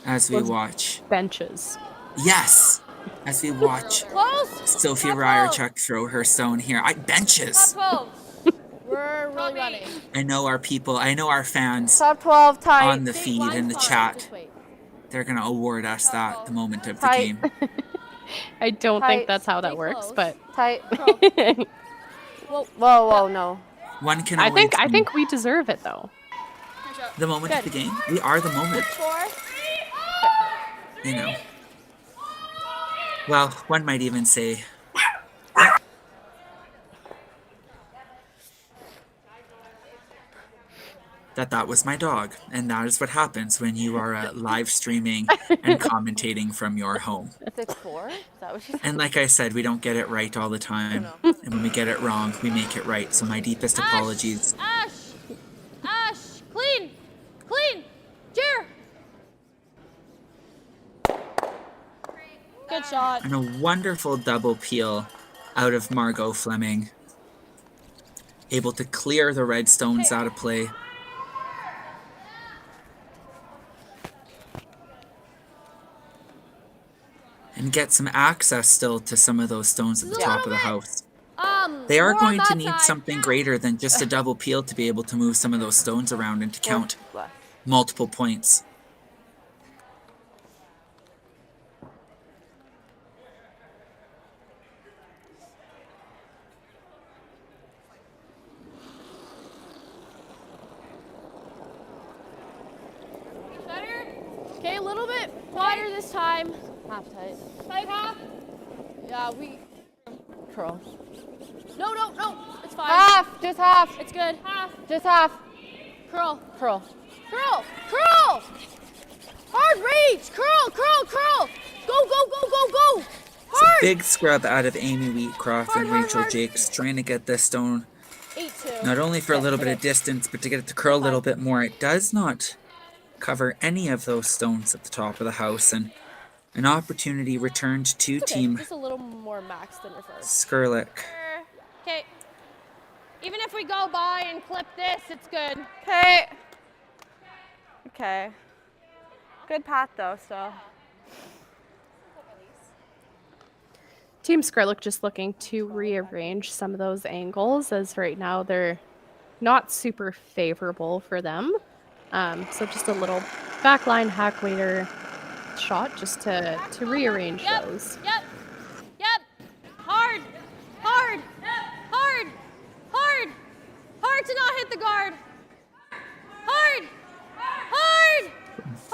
as we watch. Benches. Yes, as we watch Close. Sophie Top 12. Ryerchuk throw her stone here. Benches. Top 12. We're really running. I know our people, I know our fans Top 12 tight. on the feed, in the chat. They're going to award us that the moment of the game. I don't think that's how that works, but tight. Whoa, no. One can I always think we deserve it though. the moment of the game. We are the moment. You know. Well, one might even say that was my dog, and that is what happens when you are live streaming and commentating from your home. 6-4? Is that what she said? And like I said, we don't get it right all the time, and when we get it wrong, we make it right. So my deepest apologies. Ash, clean, cheer. Good shot. And a wonderful double peel out of Margot Fleming, able to clear the red stones out of play. And get some access still to some of those stones at the top of the house. They are going to need something greater than just a double peel to be able to move some of those stones around and to count multiple points. Better? Okay, a little bit wider this time. Half tight. Tight half? Yeah, curl. No, it's fine. Half, just half. It's good. Half. Just half. Curl. Hard reach. Curl. Go. Hard. Big scrub out of Amy Wheatcroft and Rachel Jakes, trying to get this stone 8-2. not only for a little bit of distance, but to get it to curl a little bit more. It does not cover any of those stones at the top of the house, and an opportunity returned to Team Just a little more max than your first. Skrlik. Okay. Even if we go by and clip this, it's good. Okay. Good path though, so. Team Skrlik just looking to rearrange some of those angles, as right now they're not super favorable for them. So just a little backline hack waiter shot just to rearrange those. Yep. Hard to not hit the guard. Hard.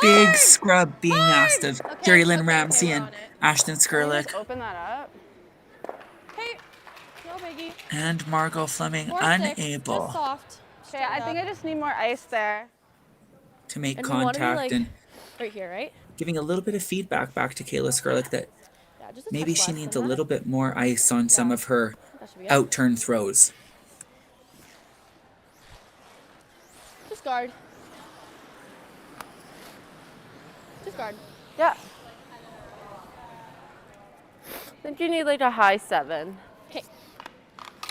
Big scrub being asked of Jerry Lynn Ramsey and Ashton Skrlik. Open that up. Hey, no biggie. And Margot Fleming More six, unable just soft. Okay, I think I just need more ice there. to make And you wanna be, contact like, and right here, right? giving a little bit of feedback back to Kayla Skrlik that Yeah, just a maybe touch she less needs than a that. little bit more ice on some of her That should be it. out-turn throws. Just guard. Yeah. I think you need like a high 7. Okay.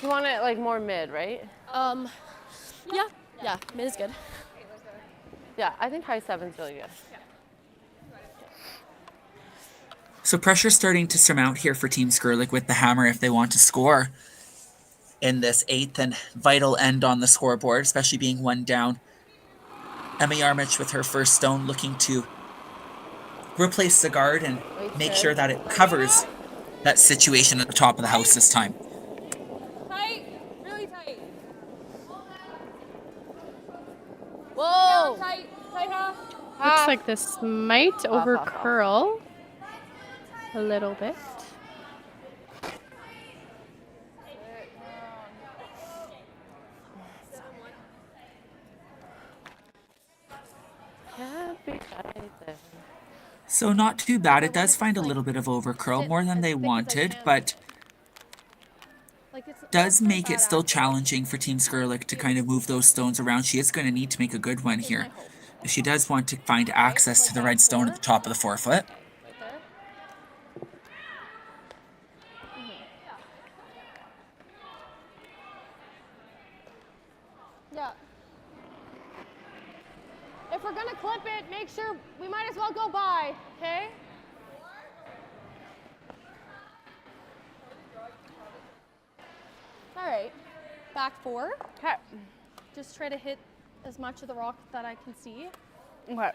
You want it like more mid, right? Yeah, mid is good. Yeah, I think high 7's really good. So pressure starting to surmount here for Team Skrlik with the hammer if they want to score in this 8th and vital end on the scoreboard, especially being one down. Emma Yarmich with her first stone looking to replace the guard and make sure that it covers that situation at the top of the house this time. Tight, really tight. Whoa! Tight half. Looks like this might over curl a little bit. So not too bad. It does find a little bit of over curl, more than they wanted, but does make it still challenging for Team Skrlik to kind of move those stones around. She is going to need to make a good one here if she does want to find access to the red stone at the top of the forefoot. Yeah. If we're gonna clip it, make sure we might as well go by, okay? All right. Back 4. Okay. Just try to hit as much of the rock that I can see. Okay.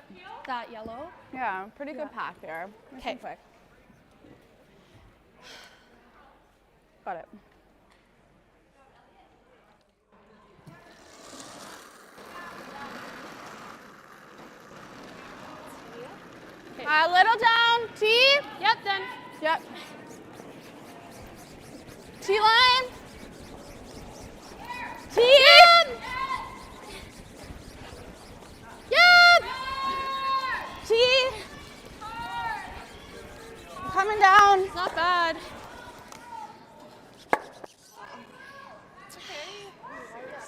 That yellow. Yeah, pretty good path here. Okay. Quick. Got it. A little down. T. Yep, done. Yep. T-line. T. Yep. T. Coming down. Not bad.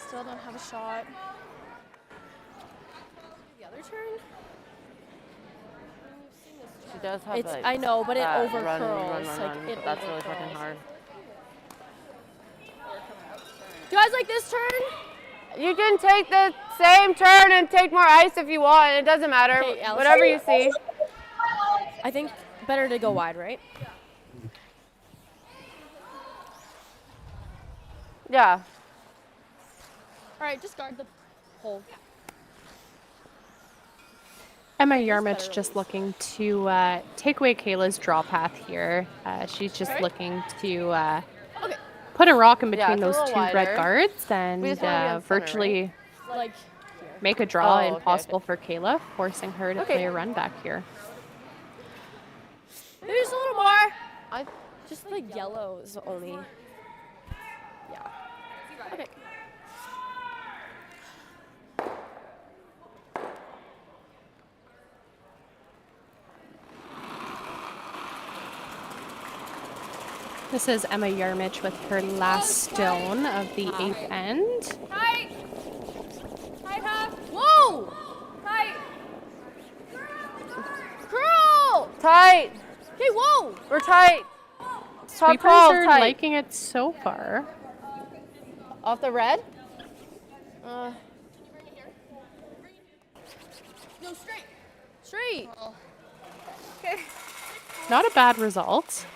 Still don't have a shot. The other turn? She does have It's, like, I know, but it that over run, curls. run, Like run, it but that's over really fucking curls. hard. Do you guys like this turn? You can take the same turn and take more ice if you want. It doesn't matter. Okay, Allison. Whatever you see. I think better to go wide, right? Yeah. All right, just guard the hole. Emma Yarmich just looking to take away Kayla's draw path here. She's just looking to put a rock in between it's a those little 2 red wider. guards We and just wanna be on center, virtually Like make a draw Oh, okay, impossible for Kayla, forcing her to play a run back here. maybe just a little more. Just the yellows only. Yeah. Okay. This is Emma Yarmich with her last stone of the 8th end. Tight. Tight half. Whoa. Tight. Curl. Tight. Okay, whoa. We're tight. Top Sweepers 12 are tight. liking it so far. Off the red? No, straight. Straight. Okay. Not a bad result.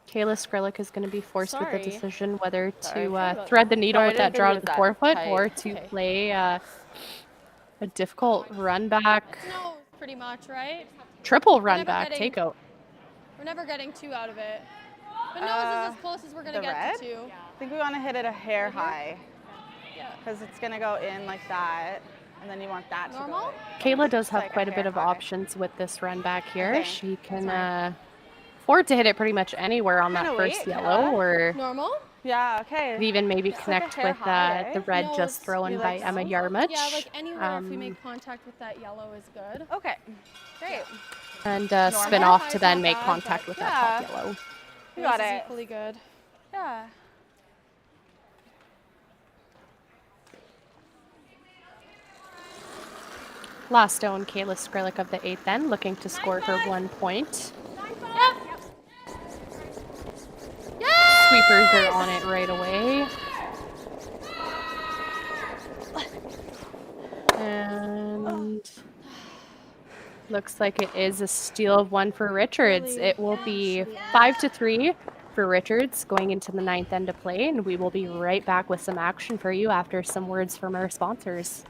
Kayla Skrlik is going to be forced with the Sorry. decision whether Sorry, to thread the needle Sorry, with I that didn't draw mean to the that forefoot tight. or to Okay. play a difficult run back, No, pretty much, right? triple run never back getting- takeout. We're never getting 2 out of it. But nose is as close as we're gonna the get red? to 2. I think we want to hit it a hair high. Yeah. Because it's going to go in like that. And then you want that to Normal? go in. Kayla does Just have like quite a bit hair of high. options with this run back here. Okay. She can afford to hit it pretty much anywhere on that Kinda first wait, yellow, yeah. or Normal? Yeah, okay. could even maybe Just like a connect hair with high, the eh? red No, just it's- thrown you by like Emma so? Yarmich. Yeah, like anywhere if we Um, make contact with that yellow is good. Okay. Great. and spin Normal? off to High's then not make bad, contact but with that top yeah. yellow. You got Nose is it. equally good. Yeah. Last stone, Kayla Skrlik of the 8th end, looking to score her 1 point. Sweepers are on it right away. And looks like it is a steal of 1 for Richards. It will be 5-3 for Richards going into the 9th end of play, and we will be right back with some action for you after some words from our sponsors.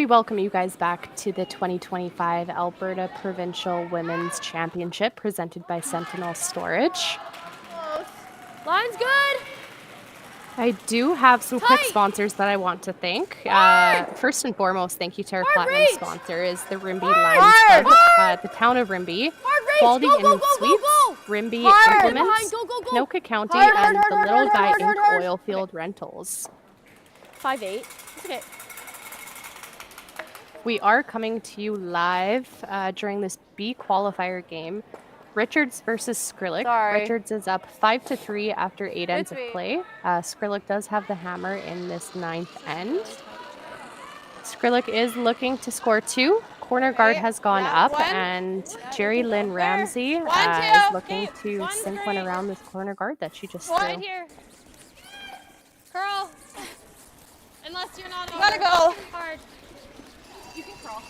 we welcome you guys back to the 2025 Alberta Provincial Women's Championship presented by Sentinel Storage. Line's good. I do have some quick sponsors that I want to thank. First and foremost, thank you to our platinum sponsor is the Rimbey Lions Club, the town of Rimbey, Quality Inn Suites, Rimbey Implements, Anoka County, and the Little Guy Inc. Oil Field Rentals. 5'8". Okay. We are coming to you live during this B-QUALIFIER game. Richards versus Skrlik. Sorry. Richards is up 5-3 after 8 ends of Sweet. play. Skrlik does have the hammer in this 9th end. Skrlik is looking to score 2. Corner guard has gone up, and Jerry Lynn Ramsey is looking to sink one around this corner guard that she just threw. Right here. Curl. Unless you're not. You gotta go. Hard. You can crawl.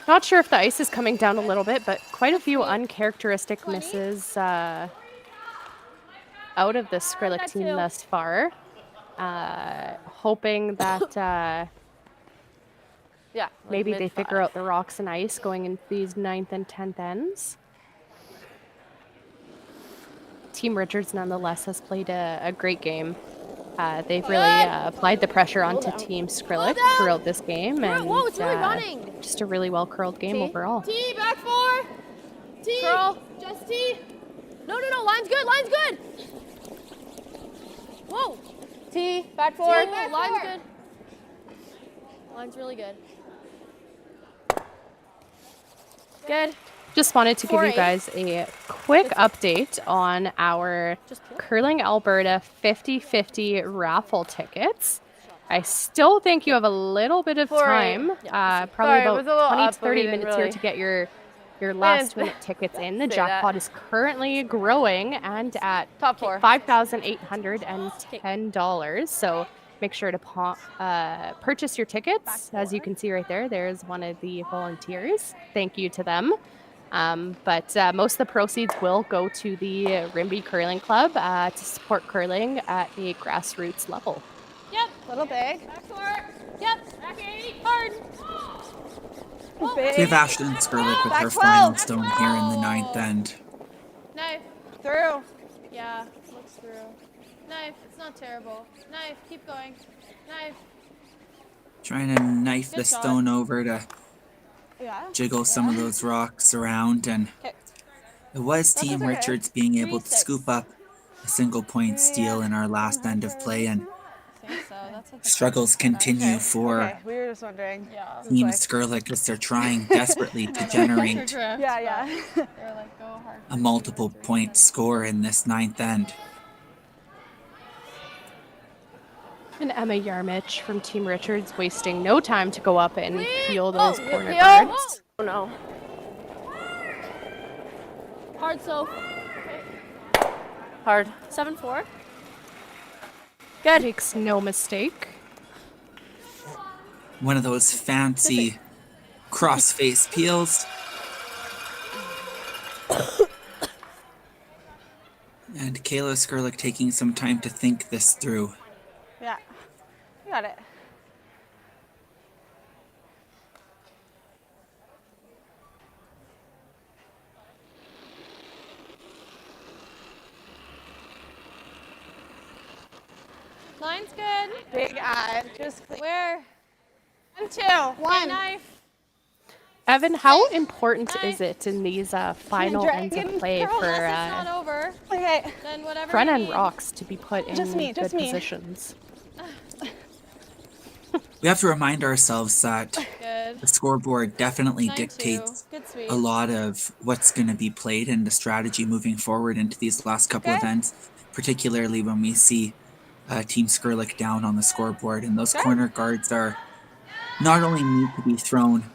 Not sure if the ice is coming down a little bit, but quite a few uncharacteristic misses out of the Skrlik team thus far. Hoping that maybe they figure out the rocks and ice going into these 9th and 10th ends. Team Richards, nonetheless, has played a great game. They've really applied the pressure onto Team Skrlik throughout this game, and Whoa, it's really running. just a really well-curled game overall. T, back 4. T. Curl. Just T. No. Line's good. Line's good. Whoa. T, back 4. Line's good. Line's really good. Good. Just wanted to give you guys a quick update on our Curling Alberta 50/50 raffle tickets. I still think you have a little bit of time, probably about 20 to 30 minutes here to get your last minute tickets in. The jackpot is currently growing and at $5,810. So make sure to purchase your tickets. As you can see right there, there's one of the volunteers. Thank you to them. But most of the proceeds will go to the Rimbey Curling Club to support curling at a grassroots level. Yep. Little big. Back 4. Yep. Back 8. Hard. We have Ashlyn Skrlik with her final stone here in the 9th end. Knife. Through. Yeah. Looks through. Knife. It's not terrible. Knife. Keep going. Knife. Trying to knife the stone over to jiggle some of those rocks around, and it was Team Richards being able to scoop up a single point steal in our last end of play, and struggles continue for We were just wondering. Team Skrlik as they're trying desperately to generate a multiple point score in this 9th end. And Emma Yarmich from Team Richards wasting no time to go up and peel those corner guards. Oh no. Hard so. Hard. 7-4. Good. Makes no mistake. One of those fancy cross-face peels. And Kayla Skrlik taking some time to think this through. Yeah. You got it. Line's good. Big eye. Just Where? 1, 2. One. Knife. Evan, how important is it in these final ends of play for Not over. Okay. Then whatever. front you end need. rocks to be put in good positions? We have to remind ourselves that Good. the scoreboard definitely 9-2. dictates Good sweep. a lot of what's going to be played and the strategy moving forward into these last couple events, particularly when we see Team Skrlik down on the scoreboard. And those corner guards are not only need to be thrown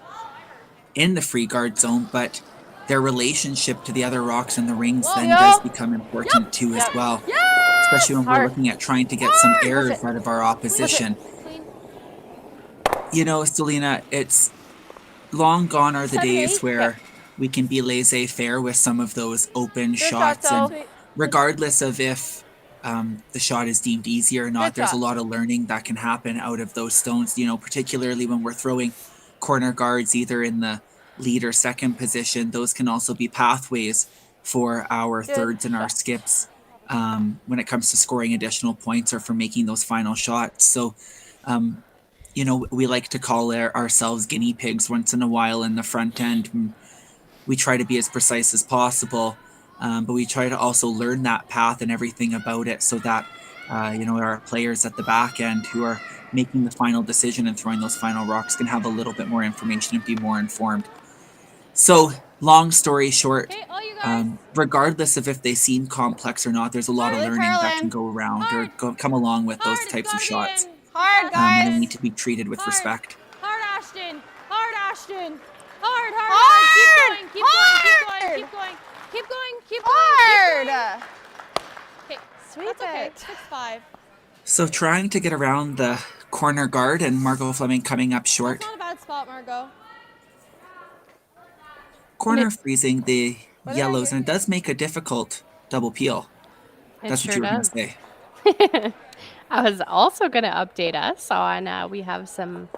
in the free guard zone, but their relationship to the other rocks in the rings then does become important too as well. Especially when we're looking at trying to get some errors out of our opposition. You know, Selena, it's long gone are the days where we can be laissez-faire with some of those open shots, and regardless of if the shot is deemed easier or not. There's a lot of learning that can happen out of those stones, you know, particularly when we're throwing corner guards either in the lead or second position. Those can also be pathways for our thirds and our skips when it comes to scoring additional points or for making those final shots. So, you know, we like to call ourselves guinea pigs once in a while in the front end. We try to be as precise as possible, but we try to also learn that path and everything about it so that, you know, our players at the back end who are making the final decision and throwing those final rocks can have a little bit more information and be more informed. So, long story short, regardless of if they seem complex or not, there's a lot of learning that can go around or come along with those types of shots. Hard, guys. And they need to be treated with respect. Hard, Ashton. Hard, Ashton. Hard, hard, hard. Keep going, keep going, keep going, keep going, keep going. Hard. Okay, sweet. That's okay. 6-5. So trying to get around the corner guard and Margot Fleming coming up short. It's not a bad spot, Margot. Corner freezing the yellows, and it does make a difficult double peel. That's what you were going to say. I was also going to update us on, we have some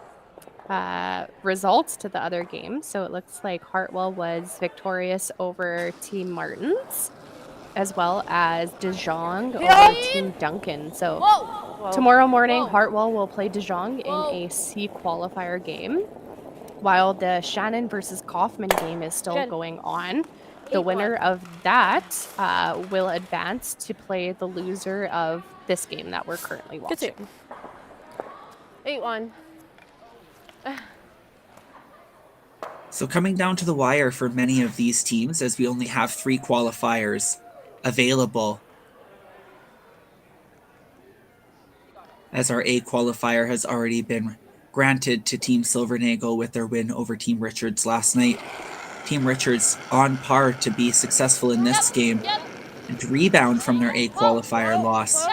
results to the other games. So it looks like Hartwell was victorious over Team Martins, as well as De Jong over Team Duncan. So tomorrow morning, Hartwell will play De Jong in a C qualifier game, while the Shannon versus Kaufman game is still going on. The winner of that will advance to play the loser of this game that we're currently watching. 8-1. So coming down to the wire for many of these teams, as we only have 3 qualifiers available, as our A qualifier has already been granted to Team Silvernagle with their win over Team Richards last night. Team Richards on par to be successful in this game and to rebound from their A qualifier loss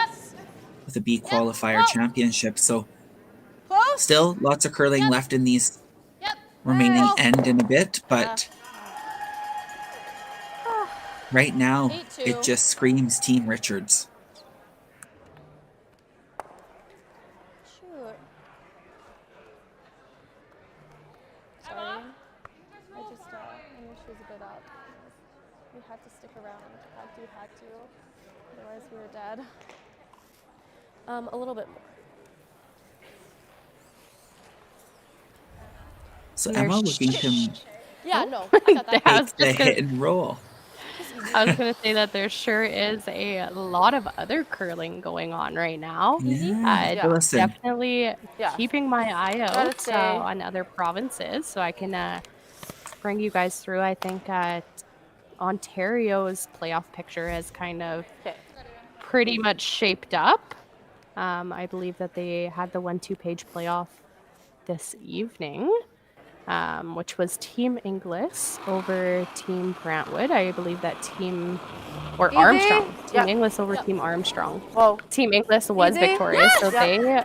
with a B qualifier championship. So still lots of curling left in these remaining end in a bit, but right now it just screams Team Richards. Otherwise we were dead. A little bit more. So Emma looking to yeah, no, I got that. take the hit and roll. I was going to say that there sure is a lot of other curling going on right now. Definitely keeping my eye out on other provinces so I can bring you guys through. I think Ontario's playoff picture has kind of pretty much shaped up. I believe that they had the 1-2 page playoff this evening, which was Team Inglis over Team Brantwood. I believe that Team Armstrong. Team Inglis over Team Armstrong. Whoa. Team Inglis was victorious, so they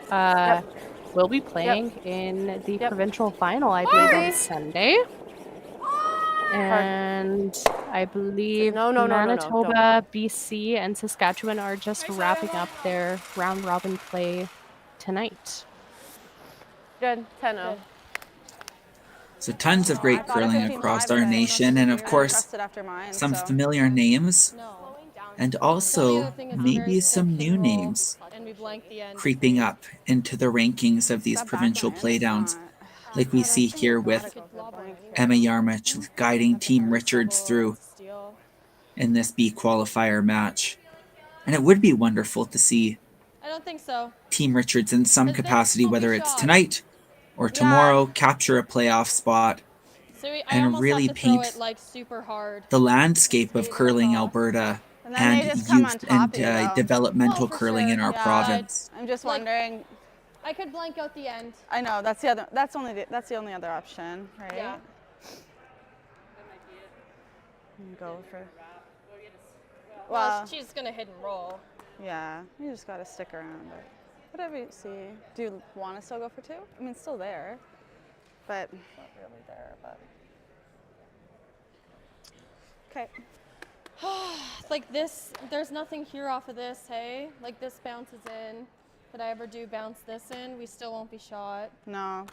will be playing in the provincial final, I believe, on Sunday. And I believe Manitoba, BC, and Saskatchewan are just wrapping up their round-robin play tonight. Good. 10-0. So tons of great curling across our nation, and of course some familiar names, and also maybe some new names creeping up into the rankings of these provincial playdowns, like we see here with Emma Yarmich guiding Team Richards through in this B qualifier match. And it would be wonderful to see Team Richards in some capacity, whether it's tonight or tomorrow, capture a playoff spot and really paint the landscape of curling Alberta and youth and developmental curling in our province. I'm just wondering. I could blank out the end. I know, that's the only other option, right? Yeah. Go for. Well, she's gonna hit and roll. Yeah, you just gotta stick around. But whatever you see. Do you want to still go for 2? I mean, it's still there, but not really there. But okay. Like this, there's nothing here off of this, hey? Like this bounces in. Could I ever do bounce this in? We still won't be shot. No.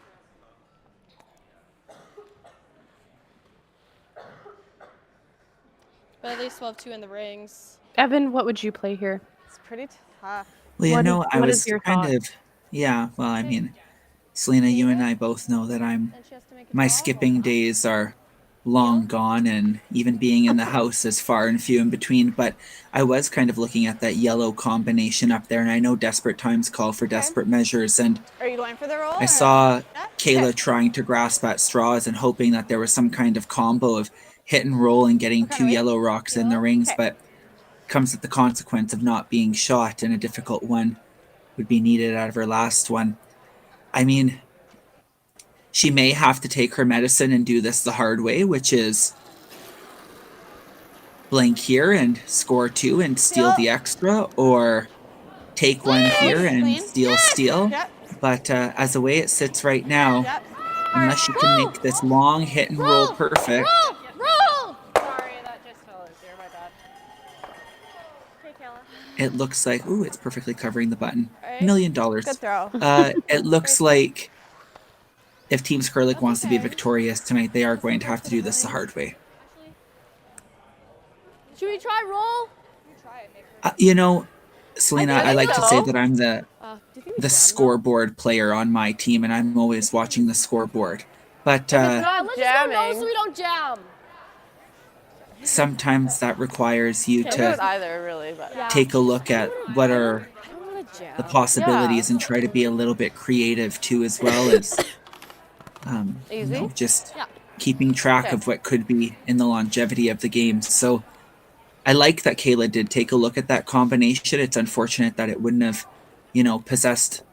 But at least we'll have 2 in the rings. Evan, what would you play here? It's pretty tough. Well, you What know, is- I what was is your kind thought? of, yeah, well, I mean, Selena, you and I both know that my skipping days are long gone, and even being in the house is far and few in between, but I was kind of looking at that yellow combination up there, and I know desperate times call for desperate measures, and Are you going for the roll? I or- saw Yeah? Kayla Okay. trying to grasp at straws and hoping that there was some kind of combo of hit and roll and getting 2 yellow rocks in the rings, but comes at the consequence of not being shot, and a difficult one would be needed out of her last one. I mean, she may have to take her medicine and do this the hard way, which is blank here and score 2 and steal the extra, or take 1 here and steal. But as the way it sits right now, unless you can make this long hit and roll perfect, Roll! Sorry, that just fell out there, my bad. Okay, Kayla. it looks like, ooh, it's perfectly covering the button. Alright. $1 million. Good throw. It looks like if Team Skrlik wants to be victorious tonight, they are going to have to do this the hard way. Should we try roll? You know, Selena, I like to say so. that I'm Do you think we the scoreboard player on my team, and I'm always watching the scoreboard. But let's just go no so we don't jam. sometimes that requires you Can't do it to either, really, but take a look at what are I don't want to jam. the possibilities and try to be a little bit creative too, as well as you know, just keeping track of what could be in the longevity of the game. So I like that Kayla did take a look at that combination. It's unfortunate that it wouldn't have, you know, possessed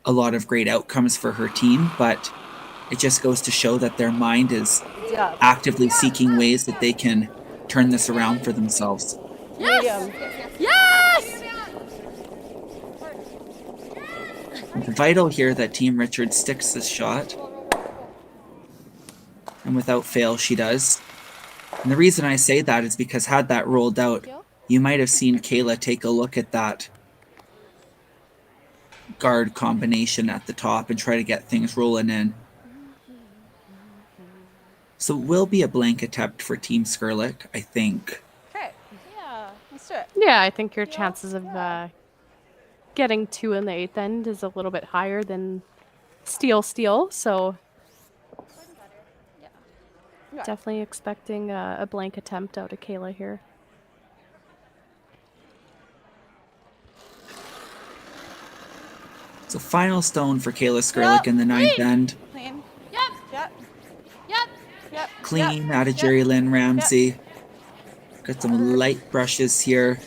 a lot of great outcomes for her team, but it just goes to show that their mind is actively seeking ways that they can turn this around for themselves. Yes! Yes! Vital here that Team Richards sticks this shot. And without fail, she does. And the reason I say that is because had that rolled out, you might have seen Kayla take a look at that guard combination at the top and try to get things rolling in. So it will be a blank attempt for Team Skrlik, I think. okay. Yeah, let's do it. Yeah, I think your chances of getting 2 in the 8th end is a little bit higher than steal, so definitely expecting a blank attempt out of Kayla here. So final stone for Kayla Skrlik in the 9th end. Clean. Yep. Yep. Yep. Yep. Clean out of Jerry Lynn Ramsey. Got some light brushes here.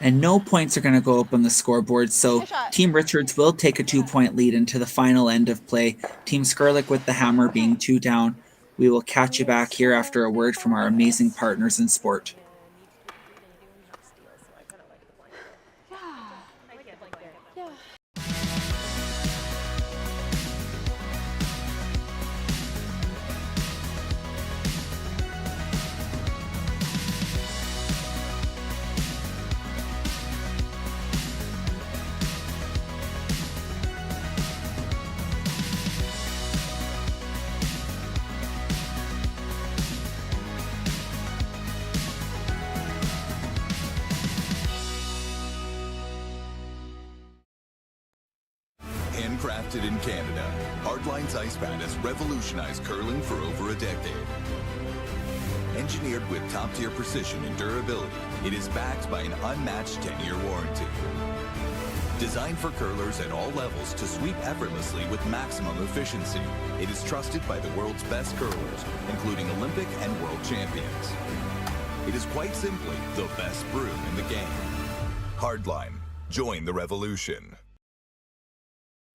And no points are going to go up on the scoreboard, so Team Richards will take a 2-point lead into the final end of play. Team Skrlik with the hammer being 2 down. We will catch you back here after a word from our amazing partners in sport. Handcrafted in Canada, Hardline's Ice Pad has revolutionized curling for over a decade. Engineered with top-tier precision and durability, it is backed by an unmatched 10-year warranty. Designed for curlers at all levels to sweep effortlessly with maximum efficiency, it is trusted by the world's best curlers, including Olympic and world champions. It is quite simply the best broom in the game. Hardline. Join the revolution.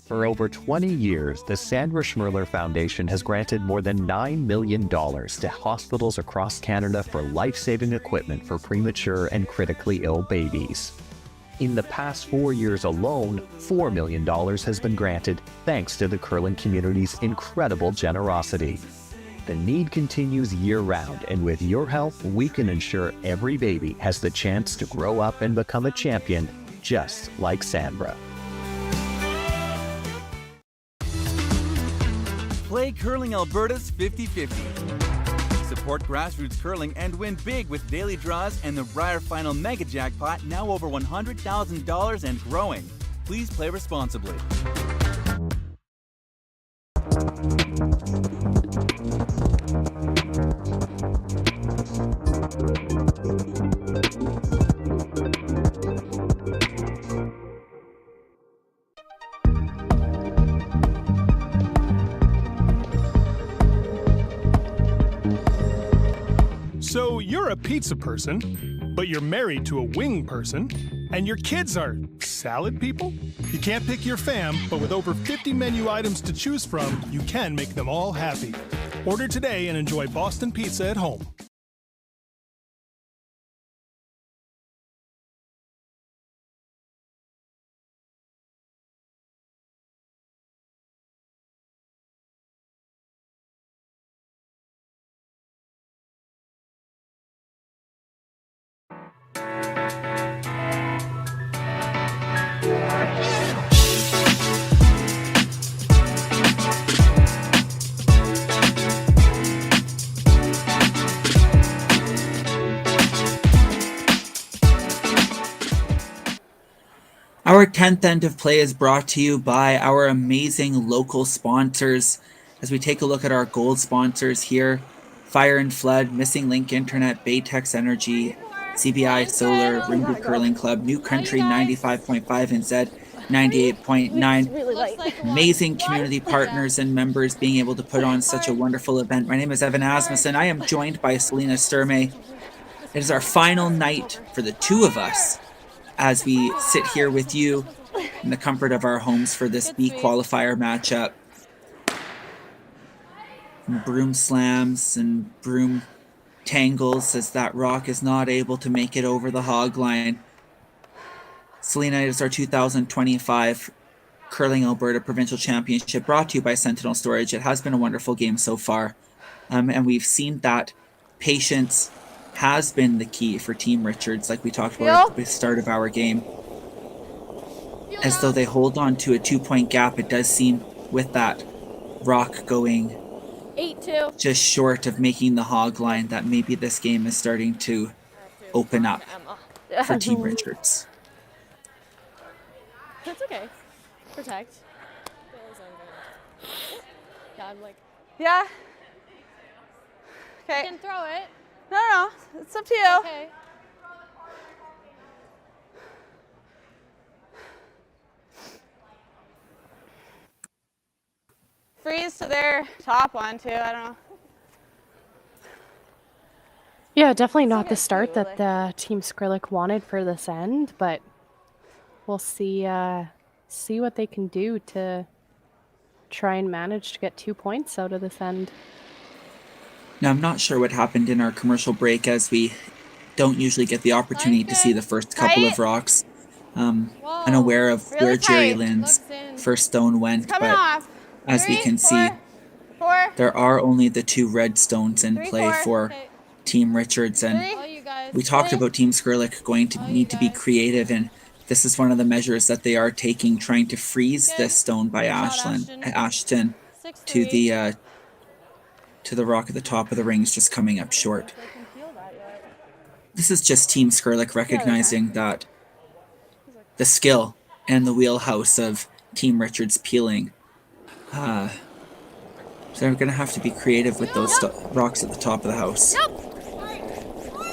For over 20 years, the Sandra Schmirler Foundation has granted more than $9 million to hospitals across Canada for life-saving equipment for premature and critically ill babies. In the past 4 years alone, $4 million has been granted thanks to the curling community's incredible generosity. the need continues year-round, and with your help, we can ensure every baby has the chance to grow up and become a champion, just like Sandra. Play Curling Alberta's 50-50. Support grassroots curling and win big with daily draws and the Briar Final Mega Jackpot, now over $100,000 and growing. Please play responsibly. So you're a pizza person, but you're married to a wing person, and your kids are salad people? You can't pick your fam, but with over 50 menu items to choose from, you can make them all happy. Order today and enjoy Boston Pizza at home. Our 10th End of Play is brought to you by our amazing local sponsors. As we take a look at our gold sponsors here, Fire and Flood, Missing Link Internet, Baytex Energy, CBI Solar, Rimbey Curling Club, New Country 95.5 and Z 98.9. Amazing community partners and members being able to put on such a wonderful event. My name is Evan Asmussen. I am joined by Selena Sturmey. It is our final night for the two of us as we sit here with you in the comfort of our homes for this B-QUALIFIER matchup. Broom slams and broom tangles as that rock is not able to make it over the hog line. Selena, it is our 2025 Curling Alberta Provincial Championship brought to you by Sentinel Storage. It has been a wonderful game so far, and we've seen that patience has been the key for Team Richards, like we talked about at the start of our game. As though they hold on to a 2-point gap, it does seem with that rock going 8-2. just short of making the hog line that maybe this game is starting to open up for Team Richards. That's okay. Protect. Yeah, I'm like. Yeah. Okay. You can throw it. No, it's up to you. Okay. Freeze to their top one too. I don't know. Yeah, definitely not the start that the Team Skrlik wanted for this end, but we'll see what they can do to try and manage to get 2 points out of this end. Now, I'm not sure what happened in our commercial break, as we don't usually get the opportunity to see the first couple of rocks. Unaware of where Jerry Lynn's first stone went, but as we can see, there are only the 2 red stones in play for Team Richards, and we talked about Team Skrlik going to need to be creative, and this is one of the measures that they are taking, trying to freeze this stone by Ashton to the rock at the top of the rings, just coming up short. This is just Team Skrlik recognizing that the skill and the wheelhouse of Team Richards peeling. So they're going to have to be creative with those rocks at the top of the house.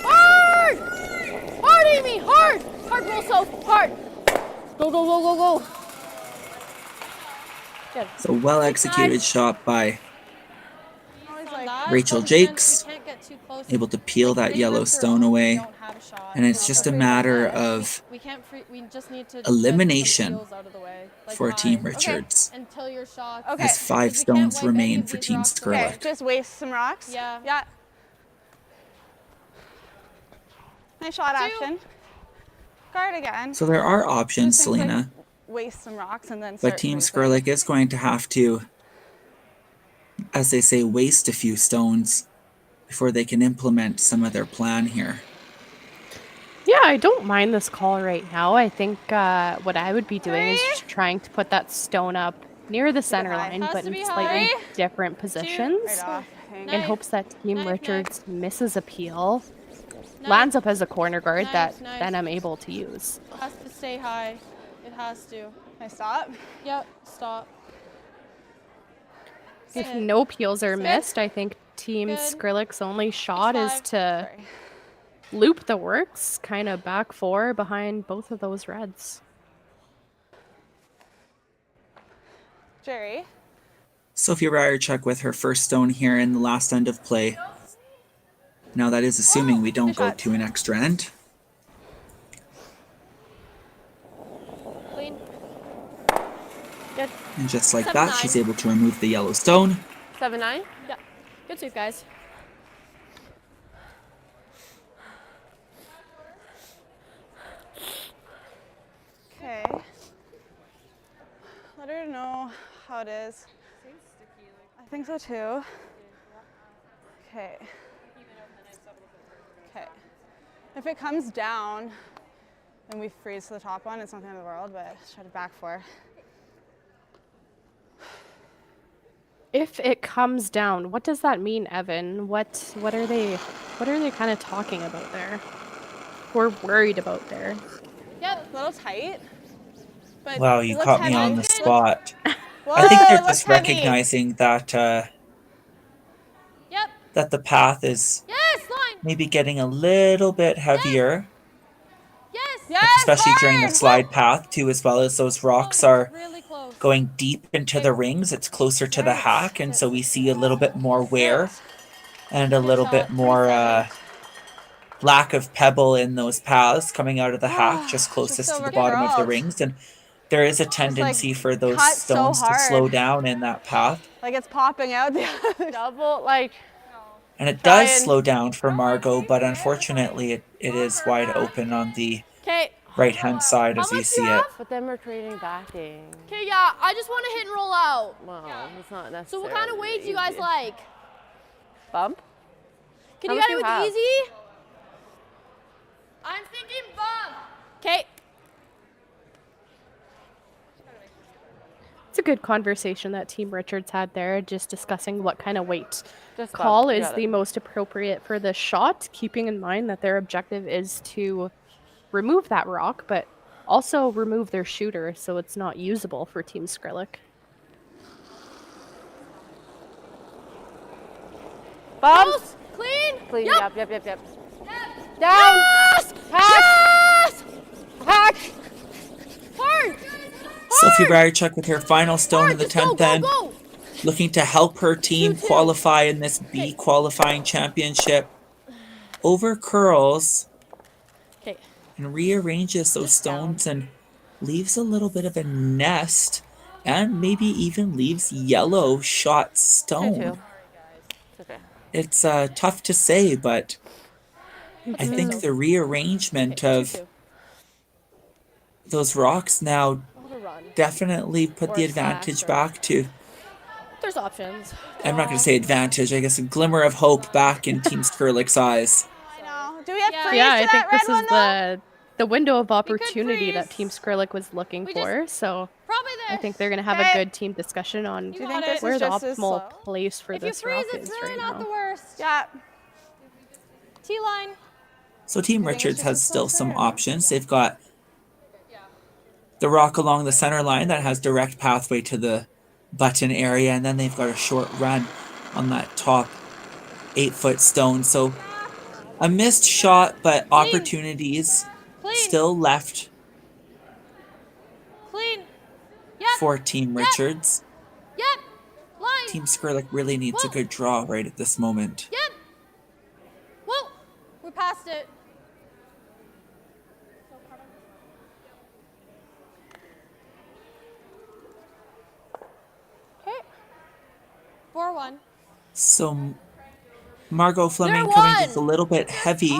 Hard! Hard, Amy! Hard! Hard, roll so hard! Go, go, go, go, go! Good. So well executed shot by Rachel Jakes, able to peel that yellow stone away, and it's just a matter of elimination for Team Richards, as 5 stones remain for Team Skrlik. Okay, just waste some rocks. Yeah. Nice shot, Ashton. Guard again. So there are options, Selena, waste some rocks and then but Team Skrlik is going to have to as they say, waste a few stones before they can implement some of their plan here. Yeah, I don't mind this call right now. I think what I would be doing is just trying to put that stone up near the center line, but in slightly different positions, in hopes that Team Richards misses a peel, lands up as a corner guard that then I'm able to use. It has to stay high. It has to. Can I stop? Yep, stop. If no peels are missed, I think Team Skrlik's only shot is to loop the works, kind of back four behind both of those reds. Jerry. Sophie Ryerchuk with her first stone here in the last end of play. Now that is assuming we don't go to an extra end. Clean. Good. And just like that, she's able to remove the yellow stone. 7-9. Yeah. Good sweep, guys. Okay. Let her know how it is. I think so too. Okay. Okay. If it comes down and we freeze to the top one, it's not the end of the world, but try to back four. If it comes down, what does that mean, Evan? What are they kind of talking about there? We're worried about there. Yep, a little tight. But Wow, you caught me on the spot. Whoa, I think they're it just looks heavy. recognizing that that the path is maybe getting a little bit heavier. Especially during the slide path too, as well as those rocks are going deep into the rings. It's closer to the hack, and so we see a little bit more wear and a little bit more lack of pebble in those paths coming out of the hack just closest to the bottom of the rings. And there is a tendency for those stones to slow down in that path. Like it's popping out the other. Double, like. And it does slow down for Margot, but unfortunately it is wide open on the right-hand side as you see it. But then we're trading backing. Okay, yeah, I just want to hit and roll out. Well, it's not necessary. So what kind of weight do you guys like? Bump? Can you get it with easy? I'm thinking bump. Okay. It's a good conversation that Team Richards had there, just discussing what kind of weight call is the most appropriate for this shot, keeping in mind that their objective is to remove that rock, but also remove their shooter so it's not usable for Team Skrlik. Bumps. Clean. Clean. Yep. Yep. Down. Yes! Hack. Yes! Hack. Hard. Sophie Ryerchuk with her final stone in the 10th end, looking to help her team qualify in this B qualifying championship. Over curls and rearranges those stones and leaves a little bit of a nest and maybe even leaves yellow shot stone. It's tough to say, but I think the rearrangement of those rocks now definitely put the advantage back to. There's options. I'm not going to say advantage. I guess a glimmer of hope back in Team Skrlik's eyes. I know. Do we have freeze Yeah, to I think that this red is one, the window of opportunity that Team Skrlik was looking for. So I think they're going to have a good team discussion on where the optimal place for this rock is right now. Worst. Yeah. T-line. So Team Richards has still some options. They've got the rock along the center line that has direct pathway to the button area, and then they've got a short run on that top 8-foot stone. So a missed shot, but opportunities still left for Team Richards. Team Skrlik really needs a good draw right at this moment. Whoa, we're past it. Okay. 4-1. So Margot Fleming coming just a little bit heavy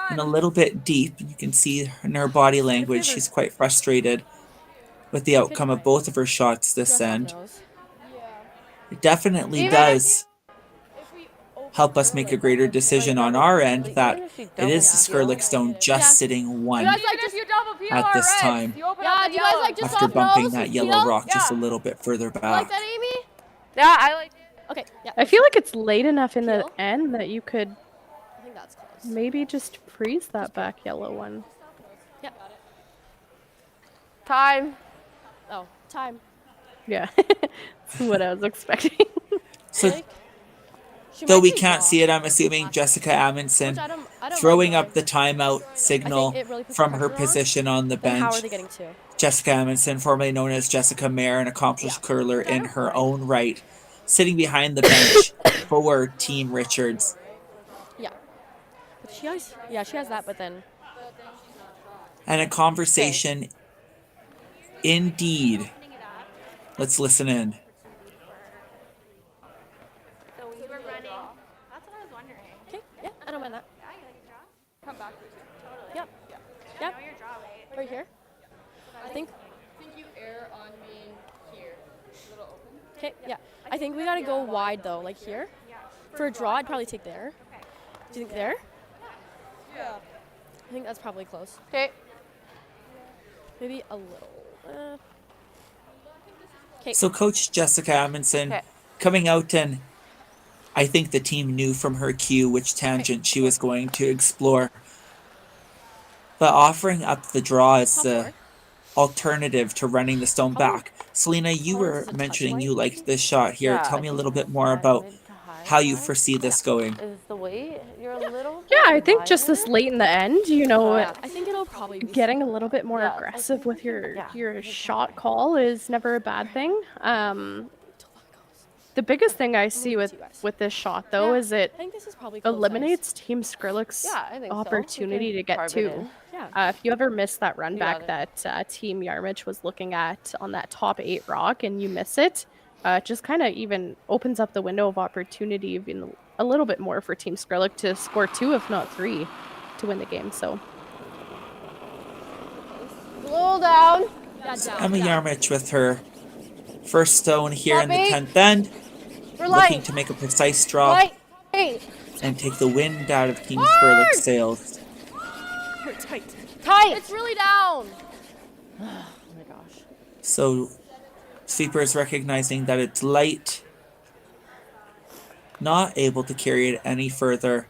and a little bit deep. You can see in her body language she's quite frustrated with the outcome of both of her shots this end. it definitely does help us make a greader decision on our end that it is the Skrlik stone just sitting one You guys like just at this time Yeah, do you guys like just after soft bumping nose? that yellow rock just a little bit further You like back. that, Amy? Yeah, I like it. Okay, yeah. I feel like it's late enough in the end that you could I think that's close. maybe just freeze that back yellow one. Yep. Time. Oh, time. Yeah, that's what I was expecting. So, though we can't see it, I'm assuming Jessica Amundsen throwing up the timeout signal from her position on the bench. How are they getting to? Jessica Amundsen, formerly known as Jessica Mayer, an accomplished curler in her own right, sitting behind the bench for Team Richards. Yeah. But she always, she has that, but then. And a conversation indeed. Let's listen in. So we were running. That's what I was wondering. Okay, yeah, I don't mind that. Come back. Yep. Yep. Right here. I think you err on me here. A little open. Okay, yeah. I think we gotta go wide though, like here. For a draw, I'd probably take there. Do you think there? Yeah. I think that's probably close. Okay. Maybe a little. Okay. So Coach Jessica Amundsen coming out, and I think the team knew from her cue which tangent she was going to explore. But offering up the draw as the alternative to running the stone back. Selena, you were mentioning you liked this shot here. Tell me a little bit more about how you foresee this going. Is the weight you're a little? Yeah, I think just this late in the end, you know, I think it'll probably be getting a little bit more aggressive with your shot call is never a bad thing. The biggest thing I see with this shot though is it eliminates Team Skrlik's opportunity to get two. If you ever miss that run back that Team Yarmich was looking at on that top 8 rock and you miss it, it just kind of even opens up the window of opportunity even a little bit more for Team Skrlik to score 2, if not 3, to win the game. So roll down. Emma Yarmich with her first stone here in the 10th end, looking to make a precise drop and take the wind out of Team Skrlik's sails. Tight. It's really down. Oh my gosh. So Sweeper is recognizing that it's light, not able to carry it any further,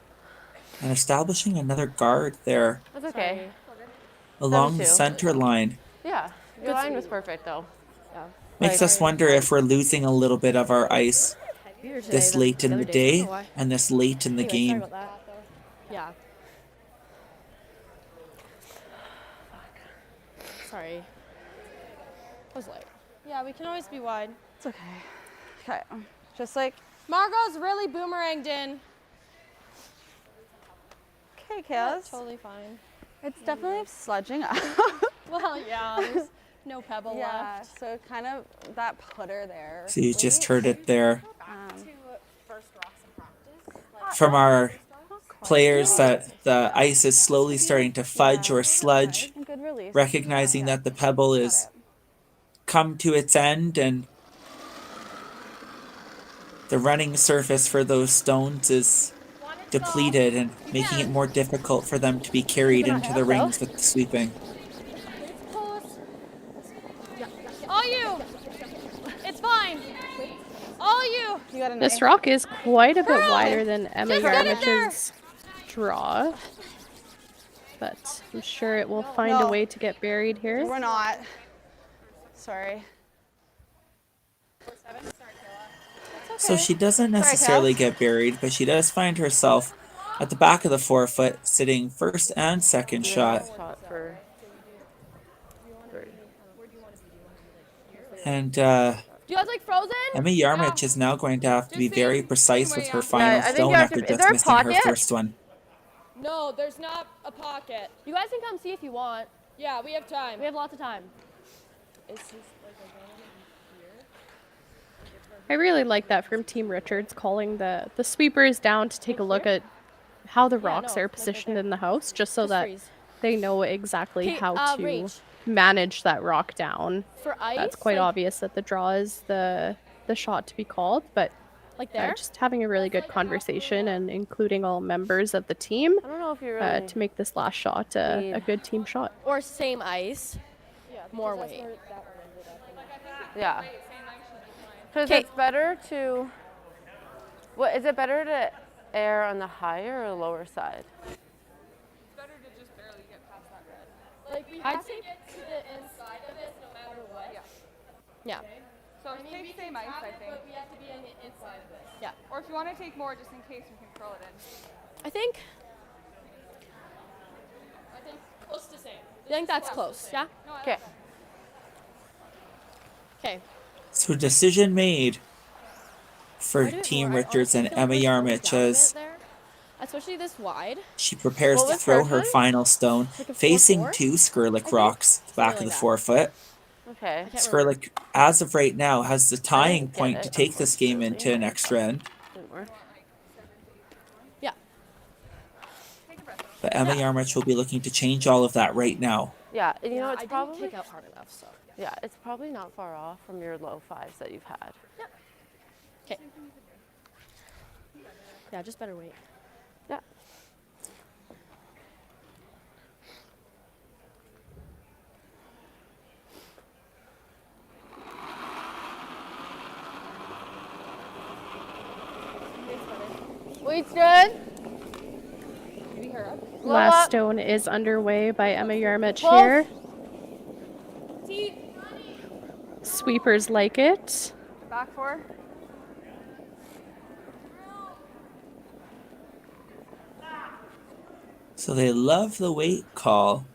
and establishing another guard there That's okay. along the center line. Yeah, your line was perfect though. Yeah. Makes us wonder if we're losing a little bit of our ice this late in the day and this late in the game. Yeah. Sorry. I was late. Yeah, we can always be wide. It's okay. Okay, just like. Margot's really boomeranged in. Okay, Yeah, Kayla. totally fine. It's definitely sludging up. Well, yeah, there's no pebble left. So kind of that putter there. So you just heard it there Um, from our players that the ice is slowly starting to fudge or sludge, recognizing that the pebble is come to its end and the running surface for those stones is depleted and making it more difficult for them to be carried into the rings with the sweeping. All you! It's fine! All you! This rock is quite a bit wider than Emma Just get it there! Yarmich's draw, but I'm sure it will find a way to get buried here. We're not. Sorry. So she doesn't necessarily get buried, but she does find herself at the back of the forefoot, sitting first and second shot. And Do you guys like Frozen? Emma Yarmich is now going to have to be very precise with her final I think stone you have after to- is just there a missing her pocket? first one. No, there's not a pocket. You guys can come see if you want. Yeah, we have time. We have lots of time. I really like that from Team Richards, calling the sweepers down to take a look at how the rocks are positioned in the house, just so that they know exactly Okay, how to Rach. manage that rock down. For ice, That's quite like- obvious that the draw is the the shot to be called, but Like there? just having a really good conversation and including all members of the team I don't know if you really to make this last shot a good team shot. or same ice, more weight. Yeah. Because it's better to. What is it better to air on the higher or lower side? Like we have to get to the inside of it no matter what. Yeah. So take same ice, I think. But we have to be on the inside of it. Yeah. Or if you want to take more, just in case, we can curl it in. I think Close to same. I think that's close. Yeah. Okay. Okay. So decision made for Team Richards and Emma Yarmich as Especially this wide. she prepares What to was throw her her one? final stone, Like a facing 4-4? two Skrlik rocks, back of the forefoot. Okay. Skrlik, as of right now, has the tying point to take this game into an extra end. Yeah. But Emma Yarmich will be looking to change all of that right now. Yeah, and you know I it's didn't probably kick out hard enough, so. yeah, it's probably not far off from your low fives that you've had. Okay. Yeah, just better weight. Yeah. Weight's good. Maybe her up. Last stone is underway by Emma Yarmich Close. here. Deep. Sweepers like it. Back four. So they love the weight call,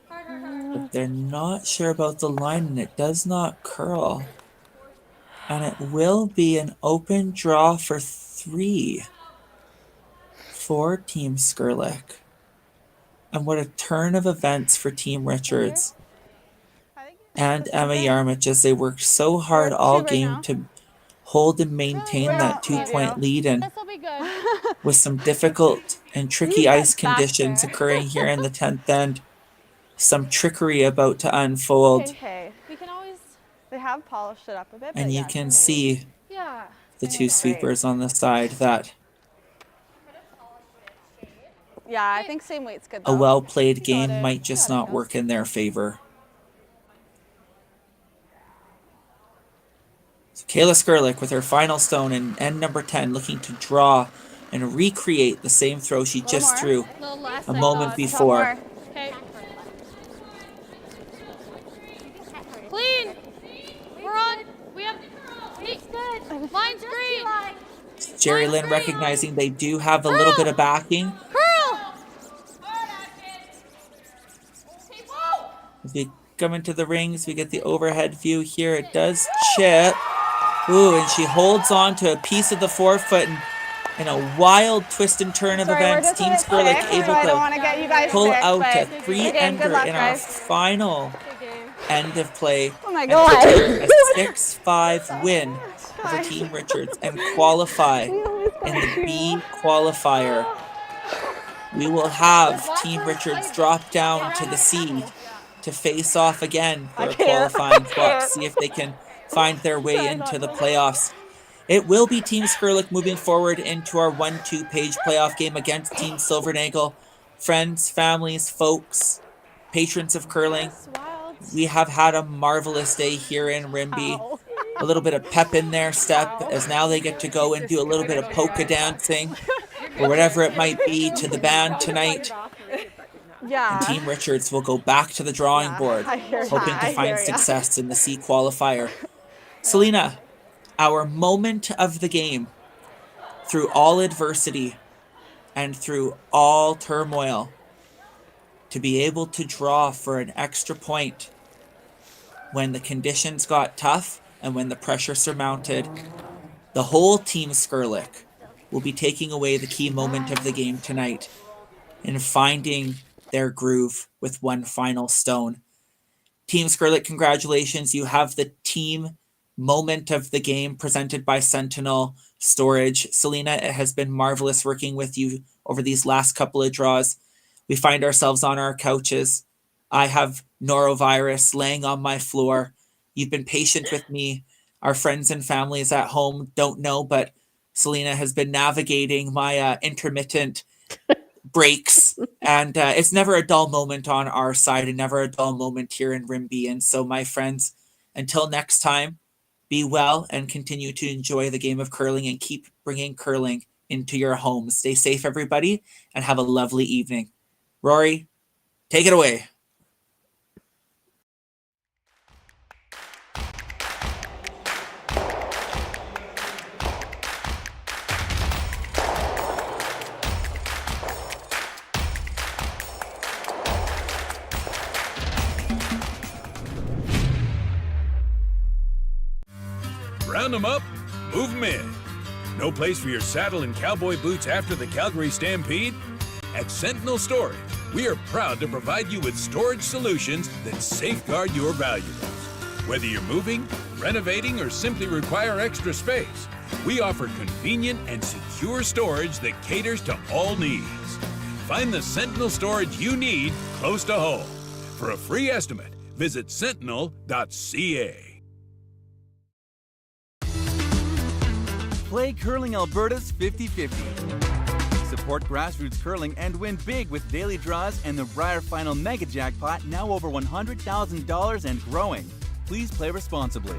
but they're not sure about the line, and it does not curl. And it will be an open draw for 3 for Team Skrlik. And what a turn of events for Team Richards and Emma Yarmich as they worked so hard all game to hold and maintain that 2-point lead, and This'll be good. with some difficult and tricky ice conditions occurring here in the 10th end, some trickery about to unfold, Okay. We can always. They have polished it up a bit. and but you yeah, can see Yeah. the two sweepers on the side that Yeah, I think same weight's good. a Though. well-played game might just not work in their favor. So Kayla Skrlik with her final stone in end number 10, looking to draw and recreate the same throw she just threw a moment before. Okay. Clean. We're on. We have. It's good. Line's green. Jerry Lynn recognizing they do have a little bit of backing. Curl. As we come into the rings, we get the overhead view here. It does chip. Ooh, and she holds on to a piece of the forefoot, and in a wild twist and turn of events, Team Skrlik able to pull out a 3-ender in our final end of play. Oh my and God. secure a 6-5 win over Team Richards and qualify in the B-QUALIFIER. We will have Team Richards drop down to the C to face off again for a qualifying spot, see if they can find their way into the playoffs. It will be Team Skrlik moving forward into our 1-2 page playoff game against Team Silvernagle. Friends, families, folks, patrons of curling, we have had a marvelous day here in Rimbey. A little bit of pep in their step, as now they get to go and do a little bit of polka dancing or whatever it might be to the band tonight. Yeah. And Team Richards will go back to the drawing board, hoping to find success in the C qualifier. Selena, our moment of the game, through all adversity and through all turmoil, to be able to draw for an extra point when the conditions got tough and when the pressure surmounted, the whole Team Skrlik will be taking away the key moment of the game tonight and finding their groove with one final stone. Team Skrlik, congratulations. You have the team moment of the game presented by Sentinel Storage. Selena, it has been marvelous working with you over these last couple of draws. We find ourselves on our couches. I have norovirus laying on my floor. You've been patient with me. our friends and families at home don't know, but Selena has been navigating my intermittent breaks, and it's never a dull moment on our side and never a dull moment here in Rimbey. And so, my friends, until next time, be well and continue to enjoy the game of curling and keep bringing curling into your homes. Stay safe, everybody, and have a lovely evening. Rory, take it away. Round them up, move them in. No place for your saddle and cowboy boots after the Calgary Stampede? At Sentinel Storage, we are proud to provide you with storage solutions that safeguard your valuables. Whether you're moving, renovating, or simply require extra space, we offer convenient and secure storage that caters to all needs. Find the Sentinel storage you need close to home. For a free estimate, visit sentinel.ca. Play Curling Alberta's 50-50. Support grassroots curling and win big with daily draws and the Briar Final Mega Jackpot now over $100,000 and growing. Please play responsibly.